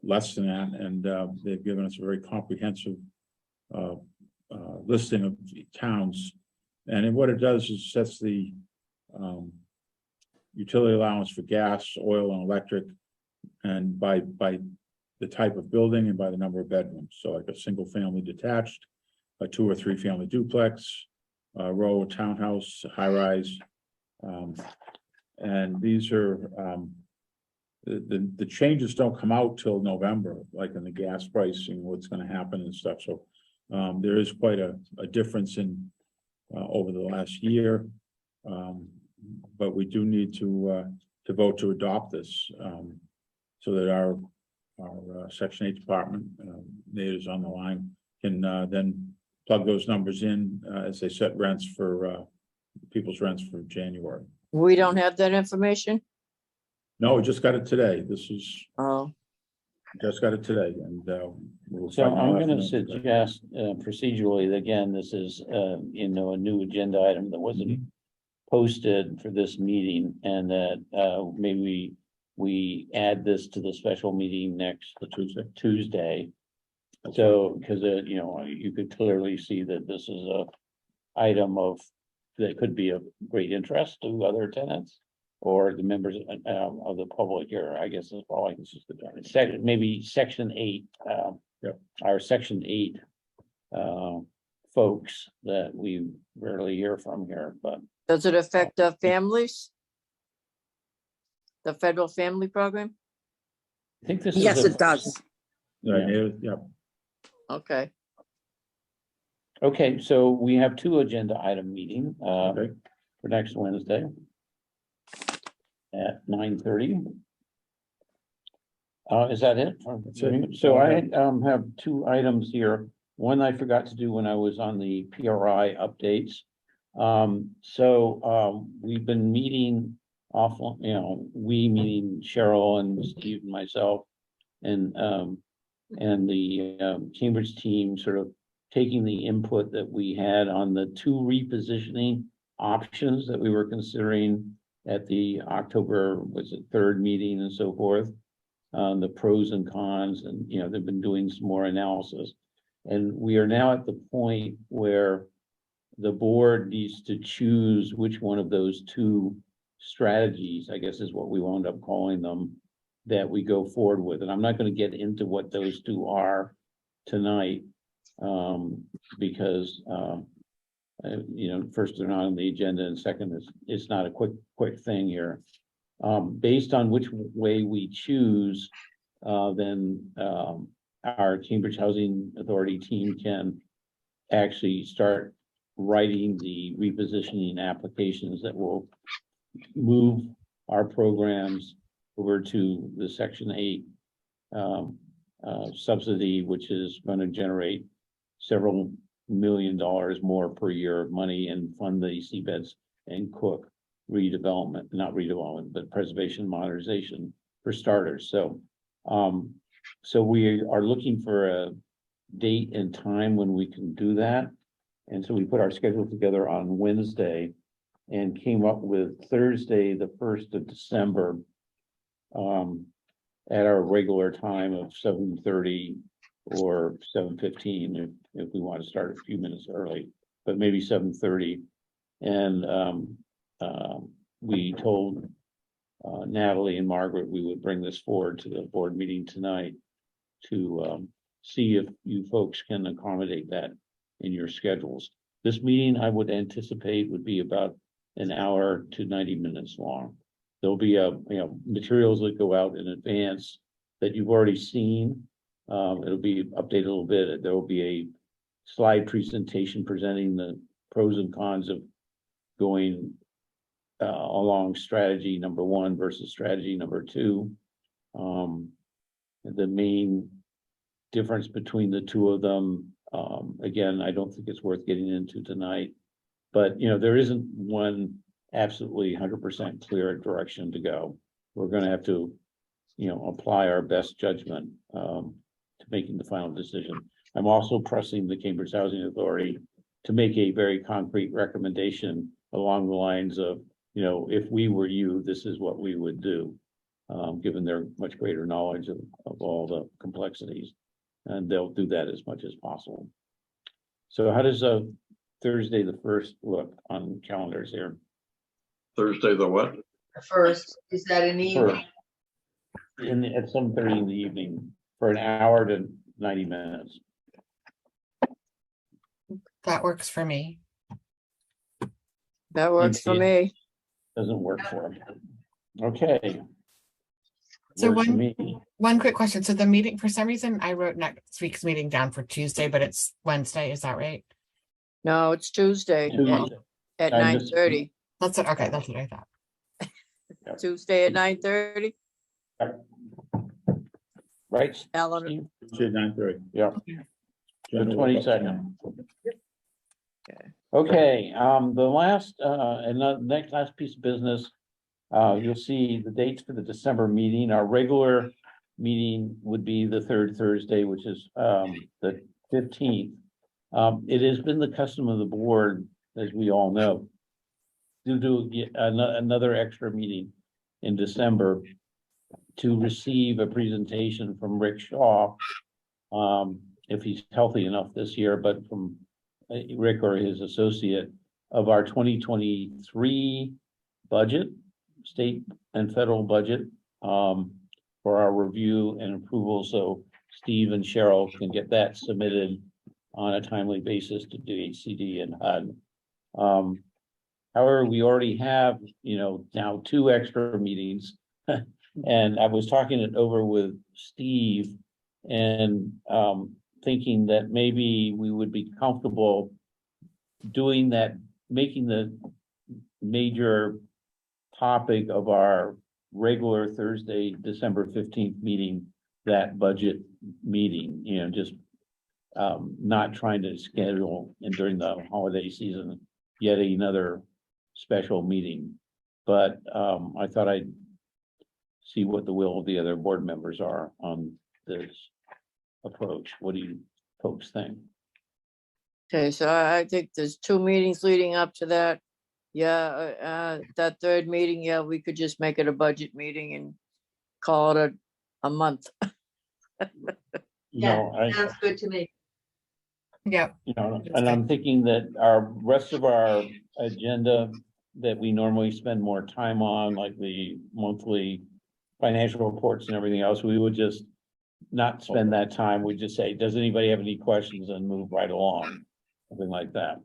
Speaker 10: less than that, and they've given us a very comprehensive listing of towns. And what it does is sets the utility allowance for gas, oil, and electric, and by the type of building and by the number of bedrooms. So like a single family detached, a 2 or 3 family duplex, a row townhouse, high rise. And these are the changes don't come out till November, like in the gas pricing, what's going to happen and stuff. So there is quite a difference in over the last year, but we do need to vote to adopt this so that our section 8 department, Nate is on the line, can then plug those numbers in as they set rents for people's rents for January.
Speaker 5: We don't have that information?
Speaker 10: No, we just got it today. This is
Speaker 5: Oh,
Speaker 10: just got it today, and we'll
Speaker 1: So
Speaker 10: find out
Speaker 1: I'm
Speaker 10: after
Speaker 1: going to
Speaker 10: that.
Speaker 1: suggest procedurally, again, this is, a new agenda item that wasn't posted for this meeting, and that maybe we add this to the special meeting next Tuesday. So, because you could clearly see that this is a item that could be of great interest to other tenants or the members of the public here, I guess is all I can say. Maybe section 8, our section 8 folks that we rarely hear from here, but
Speaker 5: does it affect the families? The federal family program?
Speaker 1: I think this is.
Speaker 12: Yes, it does.
Speaker 10: Yeah.
Speaker 5: Okay.
Speaker 1: Okay, so we have 2 agenda item meeting
Speaker 10: Okay.
Speaker 1: for next Wednesday at 9:30. Is that it?
Speaker 10: That's it.
Speaker 1: So I have 2 items here. One I forgot to do when I was on the PRI updates. We've been meeting we meeting Cheryl and Steve and myself and the Cambridge team sort of taking the input that we had on the 2 repositioning options that we were considering at the October, 3rd meeting and so forth, the pros and cons, and they've been doing some more analysis. And we are now at the point where the board needs to choose which one of those 2 strategies, I guess is what we wound up calling them, that we go forward with. And I'm not going to get into what those 2 are tonight, because first, they're not on the agenda, and second, it's not a quick thing here. Based on which way we choose, then our Cambridge Housing Authority team can actually start writing the repositioning applications that will move our programs over to the Section 8 subsidy, which is going to generate several $1 million more per year of money and fund the seabeds and Cook redevelopment, not redevelopment, but preservation modernization for starters. So, so we are looking for a date and time when we can do that. And so we put our schedule together on Wednesday and came up with Thursday, the 1st of December, at our regular time of 7:30 or 7:15 if we want to start a few minutes early, but maybe 7:30. And we told Natalie and Margaret we would bring this forward to the board meeting tonight to see if you folks can accommodate that in your schedules. This meeting, I would anticipate, would be about an hour to 90 minutes long. There'll be materials that go out in advance that you've already seen. It'll be updated a little bit. There will be a slide presentation presenting the pros and cons of going along strategy number 1 versus strategy number 2. The main difference between the two of them, again, I don't think it's worth getting into tonight, but there isn't one absolutely 100% clear direction to go. We're going to have to, apply our best judgment to making the final decision. I'm also pressing the Cambridge Housing Authority to make a very concrete recommendation along the lines of, if we were you, this is what we would do, given their much greater knowledge of all the complexities, and they'll do that as much as possible. So how does Thursday the 1st look on calendars here?
Speaker 2: Thursday, the what?
Speaker 3: The 1st, is that an evening?
Speaker 1: At 7:30 in the evening for an hour to 90 minutes.
Speaker 4: That works for me.
Speaker 5: That works for me.
Speaker 1: Doesn't work for them. Okay.
Speaker 4: So
Speaker 1: Works for me.
Speaker 4: one quick question. So the meeting, for some reason, I wrote next week's meeting down for Tuesday, but it's Wednesday. Is that right?
Speaker 5: No, it's Tuesday
Speaker 1: Tuesday.
Speaker 5: at
Speaker 1: I missed-
Speaker 5: 9:30.
Speaker 4: That's it. Okay, that's what I thought.
Speaker 5: Tuesday at 9:30.
Speaker 1: Right?
Speaker 5: Ellen,
Speaker 1: Steve?
Speaker 10: Tuesday, 9:30.
Speaker 1: Yeah, the
Speaker 10: General-
Speaker 1: 22nd. Okay, the last, and the next last piece of business, you'll see the dates for the December meeting. Our regular meeting would be the 3rd Thursday, which is the 15th. It has been the custom of the board, as we all know, to do another extra meeting in December to receive a presentation from Rick Shaw, if he's healthy enough this year, but from Rick or his associate, of our 2023 budget, state and federal budget, for our review and approval. So Steve and Cheryl can get that submitted on a timely basis to DHCD and HUD. However, we already have, now 2 extra meetings. And I was talking it over with Steve and thinking that maybe we would be comfortable doing that, making the major topic of our regular Thursday, December 15th meeting, that budget meeting, just not trying to schedule and during the holiday season yet another special meeting. But I thought I'd see what the will of the other board members are on this approach. What do you folks think?
Speaker 5: okay, so I think there's 2 meetings leading up to that. Yeah, that 3rd meeting, yeah, we could just make it a budget meeting and call it a month.
Speaker 3: Sounds good to me.
Speaker 4: Yeah.
Speaker 1: And I'm thinking that our rest of our agenda that we normally spend more time on, like the monthly financial reports and everything else, we would just not spend that time. We'd just say, does anybody have any questions, and move right along, something like that.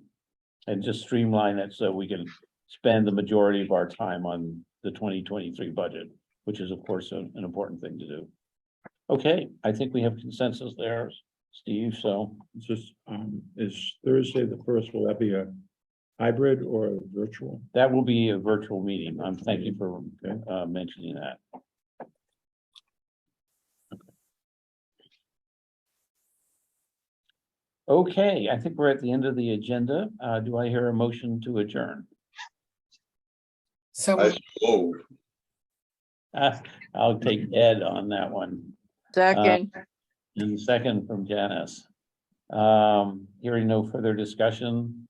Speaker 1: And just streamline it so we can spend the majority of our time on the 2023 budget, which is of course an important thing to do. Okay, I think we have consensus there. Steve, so.
Speaker 10: It's just, is Thursday the first, will that be a hybrid or a virtual?
Speaker 1: That will be a virtual meeting. Thank you for
Speaker 10: Okay.
Speaker 1: mentioning that. Okay, I think we're at the end of the agenda. Do I hear a motion to adjourn?
Speaker 4: So
Speaker 2: I suppose.
Speaker 1: I'll take Ed on that one.
Speaker 5: Second,
Speaker 1: And second from Janice. Hearing no further discussion.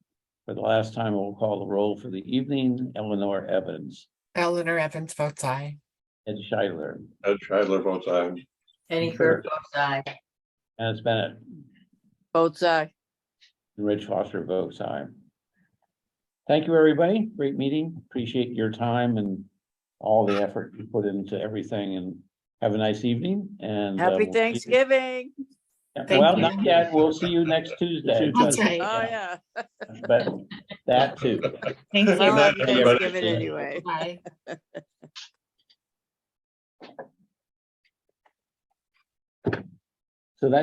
Speaker 1: For the last time, we'll call the roll for the evening. Eleanor Evans,
Speaker 4: Eleanor Evans votes aye.
Speaker 1: Ed Scheidler,
Speaker 2: Ed Scheidler votes aye.
Speaker 3: Any further side?
Speaker 1: Dennis Bennett,
Speaker 5: both sides.
Speaker 1: and Rich Foster votes aye. Thank you, everybody. Great meeting. Appreciate your time and all the effort you put into everything, and have a nice evening and.
Speaker 5: Happy
Speaker 1: we'll see you-
Speaker 5: Thanksgiving.
Speaker 4: Thank
Speaker 1: Well,
Speaker 4: you.
Speaker 1: not yet. We'll see you next Tuesday.
Speaker 4: That's right.
Speaker 5: Oh, yeah.
Speaker 1: But that too.
Speaker 4: Thank
Speaker 5: Well,
Speaker 4: you.
Speaker 5: happy
Speaker 2: everybody.
Speaker 5: Thanksgiving anyway.
Speaker 4: Bye.
Speaker 1: So that's